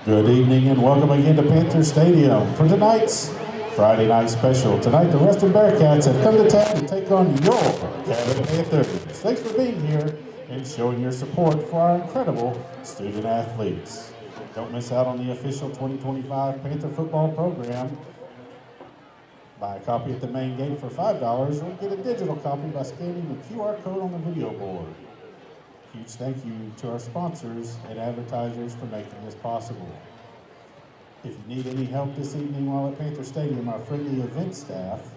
Good evening and welcome again to Panther Stadium for tonight's Friday night special. Tonight the Rustin Bearcats have come to town to take on your Cabot Panthers. Thanks for being here and showing your support for our incredible student athletes. Don't miss out on the official 2025 Panther football program. Buy a copy at the main gate for $5 or get a digital copy by scanning the QR code on the video board. Huge thank you to our sponsors and advertisers for making this possible. If you need any help this evening while at Panther Stadium, our friendly event staff,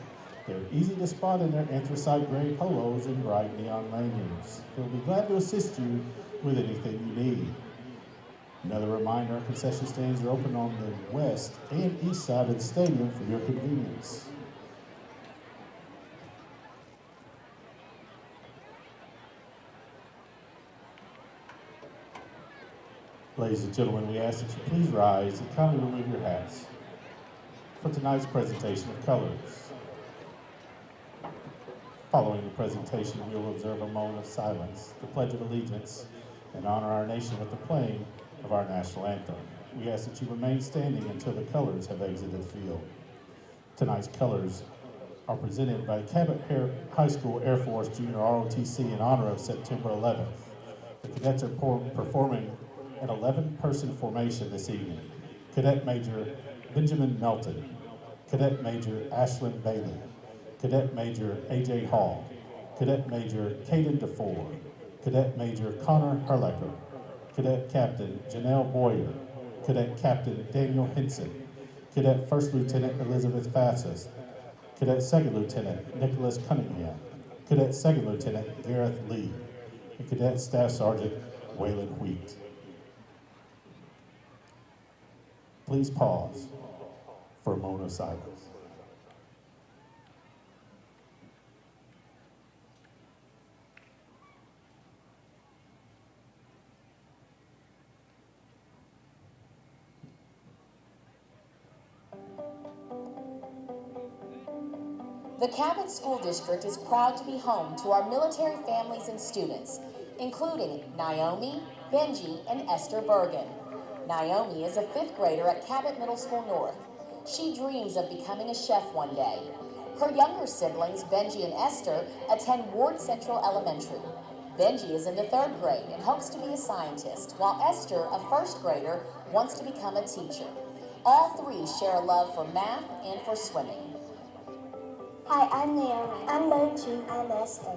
they're easy to spot in their anthracite gray polos and bright neon lanyards. They'll be glad to assist you with anything you need. Another reminder, our concession stands are open on the west and east side of the stadium for your convenience. Ladies and gentlemen, we ask that you please rise and kindly remove your hats for tonight's presentation of colors. Following the presentation, we will observe a moment of silence, the Pledge of Allegiance, and honor our nation with the playing of our national anthem. We ask that you remain standing until the colors have exited the field. Tonight's colors are presented by Cabot High School Air Force Junior ROTC in honor of September 11th. The cadets are performing an 11-person formation this evening. Cadet Major Benjamin Melton, Cadet Major Ashlyn Bailey, Cadet Major A.J. Hall, Cadet Major Caden DeFore, Cadet Major Connor Herlecker, Cadet Captain Janelle Boyer, Cadet Captain Daniel Henson, Cadet First Lieutenant Elizabeth Fassis, Cadet Second Lieutenant Nicholas Cunningham, Cadet Second Lieutenant Gareth Lee, and Cadet Staff Sergeant Waylon Wheat. Please pause for a moment of silence. The Cabot School District is proud to be home to our military families and students, including Naomi, Benji, and Esther Bergen. Naomi is a 5th grader at Cabot Middle School North. She dreams of becoming a chef one day. Her younger siblings, Benji and Esther, attend Ward Central Elementary. Benji is in the 3rd grade and hopes to be a scientist, while Esther, a 1st grader, wants to become a teacher. All 3 share a love for math and for swimming. Hi, I'm Naomi. I'm Benji. I'm Esther.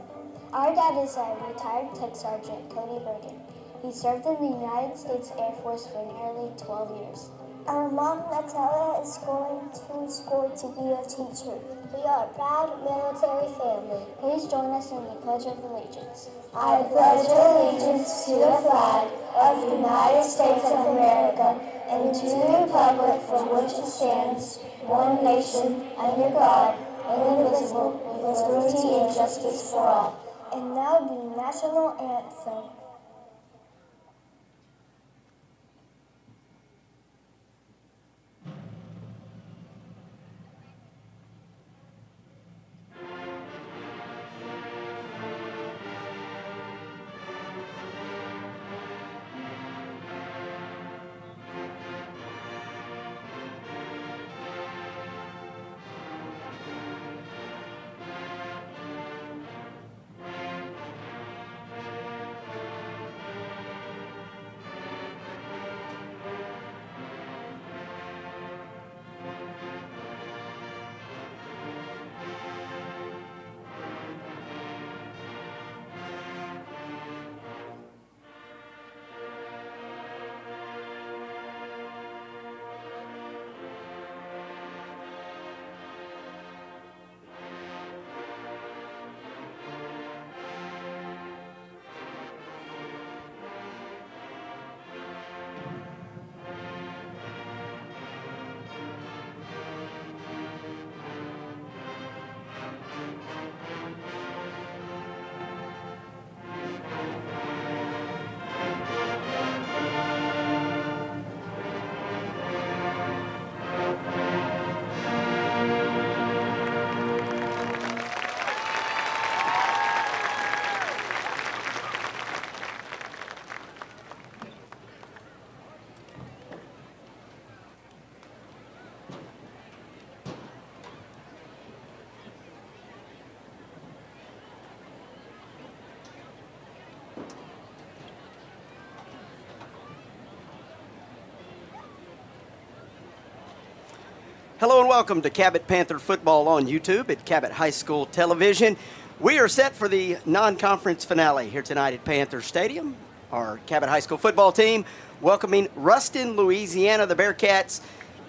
Our dad is a retired tech sergeant, Cody Bergen. He served in the United States Air Force for nearly 12 years. Our mom, Natalia, is going to school to be a teacher. We are a proud military family. Please join us in the Pledge of Allegiance. I pledge allegiance to the flag of the United States of America and to the republic for which it stands, one nation, under God, indivisible, with liberty and justice for all. And now the national anthem. Hello and welcome to Cabot Panther football on YouTube at Cabot High School Television. We are set for the non-conference finale here tonight at Panther Stadium. Our Cabot High School football team welcoming Rustin, Louisiana, the Bearcats,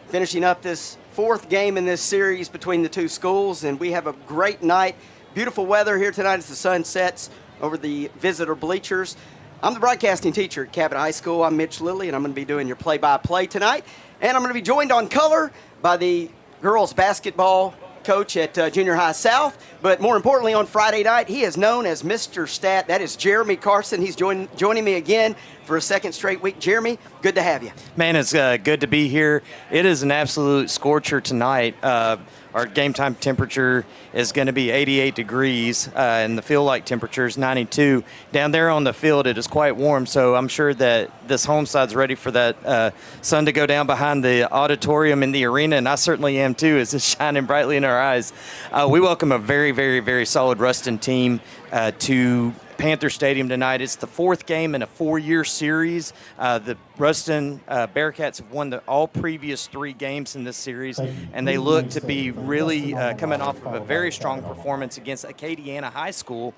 finishing up this fourth game in this series between the two schools. And we have a great night. Beautiful weather here tonight as the sun sets over the visitor bleachers. I'm the broadcasting teacher at Cabot High School. I'm Mitch Lilly, and I'm going to be doing your play-by-play tonight. And I'm going to be joined on color by the girls basketball coach at Junior High South. But more importantly, on Friday night, he is known as Mr. Stat. That is Jeremy Carson. He's joining me again for a second straight week. Jeremy, good to have you. Man, it's good to be here. It is an absolute scorcher tonight. Our game time temperature is going to be 88 degrees, and the feel-like temperature is 92. Down there on the field, it is quite warm, so I'm sure that this home side's ready for that sun to go down behind the auditorium in the arena, and I certainly am too, as it's shining brightly in our eyes. We welcome a very, very, very solid Ruston team to Panther Stadium tonight. It's the fourth game in a 4-year series. The Ruston Bearcats have won all previous 3 games in this series, and they look to be really coming off of a very strong performance against Acadiana High School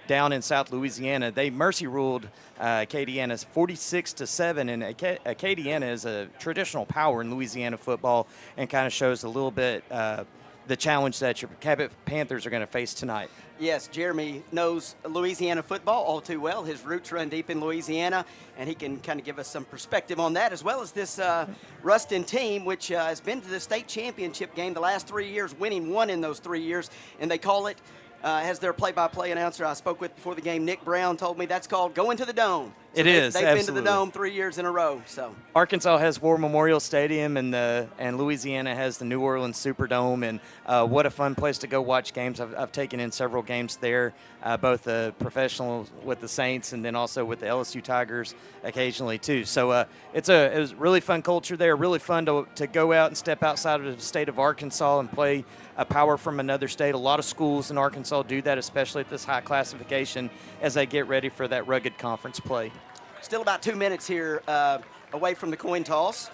down in South Louisiana. They mercy ruled Acadiana 46-7, and Acadiana is a traditional power in Louisiana football and kind of shows a little bit the challenge that your Cabot Panthers are going to face tonight. Yes, Jeremy knows Louisiana football all too well. His roots run deep in Louisiana, and he can kind of give us some perspective on that, as well as this Rustin team, which has been to the state championship game the last 3 years, winning 1 in those 3 years, and they call it, as their play-by-play announcer I spoke with before the game, Nick Brown, told me that's called going to the Dome. So It is, They've absolutely. been to the Dome 3 years in a row. So Arkansas has War Memorial Stadium, and Louisiana has the New Orleans Superdome, and what a fun place to go watch games. I've taken in several games there, both professional with the Saints and then also with the LSU Tigers occasionally too. So it was really fun culture there, really fun to go out and step outside of the state of Arkansas and play a power from another state. A lot of schools in Arkansas do that, especially at this high classification, as they get ready for that rugged conference play. still about 2 minutes here away from the coin toss.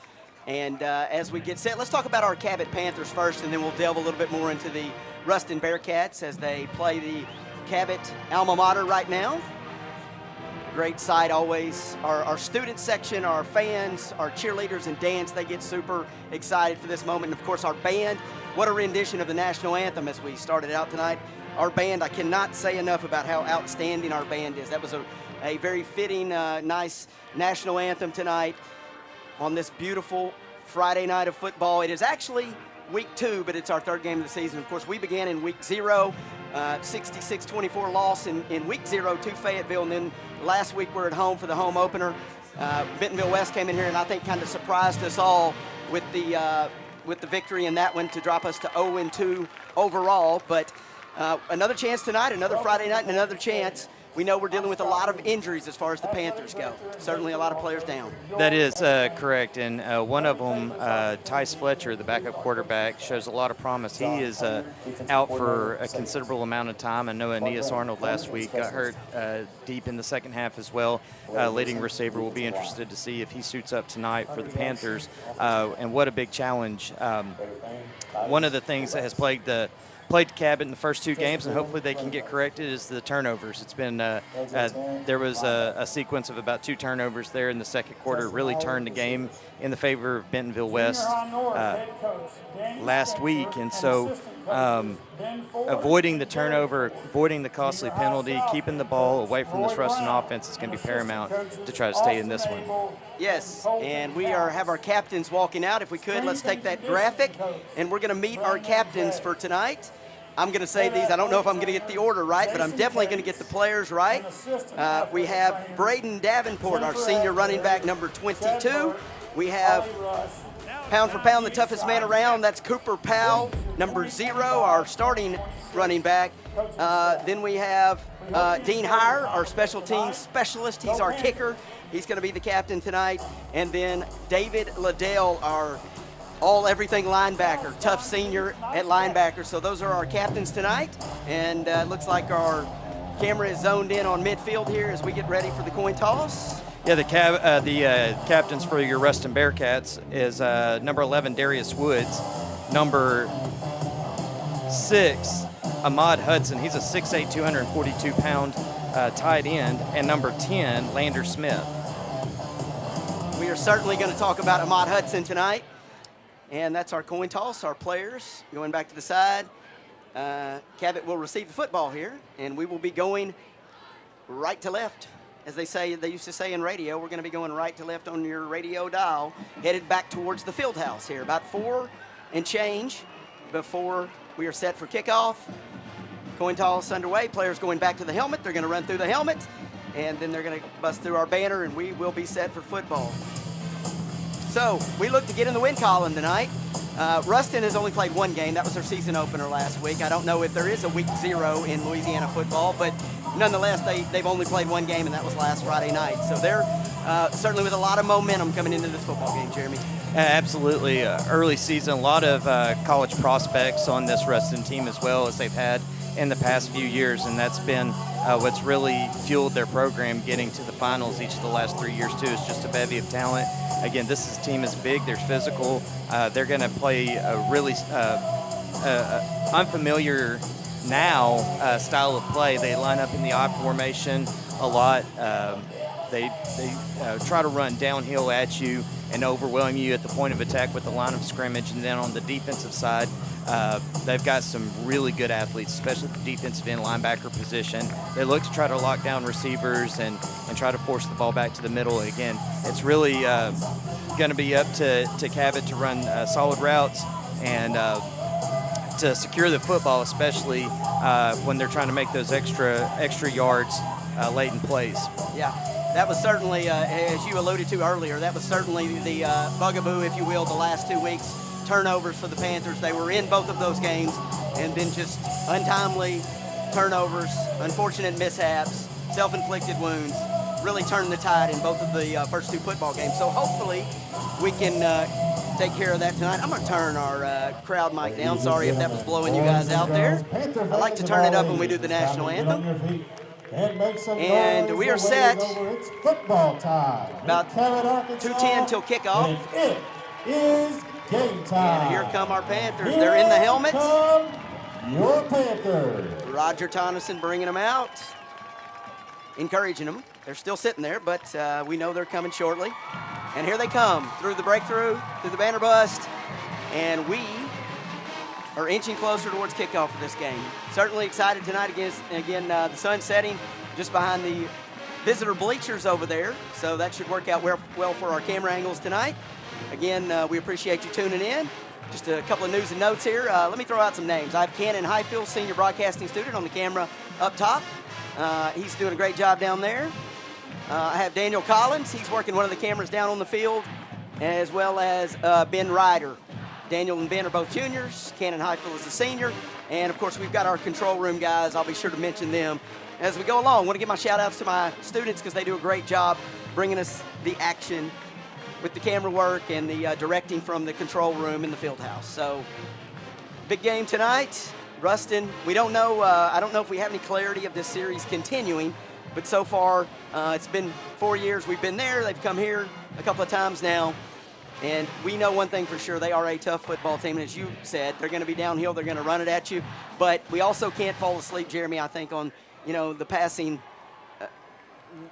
And as we get set, let's talk about our Cabot Panthers first, and then we'll delve a little bit more into the Rustin Bearcats as they play the Cabot alma mater right now. Great sight always. Our student section, our fans, our cheerleaders and dance, they get super excited for this moment. And of course our band, what a rendition of the national anthem as we started out tonight. Our band, I cannot say enough about how outstanding our band is. That was a very fitting, nice national anthem tonight on this beautiful Friday night of football. It is actually week 2, but it's our 3rd game of the season. Of course, we began in week 0, 66-24 loss in week 0 to Fayetteville, and then last week we're at home for the home opener. Bentonville West came in here and I think kind of surprised us all with the victory in that one to drop us to 0-2 overall. But another chance tonight, another Friday night, and another chance. We know we're dealing with a lot of injuries as far as the Panthers go. Certainly a lot of players down. That is correct, and one of them, Tice Fletcher, the backup quarterback, shows a lot of promise. He is out for a considerable amount of time. I know Aeneas Arnold last week got hurt deep in the second half as well. Leading receiver, will be interested to see if he suits up tonight for the Panthers, and what a big challenge. One of the things that has plagued Cabot in the first 2 games, and hopefully they can get corrected, is the turnovers. It's been there was a sequence of about 2 turnovers there in the second quarter. It really turned the game in the favor of Bentonville West last week, and so avoiding the turnover, avoiding the costly penalty, keeping the ball away from this Rustin offense is going to be paramount to try to stay in this one. Yes, and we have our captains walking out. If we could, let's take that graphic, and we're going to meet our captains for tonight. I'm going to say these. I don't know if I'm going to get the order right, but I'm definitely going to get the players right. We have Braden Davenport, our senior running back, number 22. We have, pound for pound, the toughest man around. That's Cooper Powell, number 0, our starting running back. Then we have Dean Heyer, our special teams specialist. He's our kicker. He's going to be the captain tonight. And then David Liddell, our all-everything linebacker, tough senior at linebacker. So those are our captains tonight. And it looks like our camera is zoned in on midfield here as we get ready for the coin toss. Yeah, the captains for your Rustin Bearcats is number 11, Darius Woods. number 6, Ahmad Hudson. He's a 6'8", 242-pound tight end. And number 10, Lander Smith. We are certainly going to talk about Ahmad Hudson tonight. And that's our coin toss, our players going back to the side. Cabot will receive the football here, and we will be going right to left. As they used to say in radio, we're going to be going right to left on your radio dial, headed back towards the field house here. About 4 and change before we are set for kickoff. Coin toss underway. Players going back to the helmet. They're going to run through the helmet, and then they're going to bust through our banner, and we will be set for football. So we look to get in the win column tonight. Rustin has only played 1 game. That was their season opener last week. I don't know if there is a week 0 in Louisiana football, but nonetheless, they've only played 1 game, and that was last Friday night. So they're certainly with a lot of momentum coming into this football game, Jeremy. Absolutely. Early season, a lot of college prospects on this Rustin team as well as they've had in the past few years, and that's been what's really fueled their program getting to the finals each of the last 3 years, too. It's just a bevy of talent. Again, this team is big. They're physical. They're going to play a really unfamiliar now style of play. They line up in the I formation a lot. They try to run downhill at you and overwhelm you at the point of attack with the line of scrimmage. And then on the defensive side, they've got some really good athletes, especially the defensive end linebacker position. They look to try to lock down receivers and try to force the ball back to the middle. Again, it's really going to be up to Cabot to run solid routes and to secure the football, especially when they're trying to make those extra yards late in plays. Yeah. That was certainly, as you alluded to earlier, that was certainly the bugaboo, if you will, the last 2 weeks. Turnovers for the Panthers. They were in both of those games, and then just untimely turnovers, unfortunate mishaps, self-inflicted wounds, really turned the tide in both of the first 2 football games. So hopefully we can take care of that tonight. I'm going to turn our crowd mic down. Sorry if that was blowing you guys out there. I like to turn it up when we do the national anthem. And we are set. It's football time. About 2:10 till kickoff. And it is game time. And here come our Panthers. They're in the helmet. Your Panthers. Roger Tonneson bringing them out, encouraging them. They're still sitting there, but we know they're coming shortly. And here they come through the breakthrough, through the banner bust, and we are inching closer towards kickoff for this game. Certainly excited tonight again, the sun setting just behind the visitor bleachers over there, so that should work out well for our camera angles tonight. Again, we appreciate you tuning in. Just a couple of news and notes here. Let me throw out some names. I have Cannon Highfield, senior broadcasting student, on the camera up top. He's doing a great job down there. I have Daniel Collins. He's working one of the cameras down on the field, as well as Ben Ryder. Daniel and Ben are both juniors. Cannon Highfield is a senior. And, of course, we've got our control room guys. I'll be sure to mention them as we go along. I want to give my shout-outs to my students because they do a great job bringing us the action with the camera work and the directing from the control room in the field house. So, big game tonight. Rustin, we don't know. I don't know if we have any clarity of this series continuing, but so far it's been 4 years we've been there. They've come here a couple of times now. And we know one thing for sure, they are a tough football team. And as you said, they're going to be downhill, they're going to run it at you. But we also can't fall asleep, Jeremy, I think, on, the passing.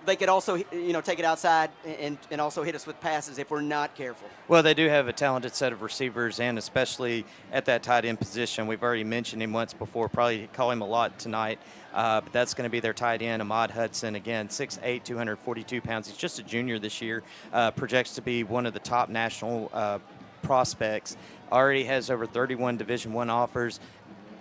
They could also, take it outside and also hit us with passes if we're not careful. Well, they do have a talented set of receivers, and especially at that tight end position. We've already mentioned him once before, probably call him a lot tonight. But that's going to be their tight end, Ahmad Hudson. Again, 6'8", 242 pounds. He's just a junior this year. Projects to be one of the top national prospects. Already has over 31 Division I offers.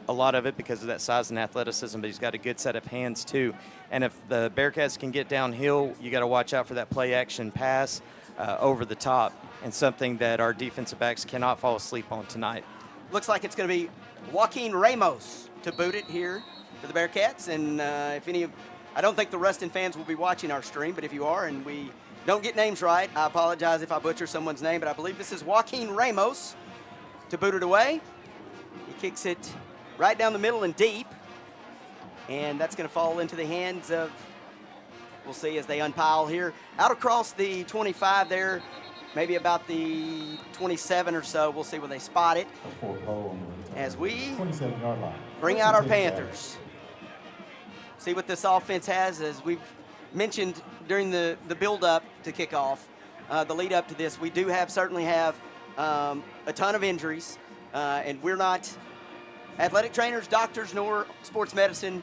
A lot of it because of that size and athleticism, but he's got a good set of hands too. And if the Bearcats can get downhill, you got to watch out for that play-action pass over the top, and something that our defensive backs cannot fall asleep on tonight. Looks like it's going to be Joaquin Ramos to boot it here for the Bearcats. And I don't think the Rustin fans will be watching our stream, but if you are and we don't get names right, I apologize if I butcher someone's name, but I believe this is Joaquin Ramos to boot it away. He kicks it right down the middle and deep, and that's going to fall into the hands of, we'll see as they unpile here. Out across the 25 there maybe about the 27 or so. We'll see where they spot it A fourth hole on the return. as we 27-yard line. bring First out our and 10 Panthers. See what this offense has, as we've mentioned during the build-up to kickoff, the lead-up to this. We do certainly have a ton of injuries, and we're not athletic trainers, doctors, nor sports medicine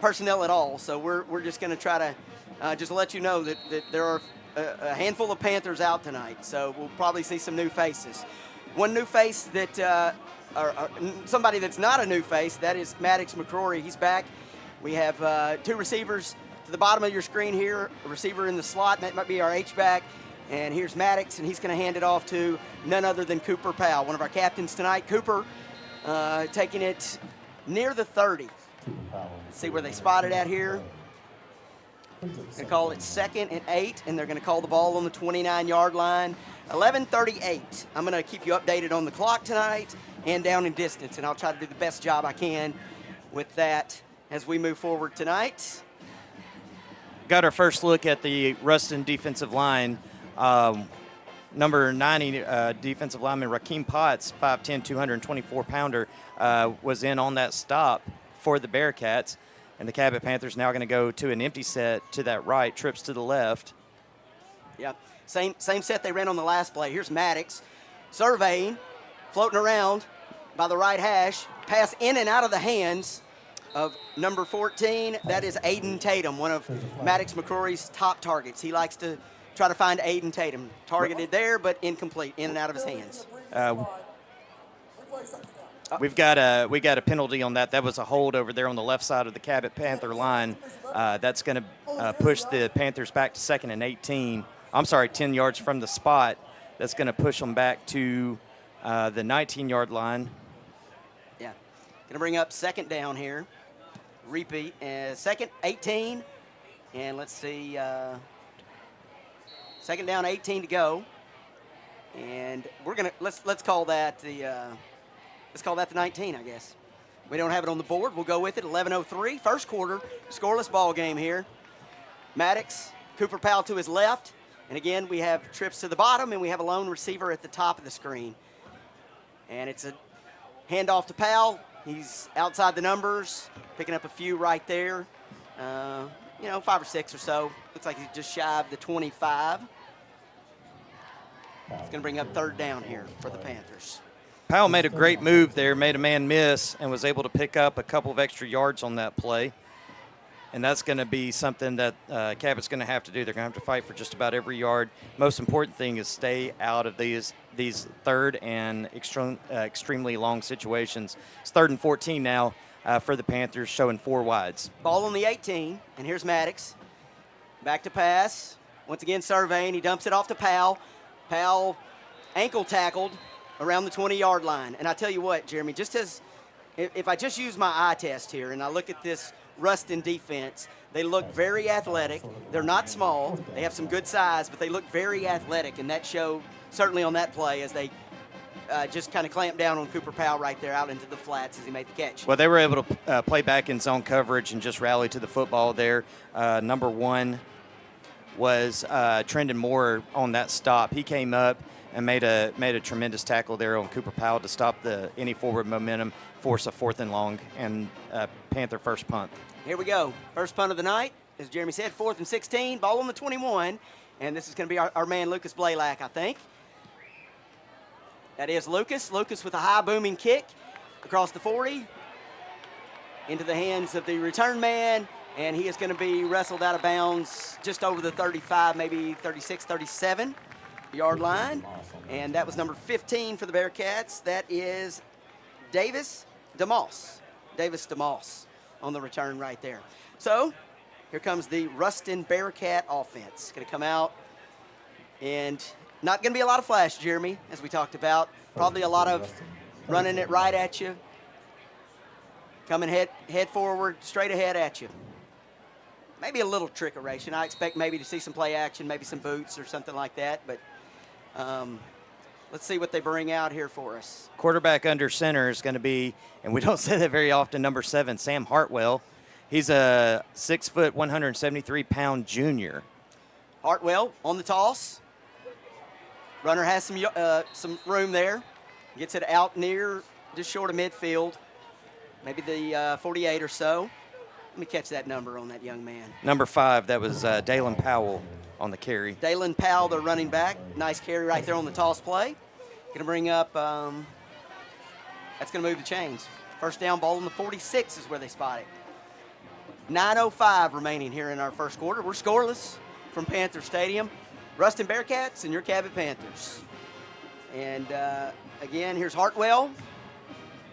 personnel at all. So we're just going to try to just let you know that there are a handful of Panthers out tonight. So we'll probably see some new faces. One new face that, or somebody that's not a new face, that is Maddox McCrory. He's back. We have two receivers to the bottom of your screen here, a receiver in the slot, that might be our H-back. And here's Maddox, and he's going to hand it off to none other than Cooper Powell, one of our captains tonight. Cooper taking it near the 30. Let's see where they spot it at here. Going to call it 2nd and 8, and they're going to call the ball on the 29-yard line. 11:38. I'm going to keep you updated on the clock tonight and down in distance, and I'll try to do the best job I can with that as we move forward tonight. Got our first look at the Rustin defensive line. Number 90 defensive lineman Rakeem Potts, 5'10", 224-pounder, was in on that stop for the Bearcats. And the Cabot Panthers now going to go to an empty set to that right, trips to the left. Yep, same set they ran on the last play. Here's Maddox surveying, floating around by the right hash, pass in and out of the hands of number 14. That is Aiden Tatum, one of Maddox McCrory's top targets. He likes to try to find Aiden Tatum. Targeted there, but incomplete, in and out of his hands. We got a penalty on that. That was a hold over there on the left side of the Cabot Panther line. That's going to push the Panthers back to 2nd and 18. I'm sorry, 10 yards from the spot. That's going to push them back to the 19-yard line. Yeah, going to bring up 2nd down here. Repeat, 2nd, 18, and let's see, 2nd down, 18 to go, and we're gonna let's call that the 19, I guess. We don't have it on the board. We'll go with it. 11:03, first quarter, scoreless ball game here. Maddox, Cooper Powell to his left, and again we have trips to the bottom, and we have a lone receiver at the top of the screen, and it's a handoff to Powell. He's outside the numbers, picking up a few right there. 5 or 6 or so. Looks like he's just shy of the 25. It's going to bring up 3rd down here for the Panthers. Powell made a great move there, made a man miss, and was able to pick up a couple of extra yards on that play. And that's going to be something that Cabot's going to have to do. They're going to have to fight for just about every yard. Most important thing is stay out of these 3rd and extremely long situations. It's 3rd and 14 now for the Panthers, showing 4 wides. Ball on the 18, and here's Maddox. Back to pass. Once again surveying. He dumps it off to Powell. Powell ankle tackled around the 20-yard line. And I tell you what, Jeremy, just as if I just use my eye test here and I look at this Rustin defense, they look very athletic. They're not small. They have some good size, but they look very athletic, and that showed certainly on that play as they just kind of clamped down on Cooper Powell right there out into the flats as he made the catch. Well, they were able to play back in zone coverage and just rally to the football there. Number 1 was Trendon Moore on that stop. He came up and made a tremendous tackle there on Cooper Powell to stop any forward momentum, force a 4th and long, and Panther first punt. Here we go. First punt of the night. As Jeremy said, 4th and 16, ball on the 21. And this is going to be our man, Lucas Blaylock, I think. That is Lucas. Lucas with a high booming kick across the 40 into the hands of the return man. And he is going to be wrestled out of bounds just over the 35, maybe 36, 37-yard line. And that was number 15 for the Bearcats. That is Davis DeMoss. Davis DeMoss on the return right there. So here comes the Rustin Bearcat offense. Going to come out, and not going to be a lot of flash, Jeremy, as we talked about. Probably a lot of running it right at you, coming head forward, straight ahead at you. Maybe a little trickeration. I expect maybe to see some play action, maybe some boots or something like that. But let's see what they bring out here for us. Quarterback under center is going to be, and we don't say that very often, number 7, Sam Hartwell. He's a 6', 173-pound junior. Hartwell on the toss. Runner has some room there. Gets it out near, just short of midfield, maybe the 48 or so. Let me catch that number on that young man. Number 5, that was Dalen Powell on the carry. Dalen Powell, the running back. Nice carry right there on the toss play. Going to bring up, that's going to move the chains. First down, ball on the 46 is where they spot it. 9:05 remaining here in our first quarter. We're scoreless from Panther Stadium. Rustin Bearcats and your Cabot Panthers. And again, here's Hartwell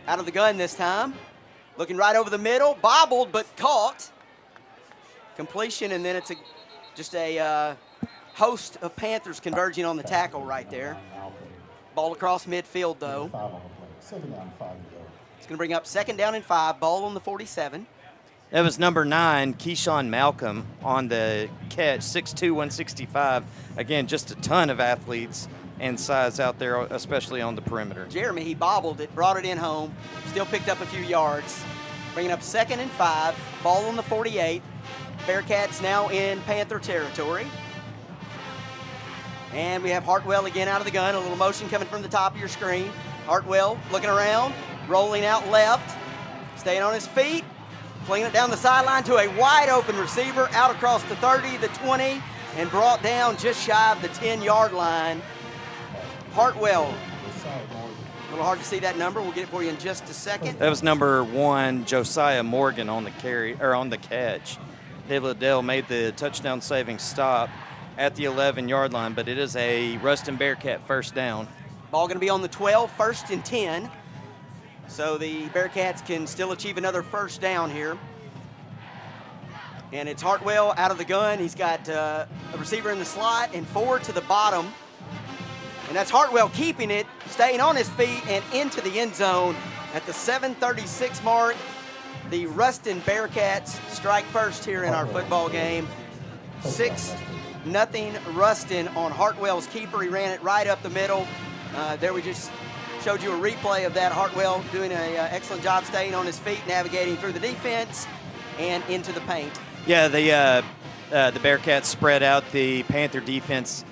out of the gun this time. Looking right over the middle, bobbled but caught. Completion, and then it's just a host of Panthers converging on the tackle right there. Ball across midfield, though. 5 on the play. 2nd down, 5 to go. It's going to bring up 2nd down and 5, ball on the 47. That was number 9, Keyshawn Malcolm on the catch, 6'2", 165. Again, just a ton of athletes and size out there, especially on the perimeter. Jeremy, he bobbled it, brought it in home, still picked up a few yards. Bringing up 2nd and 5, ball on the 48. Bearcats now in Panther territory. And we have Hartwell again out of the gun. A little motion coming from the top of your screen. Hartwell looking around, rolling out left, staying on his feet, flinging it down the sideline to a wide open receiver out across the 30, the 20, and brought down just shy of the 10-yard line. Hartwell. A little hard to see that number. We'll get it for you in just a second. That was number 1, Josiah Morgan on the carry or on the catch. David Liddell made the touchdown saving stop at the 11-yard line, but it is a Rustin Bearcat first down. Ball going to be on the 12, 1st and 10. So the Bearcats can still achieve another first down here. And it's Hartwell out of the gun. He's got a receiver in the slot and 4 to the bottom. And that's Hartwell keeping it, staying on his feet and into the end zone at the 7:36 mark. The Rustin Bearcats strike first here in our football game. 6-0 Rustin on Hartwell's keeper. He ran it right up the middle. There we just showed you a replay of that. Hartwell doing an excellent job staying on his feet, navigating through the defense and into the paint. Yeah, the Bearcats spread out the Panther defense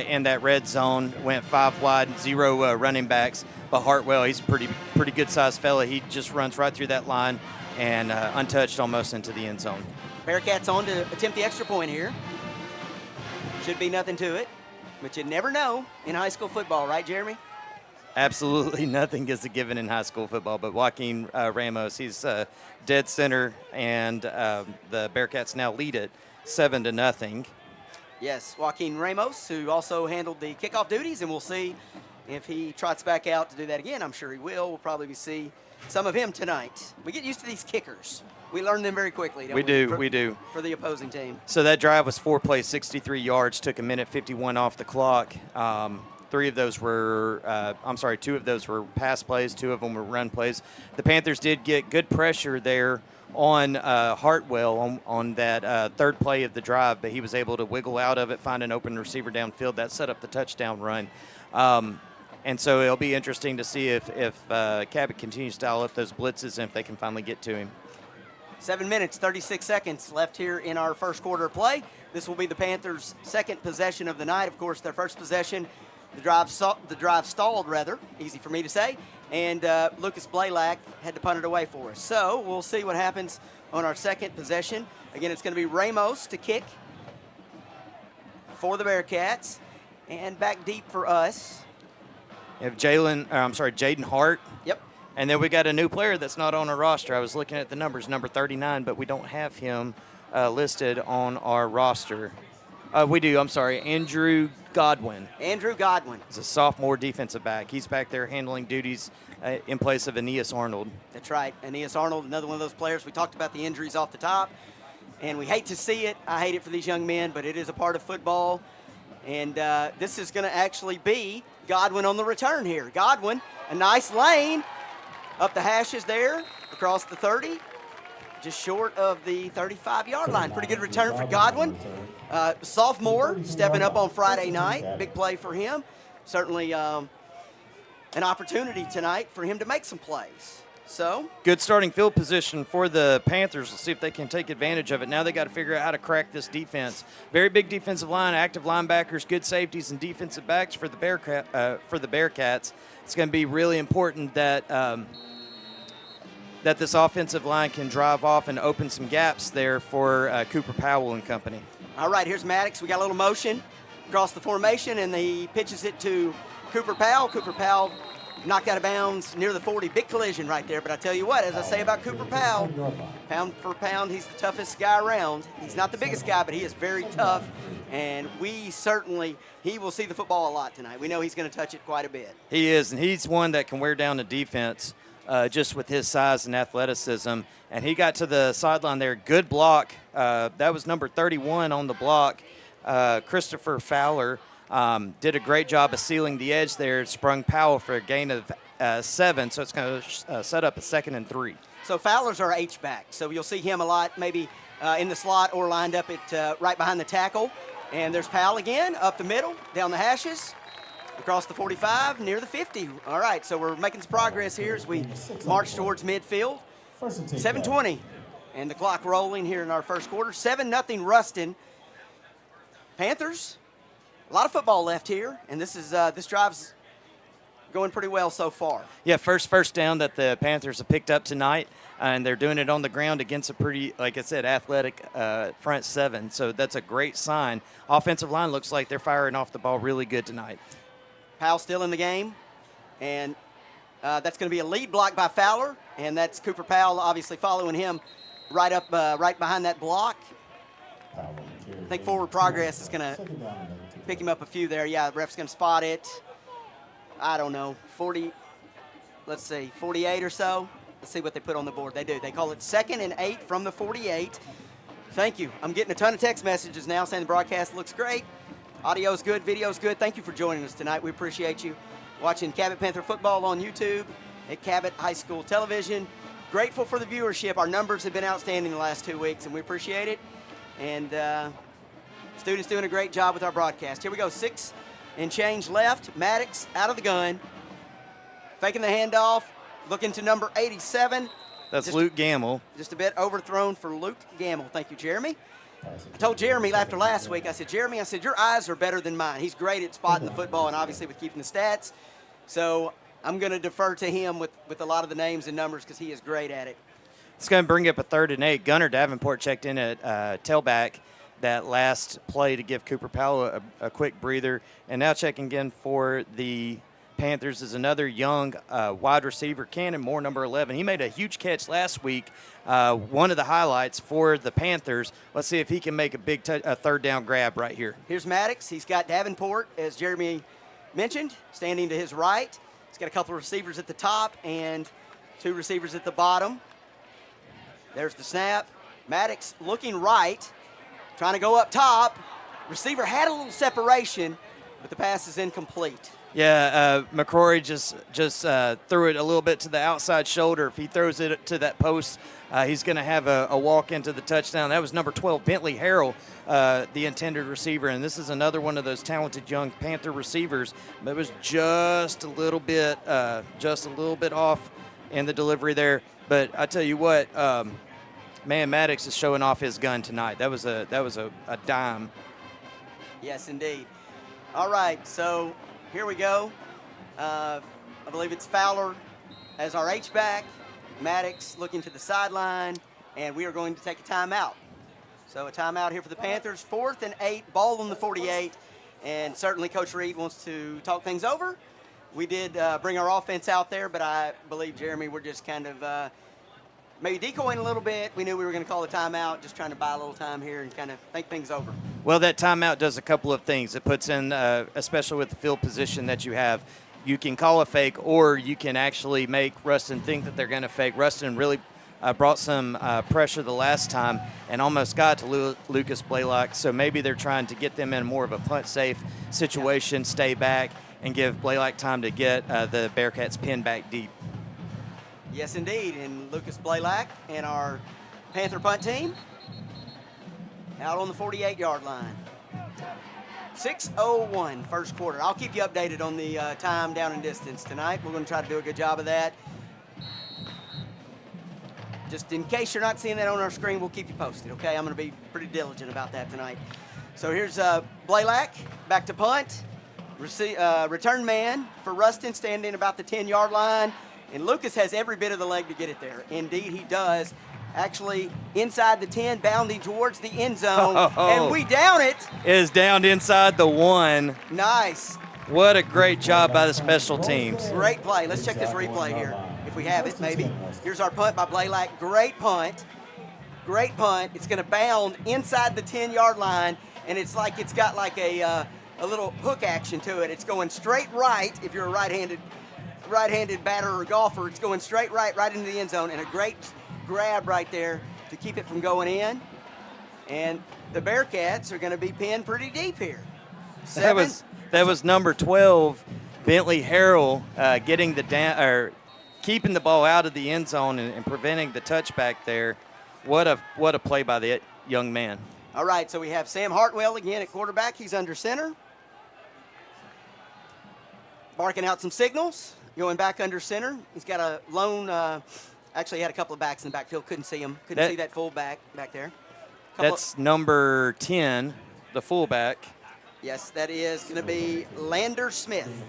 in that red zone, went 5 wide, 0 running backs. But Hartwell, he's a pretty good-sized fella. He just runs right through that line and untouched almost into the end zone. Bearcats on to attempt the extra point here. Should be nothing to it, but you never know in high school football, right, Jeremy? Absolutely nothing is a given in high school football, but Joaquin Ramos, he's dead center, and the Bearcats now lead it 7-0. Yes, Joaquin Ramos, who also handled the kickoff duties, and we'll see if he trots back out to do that again. I'm sure he will. We'll probably see some of him tonight. We get used to these kickers. We learn them very quickly, don't we? We do. For the opposing team. So that drive was 4 plays, 63 yards, took 1:51 off the clock. 2 of those were pass plays, 2 of them were run plays. The Panthers did get good pressure there on Hartwell on that 3rd play of the drive, but he was able to wiggle out of it, find an open receiver downfield. That set up the touchdown run. And so it'll be interesting to see if Cabot continues to dial up those blitzes and if they can finally get to him. 7 minutes, 36 seconds left here in our first quarter of play. This will be the Panthers' 2nd possession of the night. Of course, their first possession, the drive stalled, rather, easy for me to say, and Lucas Blaylock had to punt it away for us. So we'll see what happens on our 2nd possession. Again, it's going to be Ramos to kick for the Bearcats, and back deep for us. You have Jaden Hart. Yep. And then we got a new player that's not on our roster. I was looking at the numbers, number 39, but we don't have him listed on our roster. We do, Andrew Godwin. Andrew Godwin. He's a sophomore defensive back. He's back there handling duties in place of Aeneas Arnold. That's right. Aeneas Arnold, another one of those players. We talked about the injuries off the top, and we hate to see it. I hate it for these young men, but it is a part of football. And this is going to actually be Godwin on the return here. Godwin, a nice lane up the hashes there, across the 30, just short of the 35-yard line. Pretty good return for Godwin. Sophomore, stepping up on Friday night. Big play for him. Certainly an opportunity tonight for him to make some plays. So good starting field position for the Panthers. Let's see if they can take advantage of it. Now they got to figure out how to crack this defense. Very big defensive line, active linebackers, good safeties, and defensive backs for the Bearcats. It's going to be really important that that this offensive line can drive off and open some gaps there for Cooper Powell and company. All right, here's Maddox. We got a little motion across the formation, and he pitches it to Cooper Powell. Cooper Powell knocked out of bounds near the 40. Big collision right there. But I tell you what, as I say about Cooper Powell, pound for pound, he's the toughest guy around. He's not the biggest guy, but he is very tough. And he will see the football a lot tonight. We know he's going to touch it quite a bit. He is, and he's one that can wear down the defense just with his size and athleticism. And he got to the sideline there. Good block. That was number 31 on the block. Christopher Fowler did a great job of sealing the edge there. Sprung Powell for a gain of 7, so it's going to set up a 2nd and 3. So Fowler's our H-back, so you'll see him a lot maybe in the slot or lined up at right behind the tackle. And there's Powell again, up the middle, down the hashes, across the 45, near the 50. All right, so we're making some progress here as we march towards midfield. 7:20, and the clock rolling here in our first quarter. 7-0 Rustin. Panthers, a lot of football left here, and this drive's going pretty well so far. Yeah, first down that the Panthers have picked up tonight, and they're doing it on the ground against a pretty, like I said, athletic front seven. So that's a great sign. Offensive line looks like they're firing off the ball really good tonight. Powell still in the game, and that's going to be a lead block by Fowler, and that's Cooper Powell obviously following him right behind that block. I think forward progress is going to pick him up a few there. Yeah, the ref's going to spot it. I don't know, 48 or so. Let's see what they put on the board. They do. They call it 2nd and 8 from the 48. Thank you. I'm getting a ton of text messages now saying the broadcast looks great. Audio's good, video's good. Thank you for joining us tonight. We appreciate you watching Cabot Panther football on YouTube at Cabot High School Television. Grateful for the viewership. Our numbers have been outstanding the last 2 weeks, and we appreciate it. And students doing a great job with our broadcast. Here we go, 6 and change left. Maddox out of the gun. Faking the handoff. Looking to number 87. That's Luke Gamble. Just a bit overthrown for Luke Gamble. Thank you, Jeremy. I told Jeremy after last week, I said, Jeremy, your eyes are better than mine. He's great at spotting the football and obviously with keeping the stats. So I'm going to defer to him with a lot of the names and numbers because he is great at it. It's going to bring up a 3rd and 8. Gunnar Davenport checked in at tailback that last play to give Cooper Powell a quick breather. And now checking in for the Panthers is another young wide receiver, Cannon Moore, number 11. He made a huge catch last week, one of the highlights for the Panthers. Let's see if he can make a big 3rd down grab right here. Here's Maddox. He's got Davenport, as Jeremy mentioned, standing to his right. He's got a couple of receivers at the top and 2 receivers at the bottom. There's the snap. Maddox looking right, trying to go up top. Receiver had a little separation, but the pass is incomplete. Yeah, McCrory just threw it a little bit to the outside shoulder. If he throws it to that post, he's going to have a walk into the touchdown. That was number 12, Bentley Harrell, the intended receiver. And this is another one of those talented young Panther receivers. But it was just a little bit off in the delivery there. But I tell you what, man, Maddox is showing off his gun tonight. That was a dime. Yes, indeed. All right, so here we go. I believe it's Fowler as our H-back. Maddox looking to the sideline, and we are going to take a timeout. So a timeout here for the Panthers. 4th and 8, ball on the 48, and certainly Coach Reed wants to talk things over. We did bring our offense out there, but I believe, Jeremy, we're just kind of maybe decoying a little bit. We knew we were going to call a timeout, just trying to buy a little time here and kind of think things over. Well, that timeout does a couple of things. It puts in, especially with the field position that you have, you can call a fake or you can actually make Rustin think that they're going to fake. Rustin really brought some pressure the last time and almost got to Lucas Blaylock, so maybe they're trying to get them in more of a punt-safe situation, stay back, and give Blaylock time to get the Bearcats pinned back deep. Yes, indeed, and Lucas Blaylock and our Panther punt team out on the 48-yard line. 6:01 first quarter. I'll keep you updated on the time, down, and distance tonight. We're going to try to do a good job of that. just in case you're not seeing that on our screen, we'll keep you posted, okay? I'm going to be pretty diligent about that tonight. So here's Blaylock, back to punt. Return man for Rustin, standing about the 10-yard line. And Lucas has every bit of the leg to get it there. Indeed, he does. Actually, inside the 10, bounding towards the end zone. And we down it. It is downed inside the 1. Nice. What a great job by the special teams. Great play. Let's check this replay here. If we have it, maybe. Here's our punt by Blaylock. Great punt. Great punt. It's going to bound inside the 10-yard line, and it's like it's got like a little hook action to it. It's going straight right if you're a right-handed batter or golfer. It's going straight right into the end zone, and a great grab right there to keep it from going in. And the Bearcats are going to be pinned pretty deep here. That was number 12, Bentley Harrell, keeping the ball out of the end zone and preventing the touchback there. What a play by the young man. All right, so we have Sam Hartwell again at quarterback. He's under center. Barking out some signals, going back under center. He's got a lone, actually had a couple of backs in the backfield. Couldn't see him. Couldn't see that fullback back there. That's number 10, the fullback. Yes, that is going to be Lander Smith.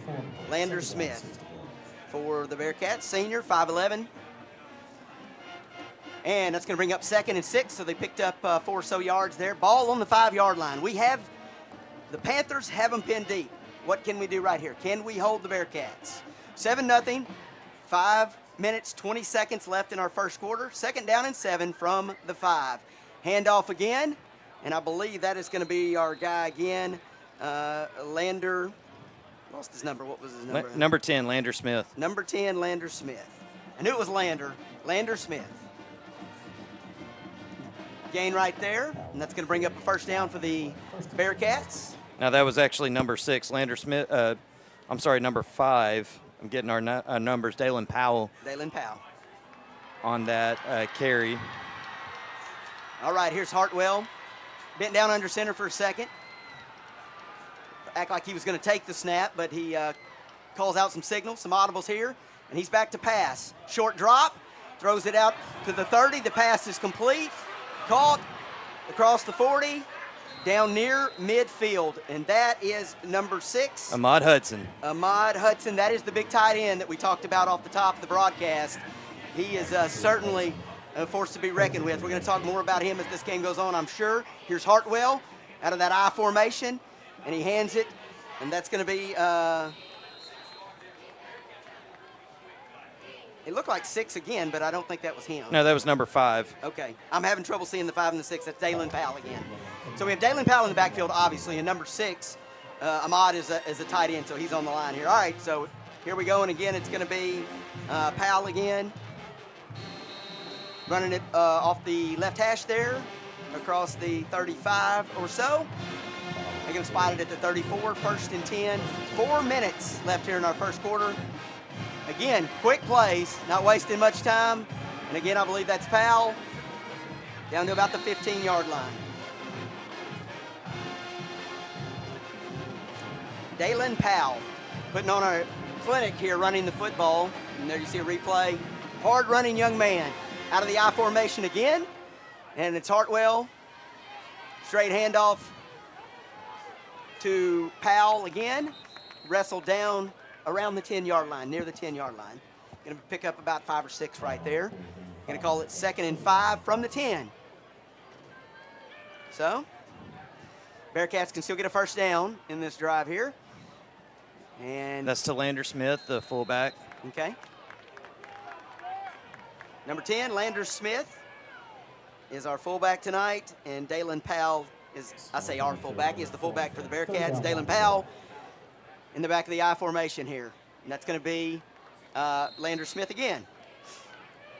Lander Smith for the Bearcats, senior, 5'11". And that's going to bring up 2nd and 6, so they picked up 4 or so yards there. Ball on the 5-yard line. The Panthers have them pinned deep. What can we do right here? Can we hold the Bearcats? 7-0, 5 minutes, 20 seconds left in our first quarter. 2nd down and 7 from the 5. Handoff again, and I believe that is going to be our guy again, Lander. Lost his number. What was his number? Number 10, Lander Smith. Number 10, Lander Smith. I knew it was Lander. Lander Smith. Gain right there, and that's going to bring up a first down for the Bearcats. Now, that was actually number 6, Lander Smith. Number 5. I'm getting our numbers. Dalen Powell. Dalen Powell. On that carry. All right, here's Hartwell. Bent down under center for a second. Act like he was going to take the snap, but he calls out some signals, some audibles here, and he's back to pass. Short drop, throws it out to the 30. The pass is complete. Caught across the 40, down near midfield, and that is number 6. Ahmad Hudson. Ahmad Hudson, that is the big tight end that we talked about off the top of the broadcast. He is certainly a force to be reckoned with. We're going to talk more about him as this game goes on, I'm sure. Here's Hartwell out of that I formation, and he hands it, and that's going to be it looked like 6 again, but I don't think that was him. No, that was number 5. Okay. I'm having trouble seeing the 5 and the 6. That's Dalen Powell again. So we have Dalen Powell in the backfield, obviously, and number 6, Ahmad is a tight end, so he's on the line here. All right, so here we go, and again, it's going to be Powell again. Running it off the left hash there, across the 35 or so. They're going to spot it at the 34, 1st and 10. 4 minutes left here in our first quarter. Again, quick plays, not wasting much time. And again, I believe that's Powell down to about the 15-yard line. Dalen Powell putting on a clinic here running the football. And there you see a replay. Hard running young man out of the I formation again. And it's Hartwell. Straight handoff to Powell again. Wrestled down around the 10-yard line, near the 10-yard line. Going to pick up about 5 or 6 right there. Going to call it 2nd and 5 from the 10. So, Bearcats can still get a first down in this drive here. And that's to Lander Smith, the fullback. Okay. Number 10, Lander Smith, is our fullback tonight, and Dalen Powell is, I say our fullback, is the fullback for the Bearcats. Dalen Powell in the back of the I formation here. And that's going to be Lander Smith again.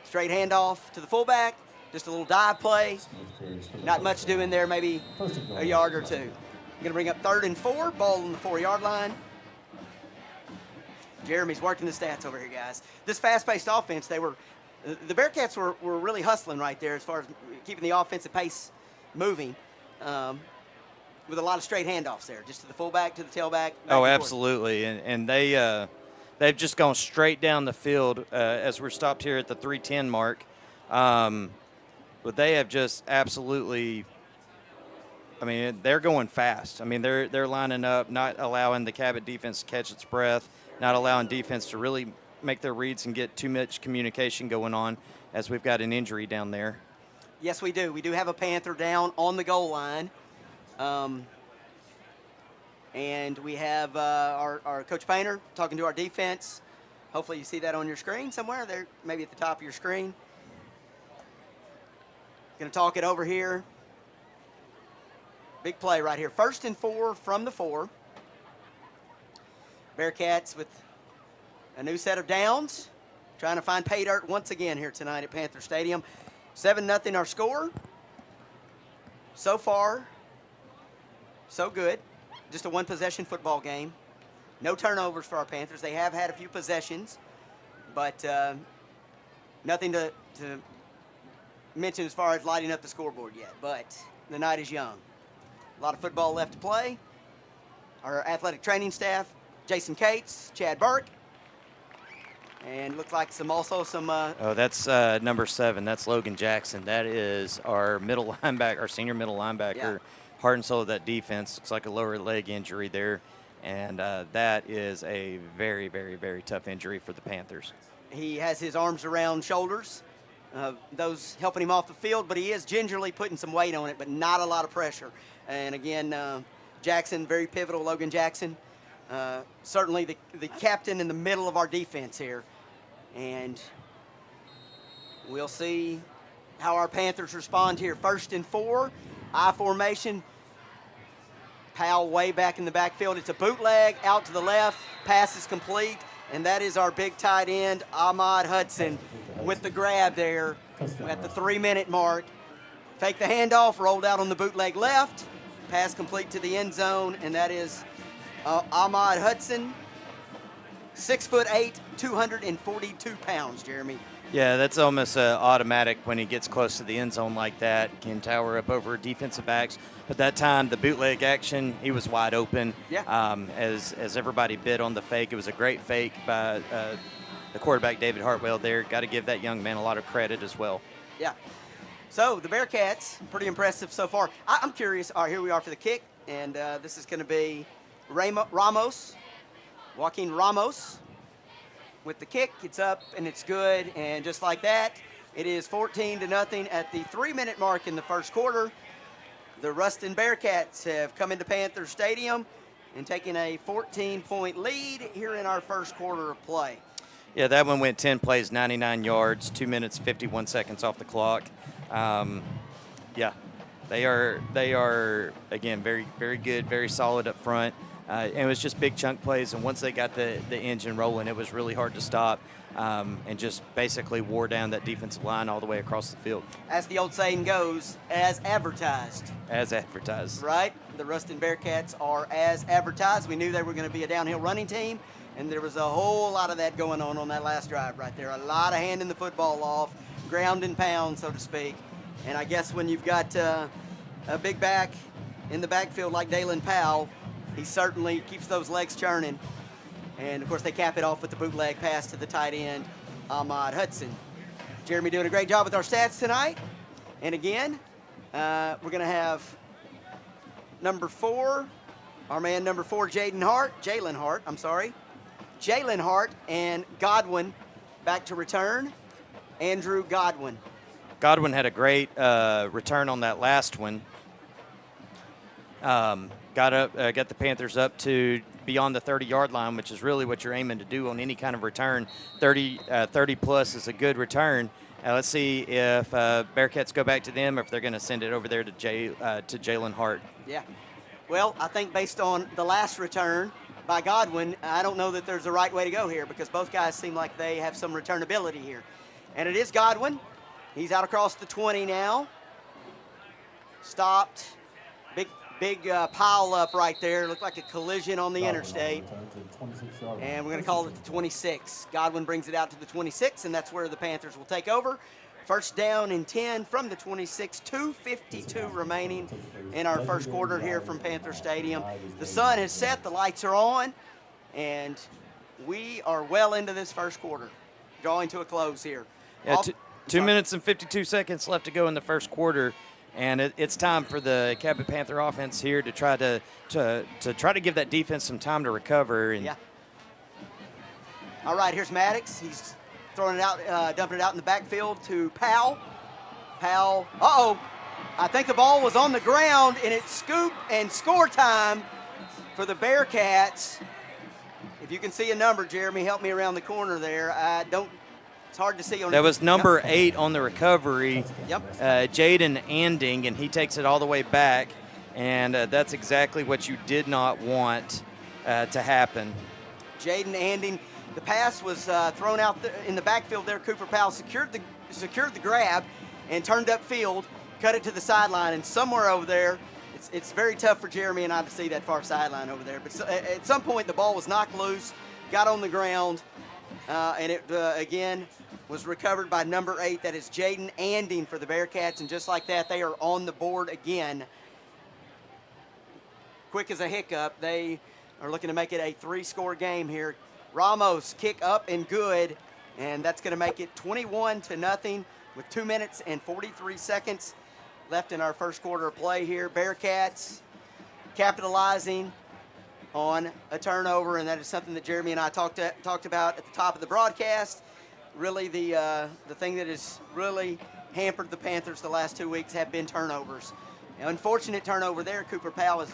Straight handoff to the fullback. Just a little dive play. Not much doing there, maybe a yard or 2. Going to bring up 3rd and 4. Ball on the 4-yard line. Jeremy's working the stats over here, guys. This fast-paced offense, the Bearcats were really hustling right there as far as keeping the offensive pace moving. With a lot of straight handoffs there, just to the fullback, to the tailback. Oh, absolutely. And they've just gone straight down the field as we're stopped here at the 3:10 mark. But they have just absolutely, I mean, they're going fast. I mean, they're lining up, not allowing the Cabot defense to catch its breath, not allowing defense to really make their reads and get too much communication going on, as we've got an injury down there. Yes, we do. We do have a Panther down on the goal line. And we have our Coach Painter talking to our defense. Hopefully you see that on your screen somewhere there, maybe at the top of your screen. Going to talk it over here. Big play right here. 1st and 4 from the 4. Bearcats with a new set of downs. Trying to find pay dirt once again here tonight at Panther Stadium. 7-0 our score. So far, so good. Just a one-possession football game. No turnovers for our Panthers. They have had a few possessions, but nothing to mention as far as lighting up the scoreboard yet. But the night is young. A lot of football left to play. Our athletic training staff, Jason Cates, Chad Burke, and looks like some. Oh, that's number 7. That's Logan Jackson. That is our middle linebacker, our senior middle linebacker. Yeah. Heart and soul of that defense. Looks like a lower leg injury there, and that is a very, very, very tough injury for the Panthers. He has his arms around shoulders, those helping him off the field, but he is gingerly putting some weight on it, but not a lot of pressure. And again, Jackson, very pivotal, Logan Jackson, certainly the captain in the middle of our defense here. And we'll see how our Panthers respond here. 1st and 4, I formation. Powell way back in the backfield. It's a bootleg out to the left. Pass is complete, and that is our big tight end, Ahmad Hudson, with the grab there at the 3-minute mark. Fake the handoff, rolled out on the bootleg left. Pass complete to the end zone, and that is Ahmad Hudson, 6'8", 242 pounds, Jeremy. Yeah, that's almost automatic when he gets close to the end zone like that. Can tower up over defensive backs. But that time, the bootleg action, he was wide open. Yeah. As everybody bid on the fake, it was a great fake by the quarterback, David Hartwell there. Got to give that young man a lot of credit as well. Yeah. So the Bearcats, pretty impressive so far. I'm curious. All right, here we are for the kick, and this is going to be Joaquin Ramos. With the kick, it's up and it's good, and just like that, it is 14-0 at the 3-minute mark in the first quarter. The Rustin Bearcats have come into Panther Stadium and taken a 14-point lead here in our first quarter of play. Yeah, that one went 10 plays, 99 yards, 2 minutes, 51 seconds off the clock. Yeah, they are again very, very good, very solid up front. And it was just big chunk plays, and once they got the engine rolling, it was really hard to stop, and just basically wore down that defensive line all the way across the field. As the old saying goes, as advertised. As advertised. Right? The Rustin Bearcats are as advertised. We knew they were going to be a downhill running team, and there was a whole lot of that going on that last drive right there. A lot of handing the football off, ground and pound, so to speak. And I guess when you've got a big back in the backfield like Dalen Powell, he certainly keeps those legs churning. And, of course, they cap it off with the bootleg pass to the tight end, Ahmad Hudson. Jeremy doing a great job with our stats tonight. And, again, we're going to have number 4, our man number 4, Jalen Hart, and Godwin back to return. Andrew Godwin. Godwin had a great return on that last one. Got the Panthers up to beyond the 30-yard line, which is really what you're aiming to do on any kind of return. 30 plus is a good return. Let's see if Bearcats go back to them or if they're going to send it over there to Jalen Hart. Yeah. Well, I think based on the last return by Godwin, I don't know that there's a right way to go here because both guys seem like they have some returnability here. And it is Godwin. He's out across the 20 now. Stopped. Big pile up right there. Looked like a collision on the interstate. And we're going to call it the 26. Godwin brings it out to the 26, and that's where the Panthers will take over. First down and 10 from the 26, 2:52 remaining in our first quarter here from Panther Stadium. The sun has set, the lights are on, and we are well into this first quarter, drawing to a close here. Yeah, 2 minutes and 52 seconds left to go in the first quarter, and it's time for the Cabot Panther offense here to try to try to give that defense some time to recover. And yeah. All right, here's Maddox. He's throwing it out, dumping it out in the backfield to Powell. Powell, I think the ball was on the ground, and it's scoop and score time for the Bearcats. If you can see a number, Jeremy, help me around the corner there. It's hard to see on. That was number 8 on the recovery. Yep. Jaden Anding, and he takes it all the way back, and that's exactly what you did not want to happen. Jaden Anding. The pass was thrown out in the backfield there. Cooper Powell secured the grab and turned upfield, cut it to the sideline, and somewhere over there, it's very tough for Jeremy and I to see that far sideline over there. But at some point, the ball was knocked loose, got on the ground, and it, again, was recovered by number 8. That is Jaden Anding for the Bearcats, and just like that, they are on the board again. Quick as a hiccup, they are looking to make it a 3-score game here. Ramos, kick up and good, and that's going to make it 21-0 with 2 minutes and 43 seconds left in our first quarter of play here. Bearcats capitalizing on a turnover, and that is something that Jeremy and I talked about at the top of the broadcast. Really, the thing that has really hampered the Panthers the last 2 weeks have been turnovers. An unfortunate turnover there. Cooper Powell is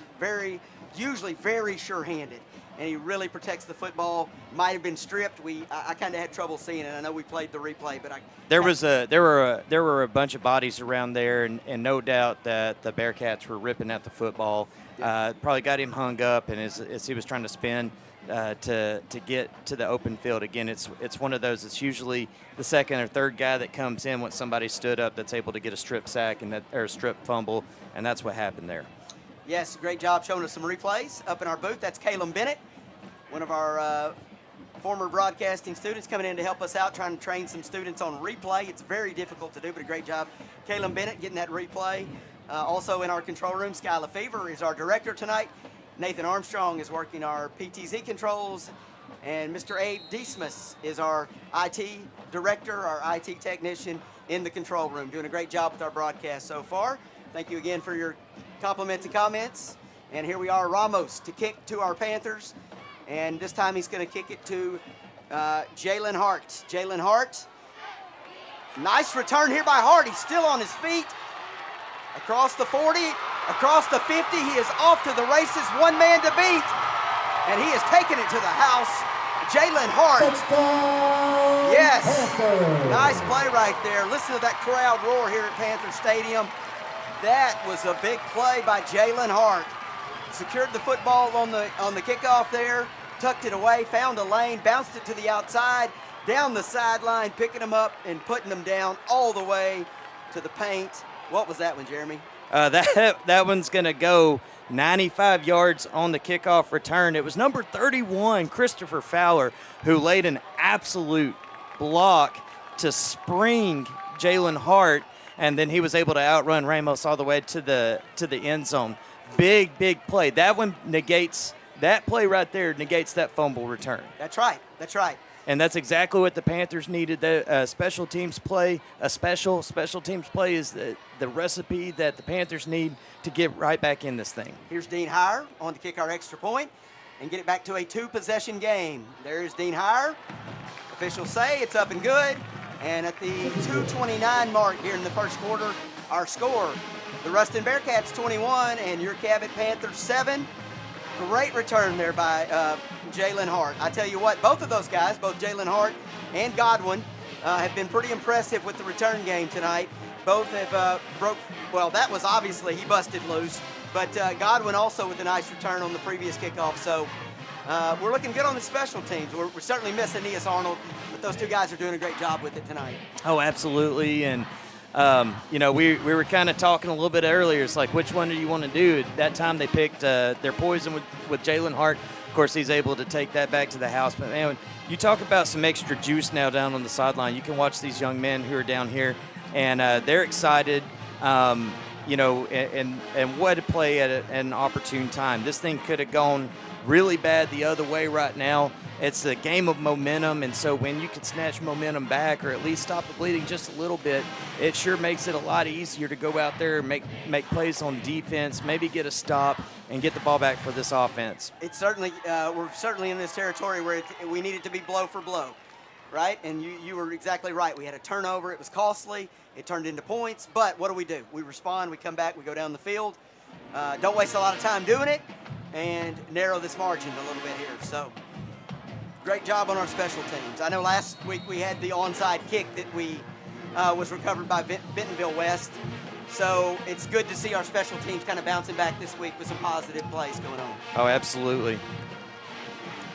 usually very sure-handed, and he really protects the football. Might have been stripped. I kind of had trouble seeing it. I know we played the replay, but there were a bunch of bodies around there, and no doubt that the Bearcats were ripping at the football. Probably got him hung up, and as he was trying to spin to get to the open field again, it's one of those. It's usually the second or third guy that comes in when somebody stood up that's able to get a strip sack or a strip fumble, and that's what happened there. Yes, great job showing us some replays up in our booth. That's Caleb Bennett, one of our former broadcasting students, coming in to help us out, trying to train some students on replay. It's very difficult to do, but a great job. Caleb Bennett getting that replay. Also in our control room, Skyla Fever is our director tonight. Nathan Armstrong is working our PTZ controls. And Mr. Abe Deesmus is our IT director, our IT technician in the control room, doing a great job with our broadcast so far. Thank you again for your compliments and comments. And here we are, Ramos to kick to our Panthers. And this time he's going to kick it to Jalen Hart. Jalen Hart. Nice return here by Hart. He's still on his feet. Across the 40, across the 50. He is off to the races. One man to beat. And he has taken it to the house. Jalen Hart. Touchdown, yes. Panther. Nice play right there. Listen to that crowd roar here at Panther Stadium. That was a big play by Jalen Hart. Secured the football on the kickoff there, tucked it away, found a lane, bounced it to the outside, down the sideline, picking them up and putting them down all the way to the paint. What was that one, Jeremy? That one's going to go 95 yards on the kickoff return. It was number 31, Christopher Fowler, who laid an absolute block to spring Jalen Hart, and then he was able to outrun Ramos all the way to the end zone. Big play. That one negates, that play right there negates that fumble return. That's right. And that's exactly what the Panthers needed. The special teams play, a special teams play is the recipe that the Panthers need to get right back in this thing. Here's Dean Heyer on to kick our extra point and get it back to a 2-possession game. There's Dean Heyer. Officials say it's up and good. And at the 2:29 mark here in the first quarter, our score, the Rustin Bearcats 21 and your Cabot Panthers 7. Great return there by Jalen Hart. I tell you what, both of those guys, both Jalen Hart and Godwin, have been pretty impressive with the return game tonight. Both have that was obviously, he busted loose, but Godwin also with a nice return on the previous kickoff. So we're looking good on the special teams. We're certainly missing Aeneas Arnold, but those two guys are doing a great job with it tonight. Oh, absolutely. And we were kind of talking a little bit earlier. It's like, which one do you want to do? At that time, they picked their poison with Jalen Hart. Of course, he's able to take that back to the house. But, man, you talk about some extra juice now down on the sideline. You can watch these young men who are down here, and they're excited. and what a play at an opportune time. This thing could have gone really bad the other way right now. It's a game of momentum, and so when you can snatch momentum back or at least stop the bleeding just a little bit, it sure makes it a lot easier to go out there and make plays on defense, maybe get a stop, and get the ball back for this offense. It's certainly we're certainly in this territory where we need it to be blow for blow, right? And you were exactly right. We had a turnover. It was costly. It turned into points. But what do? We respond. We come back. We go down the field. Don't waste a lot of time doing it, and narrow this margin a little bit here. So great job on our special teams. I know last week we had the onside kick that was recovered by Bentonville West. So it's good to see our special teams kind of bouncing back this week with some positive plays going on. Oh, absolutely.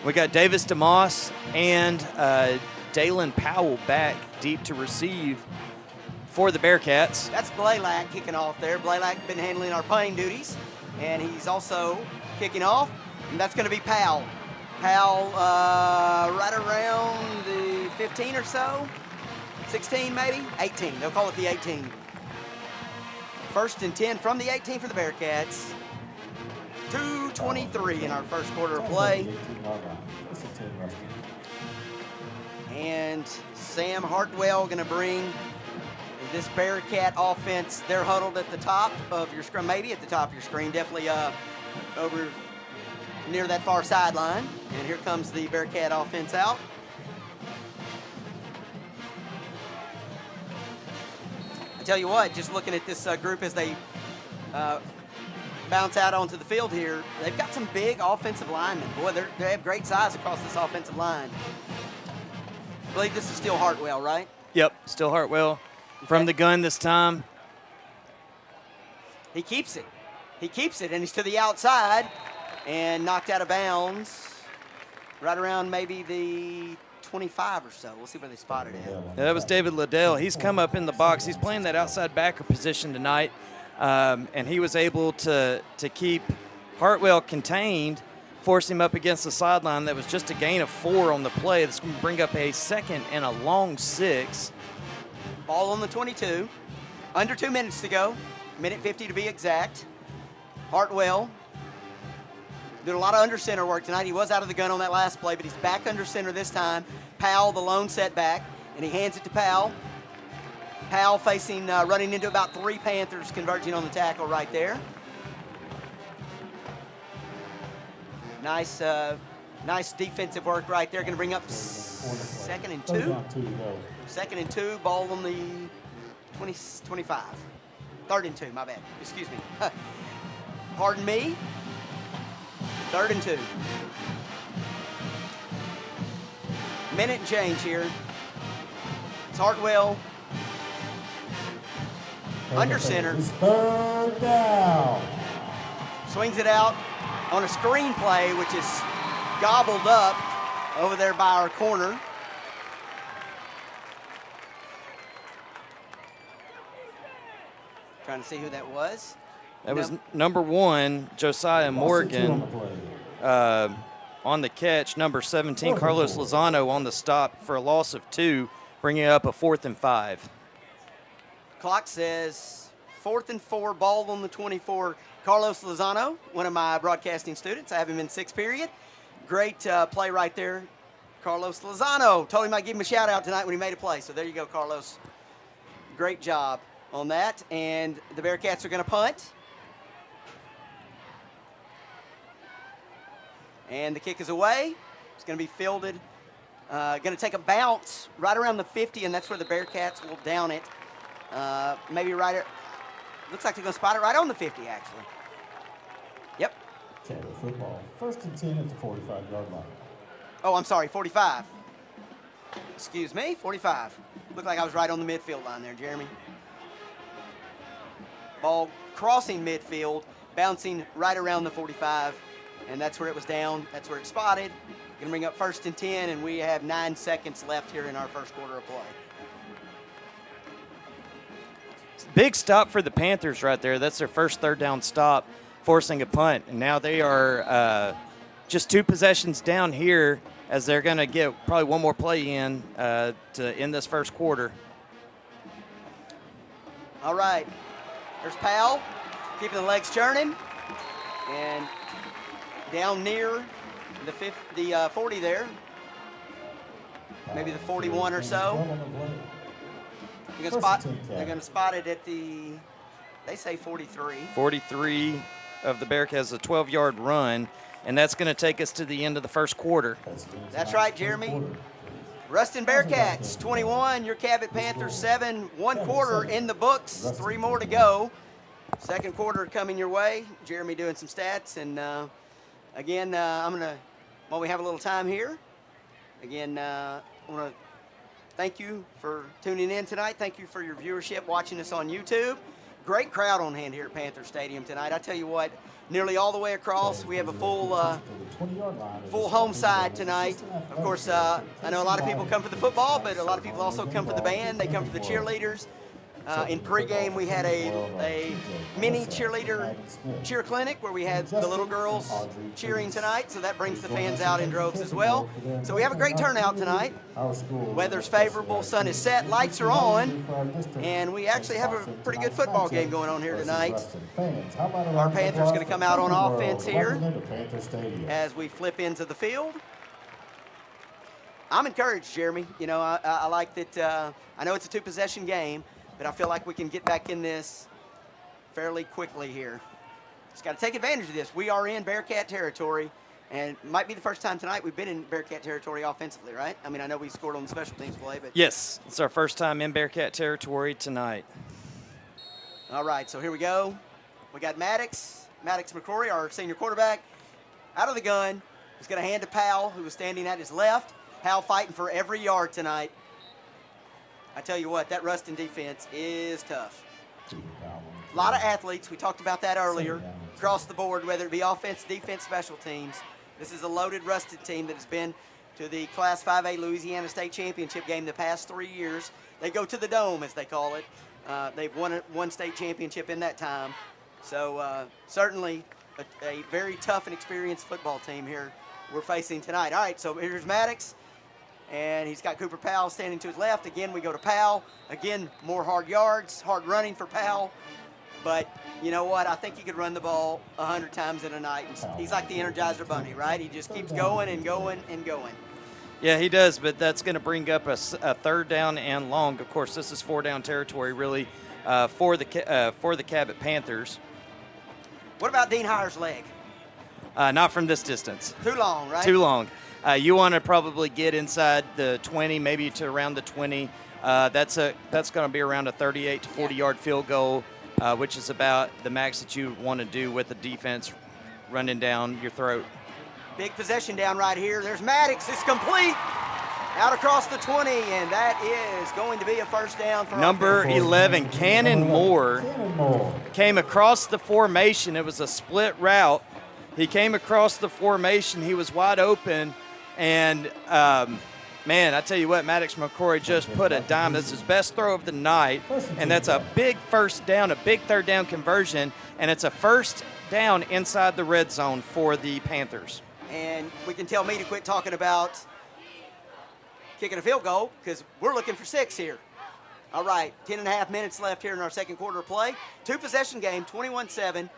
We got Davis DeMoss and Dalen Powell back deep to receive for the Bearcats. That's Blaylock kicking off there. Blaylock been handling our punting duties, and he's also kicking off, and that's going to be Powell. Powell right around the 15 or so, 16 maybe, 18. They'll call it the 18. First and 10 from the 18 for the Bearcats. 2:23 in our first quarter of play. And Sam Hartwell going to bring this Bearcat offense. They're huddled at the top of your screen, maybe at the top of your screen, definitely over near that far sideline. And here comes the Bearcat offense out. I tell you what, just looking at this group as they bounce out onto the field here, they've got some big offensive linemen. Boy, they have great size across this offensive line. I believe this is still Hartwell, right? Yep, still Hartwell. From the gun this time. He keeps it. He keeps it, and he's to the outside and knocked out of bounds right around maybe the 25 or so. We'll see where they spotted it. Yeah, that was David Liddell. He's come up in the box. He's playing that outside backer position tonight, and he was able to keep Hartwell contained, force him up against the sideline. That was just a gain of 4 on the play. That's going to bring up a second and a long 6. Ball on the 22. Under 2 minutes to go. Minute 50 to be exact. Hartwell did a lot of under center work tonight. He was out of the gun on that last play, but he's back under center this time. Powell, the lone setback, and he hands it to Powell. Powell facing, running into about 3 Panthers, converging on the tackle right there. Nice defensive work right there. Going to bring up second and 2. Second and 2, ball on the 25. Third and 2, my bad. Excuse me. Pardon me. Third and 2. Minute and change here. It's Hartwell. Under center. Third down. Swings it out on a screen play, which is gobbled up over there by our corner. Trying to see who that was. That was number 1, Josiah Morgan, on the catch. Number 17, Carlos Lozano on the stop for a loss of 2, bringing up a 4th and 5. Clock says 4th and 4, ball on the 24. Carlos Lozano, one of my broadcasting students. I have him in 6th period. Great play right there. Carlos Lozano. Told him I'd give him a shout out tonight when he made a play. So there you go, Carlos. Great job on that. And the Bearcats are going to punt. And the kick is away. It's going to be fielded. Going to take a bounce right around the 50, and that's where the Bearcats will down it. Maybe right at, looks like they're going to spot it right on the 50, actually. Yep. Cabot football. First and 10 at the 45-yard line. Oh, I'm sorry, 45. Excuse me, 45. Looked like I was right on the midfield line there, Jeremy. Ball crossing midfield, bouncing right around the 45, and that's where it was down. That's where it's spotted. Going to bring up first and 10, and we have 9 seconds left here in our first quarter of play. Big stop for the Panthers right there. That's their first third down stop, forcing a punt. And now they are just 2 possessions down here as they're going to get probably one more play in to end this first quarter. All right. There's Powell, keeping the legs churning, and down near the 40 there, maybe the 41 or so. They're going to spot it at the, they say 43. 43 of the Bearcats has a 12-yard run, and that's going to take us to the end of the first quarter. That's right, Jeremy. Rustin Bearcats 21, your Cabot Panthers 7. 1 quarter in the books, 3 more to go. Second quarter coming your way. Jeremy doing some stats, and again, I'm going to, while we have a little time here, again, I want to thank you for tuning in tonight. Thank you for your viewership, watching us on YouTube. Great crowd on hand here at Panther Stadium tonight. I tell you what, nearly all the way across, we have a full home side tonight. Of course, I know a lot of people come for the football, but a lot of people also come for the band. They come for the cheerleaders. In pregame, we had a mini cheerleader cheer clinic where we had the little girls cheering tonight, so that brings the fans out in droves as well. So we have a great turnout tonight. Weather's favorable, sun is set, lights are on, and we actually have a pretty good football game going on here tonight. Our Panthers going to come out on offense here as we flip into the field. I'm encouraged, Jeremy. You know, I like that. I know it's a 2-possession game, but I feel like we can get back in this fairly quickly here. Just got to take advantage of this. We are in Bearcat territory, and it might be the first time tonight we've been in Bearcat territory offensively, right? I mean, I know we scored on the special teams play, but Yes, it's our first time in Bearcat territory tonight. all right, so here we go. We got Maddox McCrory, our senior quarterback, out of the gun. He's going to hand to Powell, who was standing at his left. Powell fighting for every yard tonight. I tell you what, that Rustin defense is tough. A lot of athletes. We talked about that earlier. Across the board, whether it be offense, defense, special teams. This is a loaded Rustin team that has been to the Class 5A Louisiana State Championship game the past 3 years. They go to the Dome, as they call it. They've won one state championship in that time. So certainly a very tough and experienced football team here we're facing tonight. All right, so here's Maddox. And he's got Cooper Powell standing to his left. Again, we go to Powell. Again, more hard yards, hard running for Powell. But you know what? I think he could run the ball 100 times in a night. He's like the Energizer Bunny, right? He just keeps going and going and going. Yeah, he does, but that's going to bring up a 3rd down and long. Of course, this is 4-down territory, really, for the Cabot Panthers. What about Dean Heyer's leg? Not from this distance. Too long, right? Too long. You want to probably get inside the 20, maybe to around the 20. That's going to be around a 38 to 40-yard field goal, which is about the max that you want to do with the defense running down your throat. Big possession down right here. There's Maddox. It's complete. Out across the 20, and that is going to be a first down for number 11, Cannon Moore, came across the formation. It was a split route. He came across the formation. He was wide open. And, man, I tell you what, Maddox McCrory just put a dime. That's his best throw of the night, and that's a big first down, a big 3rd down conversion, and it's a first down inside the red zone for the Panthers. And we can tell me to quit talking about kicking a field goal because we're looking for 6 here. All right, 10.5 minutes left here in our second quarter of play. 2-possession game, 21-7.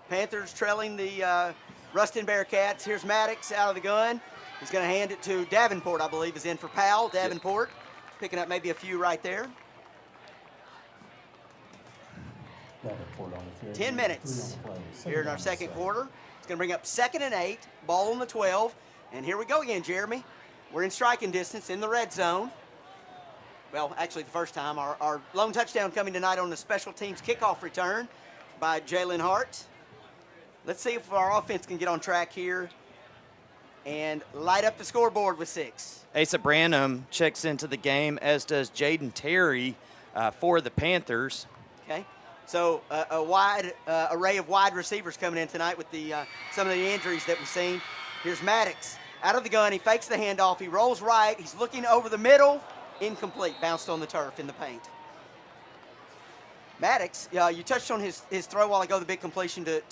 Panthers trailing the Rustin Bearcats. Here's Maddox out of the gun. He's going to hand it to Davenport, I believe, is in for Powell. Davenport picking up maybe a few right there. 10 minutes here in our second quarter. It's going to bring up 2nd and 8, ball on the 12. And here we go again, Jeremy. We're in striking distance in the red zone. Well, actually the first time. Our lone touchdown coming tonight on the special teams kickoff return by Jalen Hart. Let's see if our offense can get on track here and light up the scoreboard with 6. Asa Branham checks into the game, as does Jaden Terry for the Panthers. Okay, so a wide array of wide receivers coming in tonight with the some of the injuries that we've seen. Here's Maddox out of the gun. He fakes the handoff. He rolls right. He's looking over the middle. Incomplete. Bounced on the turf in the paint. Maddox, you touched on his throw while ago, the big completion to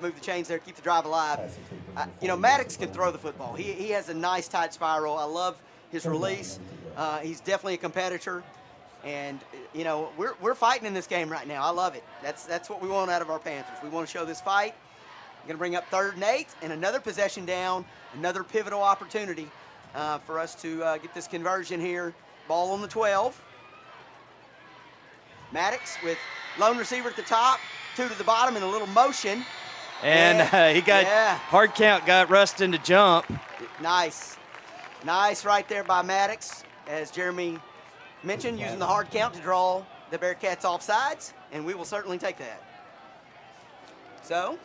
move the chains there, keep the drive alive. Maddox can throw the football. He has a nice tight spiral. I love his release. He's definitely a competitor. And, you know, we're fighting in this game right now. I love it. That's what we want out of our Panthers. We want to show this fight. Going to bring up 3rd and 8 and another possession down, another pivotal opportunity for us to get this conversion here. Ball on the 12. Maddox with lone receiver at the top, 2 to the bottom, and a little motion. And he got hard count, got Rustin to jump. Nice. Nice right there by Maddox. As Jeremy mentioned, using the hard count to draw the Bearcats off sides, and we will certainly take that. So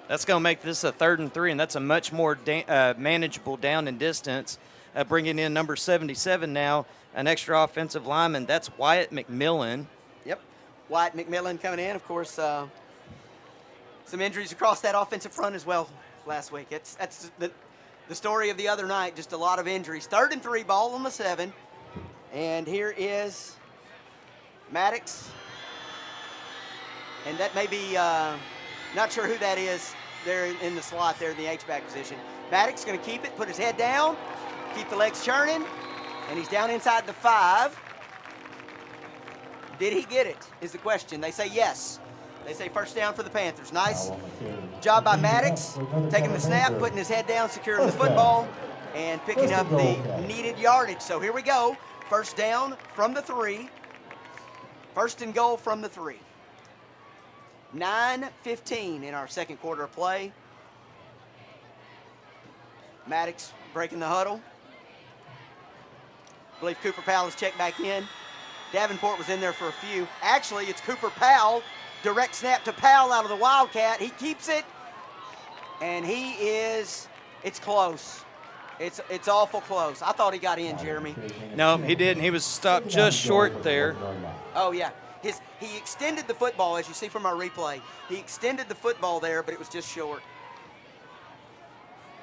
that's going to make this a 3rd and 3, and that's a much more manageable down and distance. Bringing in number 77 now, an extra offensive lineman. That's Wyatt McMillan. Yep, Wyatt McMillan coming in. Of course, some injuries across that offensive front as well last week. That's the story of the other night, just a lot of injuries. 3rd and 3, ball on the 7. And here is Maddox. And that may be, not sure who that is there in the slot there in the H-back position. Maddox going to keep it, put his head down, keep the legs churning, and he's down inside the 5. Did he get it is the question. They say yes. They say first down for the Panthers. Nice job by Maddox, taking the snap, putting his head down, securing the football, and picking up the needed yardage. So here we go. First down from the 3. 1st and goal from the 3. 9:15 in our second quarter of play. Maddox breaking the huddle. I believe Cooper Powell is checked back in. Davenport was in there for a few. Actually, it's Cooper Powell. Direct snap to Powell out of the Wildcat. He keeps it, and it's close. It's awful close. I thought he got in, Jeremy. No, he didn't. He was stopped just short there. Oh, yeah. He extended the football, as you see from our replay. He extended the football there, but it was just short.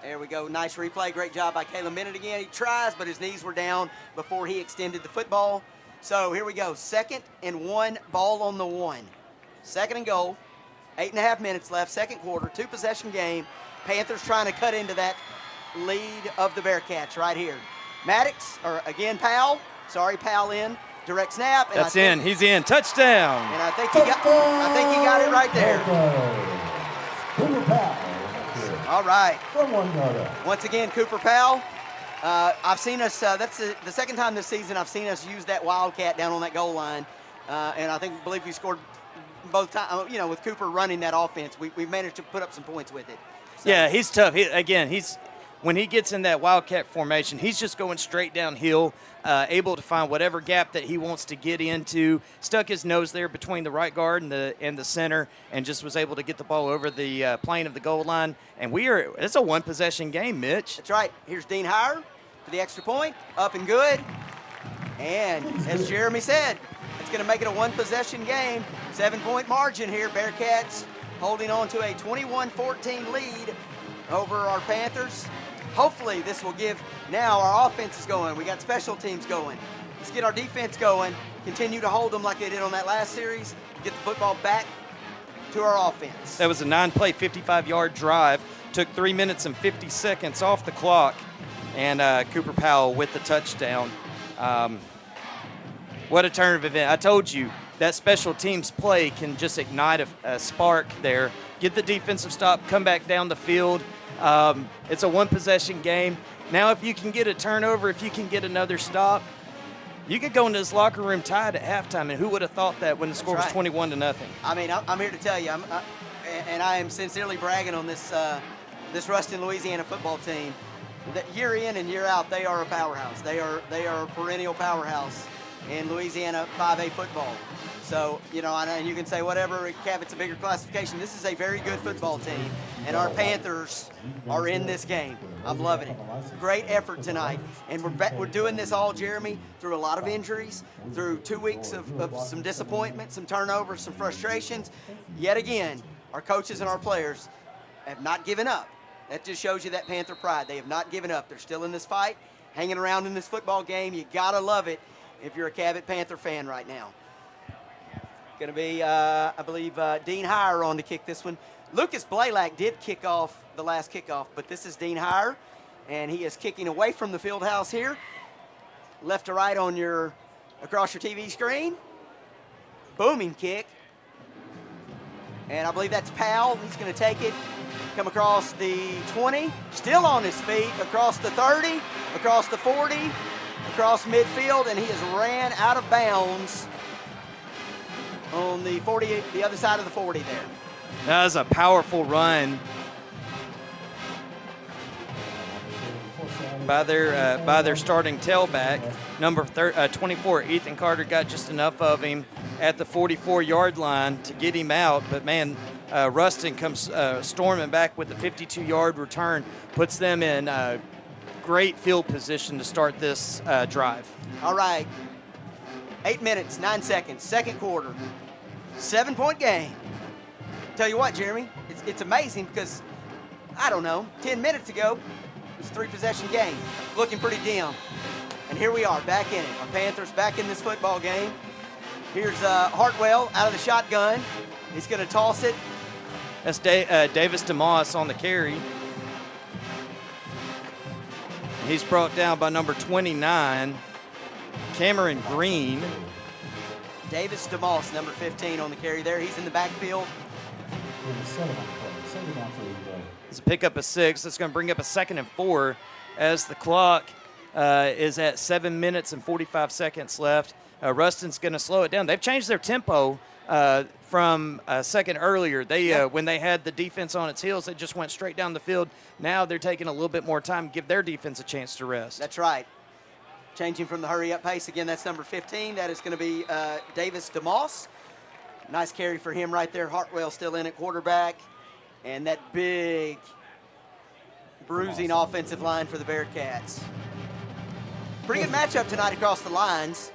There we go. Nice replay. Great job by Caleb Bennett again. He tries, but his knees were down before he extended the football. So here we go. 2nd and 1, ball on the 1. 2nd and goal. 8.5 minutes left, second quarter, 2-possession game. Panthers trying to cut into that lead of the Bearcats right here. Maddox, or again Powell. Powell in. Direct snap. And He's in. Touchdown. And I think he got it right there. All right. Once again, Cooper Powell. I've seen us, that's the second time this season I've seen us use that Wildcat down on that goal line. And I believe we scored both times, with Cooper running that offense. We've managed to put up some points with it. So. Yeah, he's tough. When he gets in that Wildcat formation, he's just going straight downhill, able to find whatever gap that he wants to get into. Stuck his nose there between the right guard and the center, and just was able to get the ball over the plane of the goal line. And it's a 1-possession game, Mitch. That's right. Here's Dean Heyer for the extra point, up and good. And as Jeremy said, it's going to make it a 1-possession game. 7-point margin here. Bearcats holding on to a 21-14 lead over our Panthers. Hopefully this will give, now our offense is going. We got special teams going. Let's get our defense going. Continue to hold them like they did on that last series. Get the football back to our offense. That was a 9-play, 55-yard drive. Took 3 minutes and 50 seconds off the clock. And Cooper Powell with the touchdown. What a turn of event. I told you that special teams play can just ignite a spark there. Get the defensive stop, come back down the field. It's a 1-possession game. Now if you can get a turnover, if you can get another stop, you could go into this locker room tied at halftime, and who would have thought that when the score was 21-0? I mean, I'm here to tell you, and I am sincerely bragging on this Rustin, Louisiana football team. That year in and year out, they are a powerhouse. They are a perennial powerhouse in Louisiana 5A football. So, and you can say whatever, Cabot's a bigger classification. This is a very good football team, and our Panthers are in this game. I'm loving it. Great effort tonight. And we're doing this all, Jeremy, through a lot of injuries, through 2 weeks of some disappointment, some turnovers, some frustrations. Yet again, our coaches and our players have not given up. That just shows you that Panther pride. They have not given up. They're still in this fight, hanging around in this football game. You got to love it if you're a Cabot Panther fan right now. Going to be, I believe, Dean Heyer on to kick this one. Lucas Blaylock did kick off the last kickoff, but this is Dean Heyer, and he is kicking away from the field house here. Left to right on your across your TV screen. Booming kick. And I believe that's Powell. He's going to take it, come across the 20, still on his feet, across the 30, across the 40, across midfield, and he has ran out of bounds on the 40, the other side of the 40 there. That was a powerful run by their starting tailback. Number 24, Ethan Carter, got just enough of him at the 44-yard line to get him out. But, man, Rustin comes storming back with the 52-yard return, puts them in great field position to start this drive. All right. 8 minutes, 9 seconds, second quarter. 7-point game. Tell you what, Jeremy, it's amazing because, I don't know, 10 minutes ago, it was a 3-possession game. Looking pretty dim. And here we are, back in it. Our Panthers back in this football game. Here's Hartwell out of the shotgun. He's going to toss it. That's Davis DeMoss on the carry. He's brought down by number 29, Cameron Green. Davis DeMoss, number 15 on the carry there. He's in the backfield. It's a pickup of 6. That's going to bring up a 2nd and 4 as the clock is at 7 minutes and 45 seconds left. Rustin's going to slow it down. They've changed their tempo from a second earlier. They when they had the defense on its heels, they just went straight down the field. Now they're taking a little bit more time to give their defense a chance to rest. That's right. Changing from the hurry-up pace. Again, that's number 15. That is going to be Davis DeMoss. Nice carry for him right there. Hartwell still in at quarterback. And that big, bruising offensive line for the Bearcats. Pretty good matchup tonight across the lines.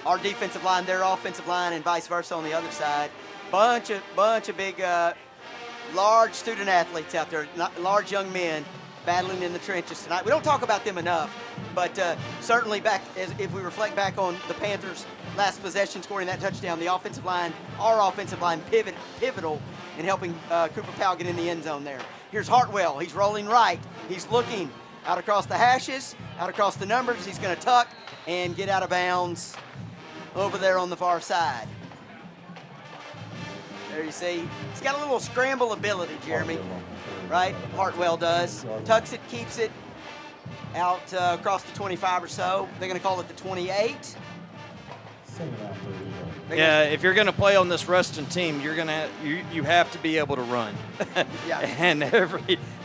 Our defensive line, their offensive line, and vice versa on the other side. Bunch of big, large student athletes out there, large young men battling in the trenches tonight. We don't talk about them enough, but certainly back, if we reflect back on the Panthers' last possession, scoring that touchdown, the offensive line, our offensive line, pivotal in helping Cooper Powell get in the end zone there. Here's Hartwell. He's rolling right. He's looking out across the hashes, out across the numbers. He's going to tuck and get out of bounds over there on the far side. There you see. He's got a little scramble ability, Jeremy, right? Hartwell does. Tucks it, keeps it out across the 25 or so. They're going to call it the 28. Yeah, if you're going to play on this Ruston team, you have to be able to run. Yeah. And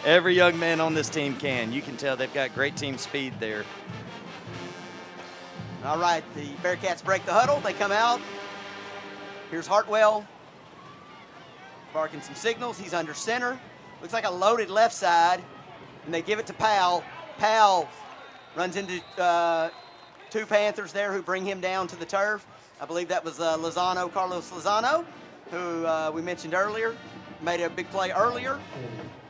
every young man on this team can. You can tell they've got great team speed there. All right, the Bearcats break the huddle. They come out. Here's Hartwell barking some signals. He's under center. Looks like a loaded left side, and they give it to Powell. Powell runs into two Panthers there who bring him down to the turf. I believe that was Carlos Lozano, who we mentioned earlier. Made a big play earlier.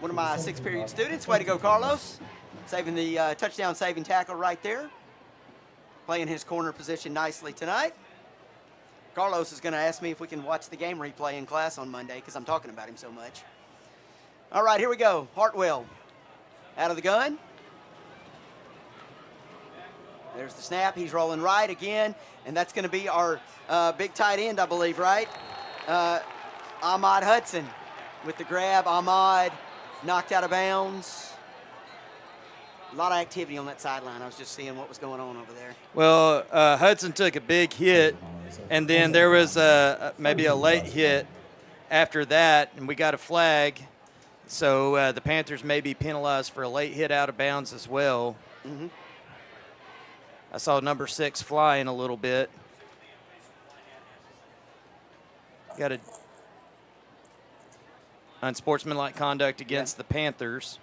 One of my sixth-period students. Way to go, Carlos. Saving the touchdown-saving tackle right there. Playing his corner position nicely tonight. Carlos is going to ask me if we can watch the game replay in class on Monday because I'm talking about him so much. All right, here we go. Hartwell out of the gun. There's the snap. He's rolling right again, and that's going to be our big tight end, I believe, right? Ahmad Hudson with the grab. Ahmad knocked out of bounds. A lot of activity on that sideline. I was just seeing what was going on over there. Well, Hudson took a big hit, and then there was maybe a late hit after that, and we got a flag. So the Panthers may be penalized for a late hit out of bounds as well. Mm-hmm. I saw number 6 flying a little bit. Got a unsportsmanlike conduct against the Panthers.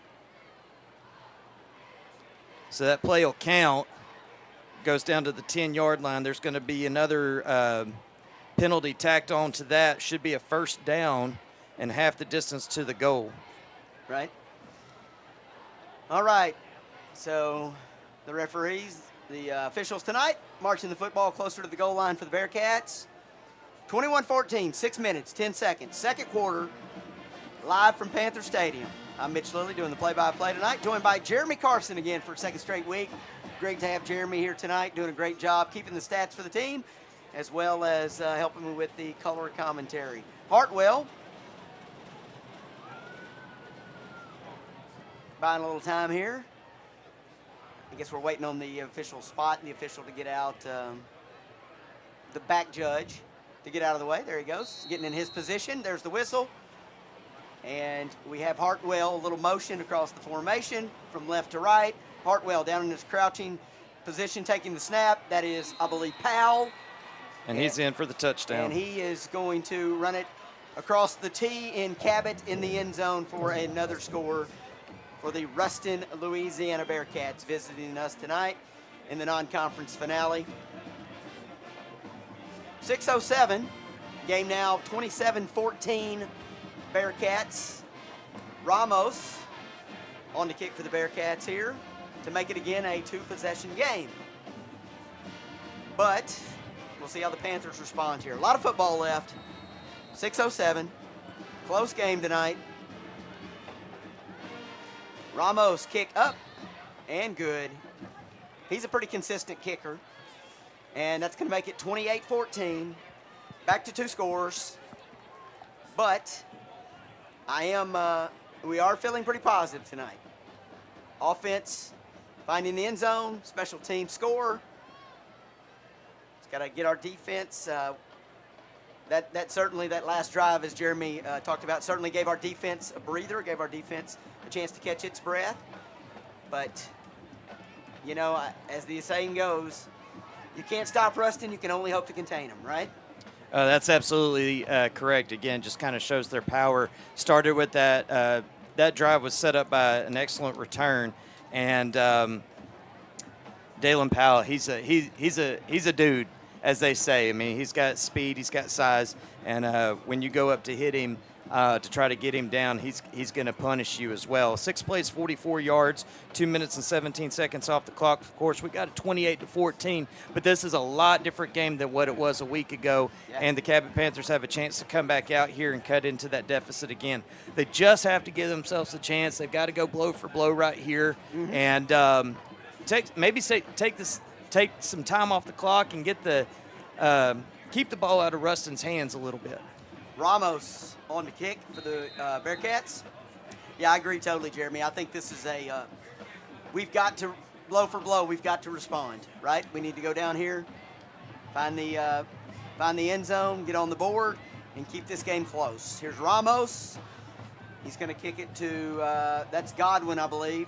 So that play will count. Goes down to the 10-yard line. There's going to be another penalty tacked on to that. Should be a first down and half the distance to the goal. Right. All right. So the referees, the officials tonight, marching the football closer to the goal line for the Bearcats. 21-14, 6 minutes, 10 seconds. Second quarter, live from Panther Stadium. I'm Mitch Lilly doing the play-by-play tonight, joined by Jeremy Carson again for a second straight week. great to have Jeremy here tonight, doing a great job keeping the stats for the team, as well as helping me with the color commentary. Hartwell, buying a little time here. I guess we're waiting on the official spot and the official to get out, the back judge to get out of the way. There he goes, getting in his position. There's the whistle. And we have Hartwell, a little motion across the formation from left to right. Hartwell down in his crouching position, taking the snap. That is, I believe, Powell. And he's in for the touchdown. And he is going to run it across the tee in Cabot in the end zone for another score for the Rustin, Louisiana Bearcats visiting us tonight in the non-conference finale. 6:07, game now 27-14 Bearcats. Ramos on the kick for the Bearcats here to make it again a two-possession game. But we'll see how the Panthers respond here. A lot of football left. 6:07, close game tonight. Ramos kick up and good. He's a pretty consistent kicker. And that's going to make it 28-14. Back to two scores. But we are feeling pretty positive tonight. Offense finding the end zone, special team score. It's got to get our defense. That certainly, that last drive, as Jeremy talked about, certainly gave our defense a breather, gave our defense a chance to catch its breath. But, you know, as the saying goes, you can't stop Rustin, you can only hope to contain him, right? That's absolutely correct. Again, just kind of shows their power. Started with that. That drive was set up by an excellent return, and Dalen Powell. He's a dude, as they say. I mean, he's got speed, he's got size, and when you go up to hit him to try to get him down, he's going to punish you as well. 6 plays, 44 yards, 2 minutes and 17 seconds off the clock. Of course, we got a 28-14, but this is a lot different game than what it was a week ago, and the Cabot Panthers have a chance to come back out here and cut into that deficit again. They just have to give themselves a chance. They've got to go blow for blow right here, and take some time off the clock and get keep the ball out of Rustin's hands a little bit. Ramos on the kick for the Bearcats. Yeah, I agree totally, Jeremy. I think this is we've got to, blow for blow, we've got to respond, right? We need to go down here, find the end zone, get on the board, and keep this game close. Here's Ramos. He's going to kick it to, that's Godwin, I believe,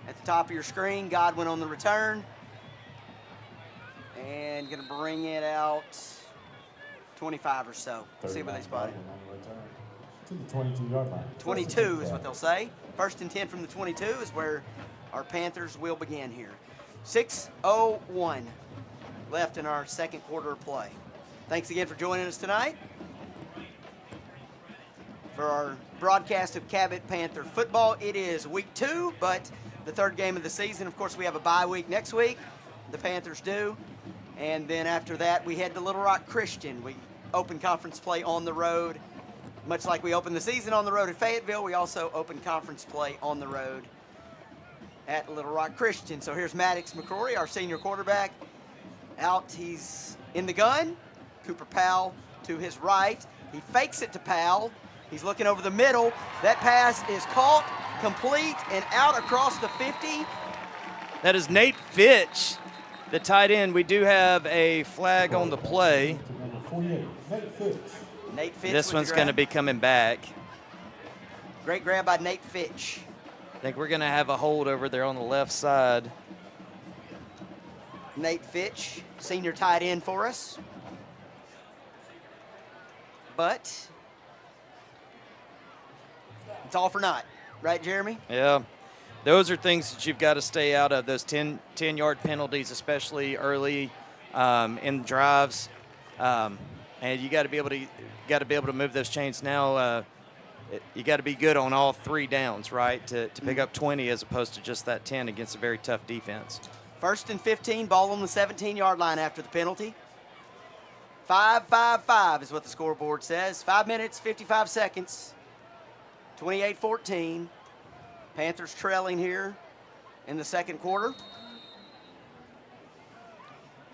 at the top of your screen. Godwin on the return. And going to bring it out 25 or so. See where they spot it. To the 22-yard line. 22 is what they'll say. 1st and 10 from the 22 is where our Panthers will begin here. 6:01 left in our second quarter of play. Thanks again for joining us tonight for our broadcast of Cabot Panther football. It is week 2, but the 3rd game of the season. Of course, we have a bye week next week. The Panthers do. And then after that, we head to Little Rock Christian. We open conference play on the road. Much like we opened the season on the road at Fayetteville, we also open conference play on the road at Little Rock Christian. So here's Maddox McCrory, our senior quarterback. Out, he's in the gun. Cooper Powell to his right. He fakes it to Powell. He's looking over the middle. That pass is caught, complete, and out across the 50. That is Nate Fitch, the tight end. We do have a flag on the play. Number 48, Nate Fitch. Nate Fitch. This one's going to be coming back. Great grab by Nate Fitch. I think we're going to have a hold over there on the left side. Nate Fitch, senior tight end for us. But it's all for naught, right, Jeremy? Yeah. Those are things that you've got to stay out of, those 10-yard penalties, especially early in drives. And you got to be able to move those chains now. You got to be good on all 3 downs, right, to pick up 20 as opposed to just that 10 against a very tough defense. 1st and 15, ball on the 17-yard line after the penalty. 5-5-5 is what the scoreboard says. 5 minutes, 55 seconds. 28-14. Panthers trailing here in the second quarter.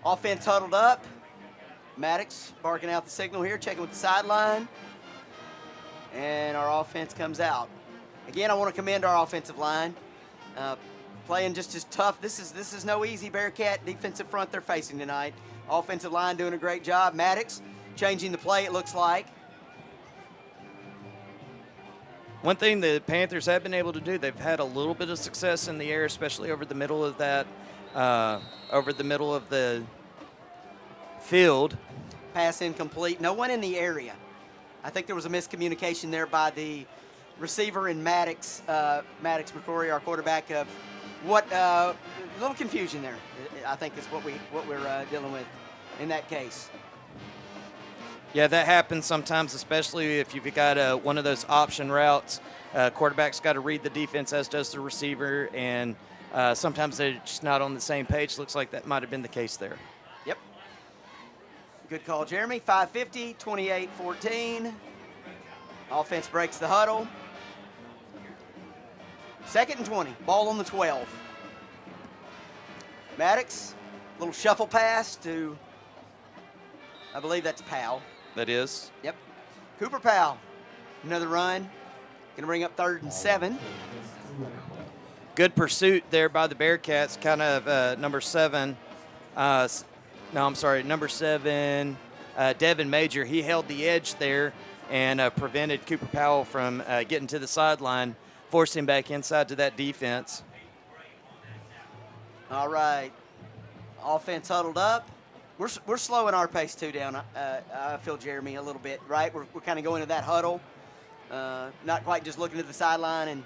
Offense huddled up. Maddox barking out the signal here, checking with the sideline. And our offense comes out. Again, I want to commend our offensive line. Playing just as tough. This is no easy Bearcat defensive front they're facing tonight. Offensive line doing a great job. Maddox changing the play, it looks like. One thing the Panthers have been able to do, they've had a little bit of success in the air, especially over the middle of that, over the middle of the field. Pass incomplete. No one in the area. I think there was a miscommunication there by the receiver and Maddox McCrory, our quarterback, of what a little confusion there. I think is what we're dealing with in that case. Yeah, that happens sometimes, especially if you've got one of those option routes. Quarterback's got to read the defense, as does the receiver, and sometimes they're just not on the same page. Looks like that might have been the case there. Yep. Good call, Jeremy. 5:50, 28-14. Offense breaks the huddle. 2nd and 20. Ball on the 12. Maddox, little shuffle pass to, I believe that's Powell. That is. Yep. Cooper Powell. Another run. Going to bring up 3rd and 7. Good pursuit there by the Bearcats. Kind of number 7. Number 7, Devin Major. He held the edge there and prevented Cooper Powell from getting to the sideline, forced him back inside to that defense. All right. Offense huddled up. We're slowing our pace too down. I feel, Jeremy, a little bit, right? We're kind of going to that huddle, not quite just looking at the sideline, and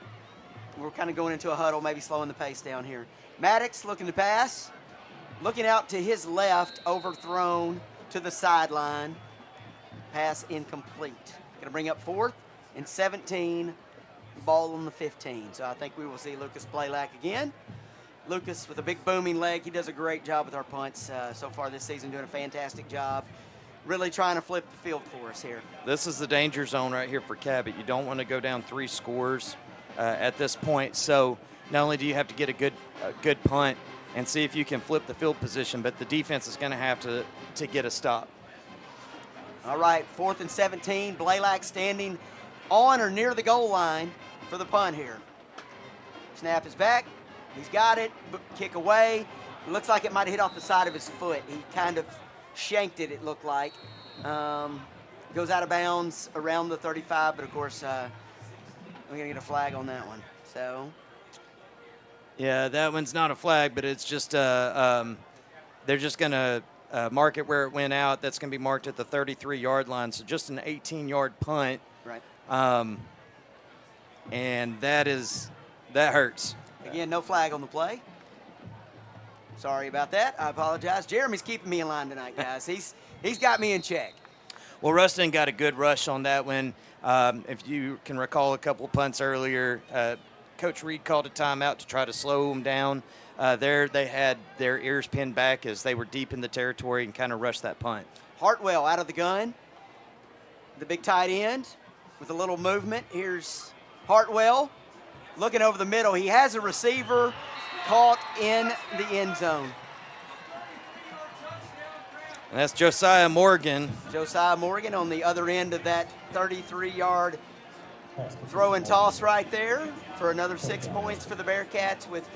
we're kind of going into a huddle, maybe slowing the pace down here. Maddox looking to pass, looking out to his left, overthrown to the sideline. Pass incomplete. Going to bring up 4th and 17, ball on the 15. So I think we will see Lucas Blaylock again. Lucas with a big booming leg. He does a great job with our punts so far this season, doing a fantastic job. Really trying to flip the field for us here. This is the danger zone right here for Cabot. You don't want to go down 3 scores at this point. So not only do you have to get a good punt and see if you can flip the field position, but the defense is going to have to get a stop. All right, 4th and 17. Blaylock standing on or near the goal line for the punt here. Snap is back. He's got it. Kick away. It looks like it might have hit off the side of his foot. He kind of shanked it looked like. Goes out of bounds around the 35, but of course, we're going to get a flag on that one. So, yeah, that one's not a flag, but it's just they're just going to mark it where it went out. That's going to be marked at the 33-yard line. So just an 18-yard punt. Right. And that hurts. Again, no flag on the play. Sorry about that. I apologize. Jeremy's keeping me in line tonight, guys. He's got me in check. Well, Rustin got a good rush on that one. If you can recall a couple of punts earlier, Coach Reed called a timeout to try to slow them down. There they had their ears pinned back as they were deep in the territory and kind of rushed that punt. Hartwell out of the gun. The big tight end with a little movement. Here's Hartwell looking over the middle. He has a receiver caught in the end zone. And that's Josiah Morgan. Josiah Morgan on the other end of that 33-yard throw and toss right there for another 6 points for the Bearcats with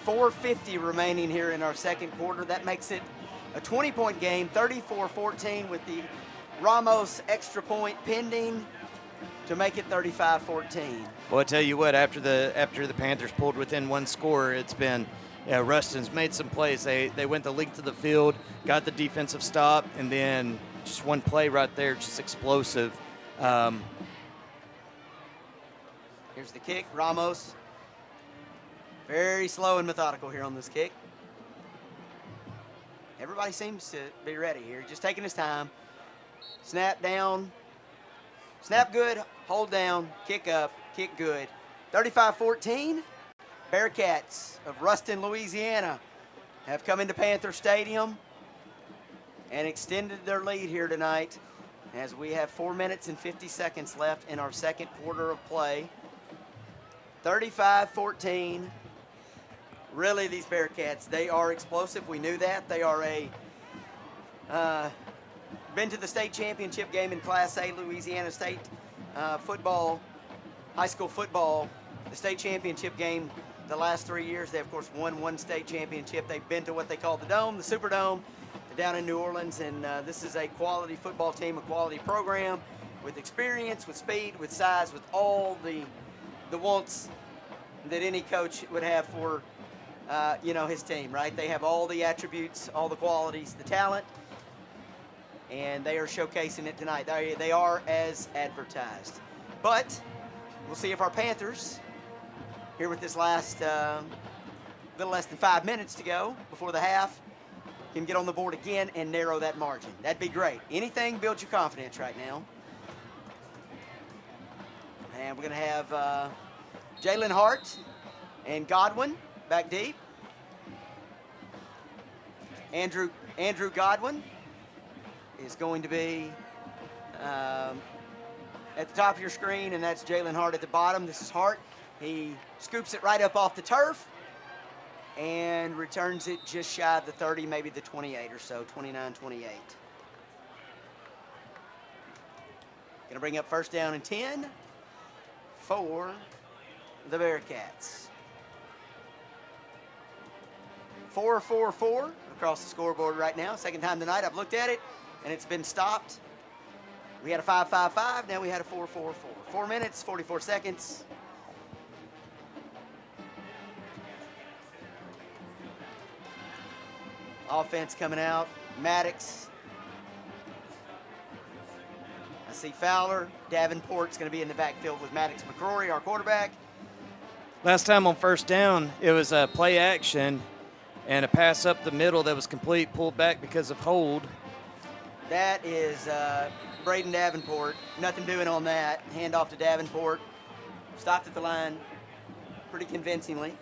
4:50 remaining here in our second quarter. That makes it a 20-point game, 34-14 with the Ramos extra point pending to make it 35-14. Well, I tell you what, after the Panthers pulled within 1 score, it's been Rustin's made some plays. They went the length of the field, got the defensive stop, and then just one play right there, just explosive. Here's the kick. Ramos, very slow and methodical here on this kick. Everybody seems to be ready here, just taking his time. Snap down, snap good, hold down, kick up, kick good. 35-14. Bearcats of Ruston, Louisiana have come into Panther Stadium and extended their lead here tonight as we have 4 minutes and 50 seconds left in our second quarter of play. 35-14. Really, these Bearcats, they are explosive. We knew that. They are a Been to the state championship game in Class A, Louisiana State football, high school football, the state championship game the last 3 years. They, of course, won one state championship. They've been to what they call the Dome, the Superdome, down in New Orleans, and this is a quality football team, a quality program with experience, with speed, with size, with all the wants that any coach would have for, his team, right? They have all the attributes, all the qualities, the talent, and they are showcasing it tonight. They are as advertised. But we'll see if our Panthers, here with this last little less than 5 minutes to go before the half, can get on the board again and narrow that margin. That'd be great. Anything builds your confidence right now. And we're going to have Jalen Hart and Godwin back deep. Andrew Godwin is going to be at the top of your screen, and that's Jalen Hart at the bottom. This is Hart. He scoops it right up off the turf and returns it just shy of the 30, maybe the 28 or so, 29, 28. Going to bring up first down and 10 for the Bearcats. 4-4-4 across the scoreboard right now. Second time tonight I've looked at it, and it's been stopped. We had a 5-5-5, now we had a 4-4-4. 4 minutes, 44 seconds. Offense coming out. Maddox. I see Fowler. Davenport's going to be in the backfield with Maddox McCrory, our quarterback. Last time on first down, it was a play action and a pass up the middle that was complete, pulled back because of hold. That is Braden Davenport. Nothing doing on that. Hand off to Davenport. Stopped at the line pretty convincingly.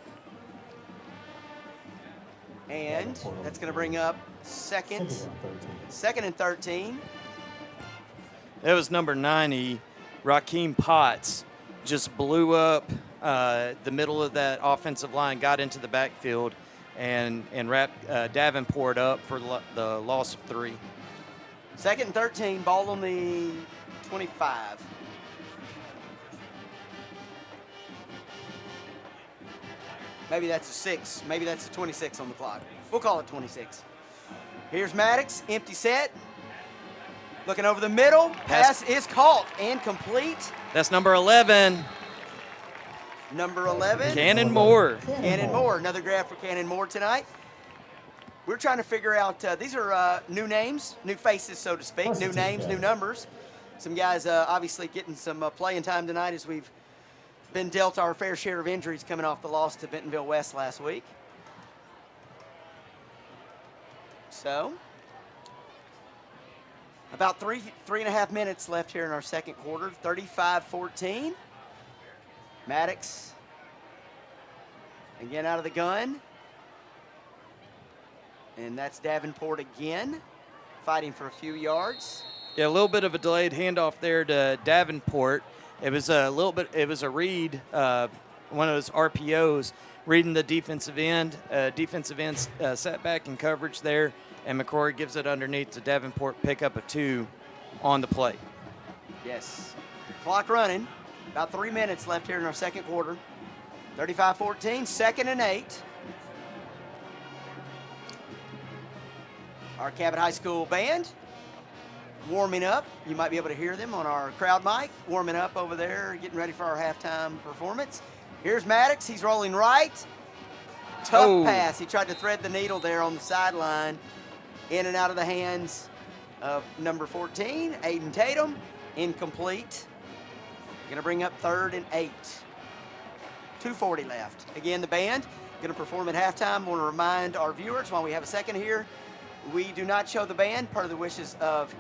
And that's going to bring up second and 13. That was number 90, Rakeem Potts, just blew up the middle of that offensive line, got into the backfield, and wrapped Davenport up for the loss of 3. Second and 13, ball on the 25. Maybe that's a 6. Maybe that's a 26 on the clock. We'll call it 26. Here's Maddox, empty set. Looking over the middle. Pass is caught and complete. That's number 11. Number 11. Cannon Moore. Cannon Moore. Another grab for Cannon Moore tonight. We're trying to figure out, these are new names, new faces, so to speak. New names, new numbers. Some guys obviously getting some playing time tonight as we've been dealt our fair share of injuries coming off the loss to Bentonville West last week. So, about three and a half minutes left here in our second quarter. 35-14. Maddox again out of the gun. And that's Davenport again, fighting for a few yards. Yeah, a little bit of a delayed handoff there to Davenport. It was a read, one of those RPOs, reading the defensive end. Defensive end sat back in coverage there, and McCrory gives it underneath to Davenport, pick up a 2 on the play. Yes. Clock running. About 3 minutes left here in our second quarter. 35-14, second and 8. Our Cabot High School band warming up. You might be able to hear them on our crowd mic, warming up over there, getting ready for our halftime performance. Here's Maddox. He's rolling right. Tough pass. He tried to thread the needle there on the sideline. In and out of the hands of number 14, Aiden Tatum. Incomplete. Going to bring up 3rd and 8. 2:40 left. Again, the band going to perform at halftime. Want to remind our viewers while we have a second here, we do not show the band per the wishes of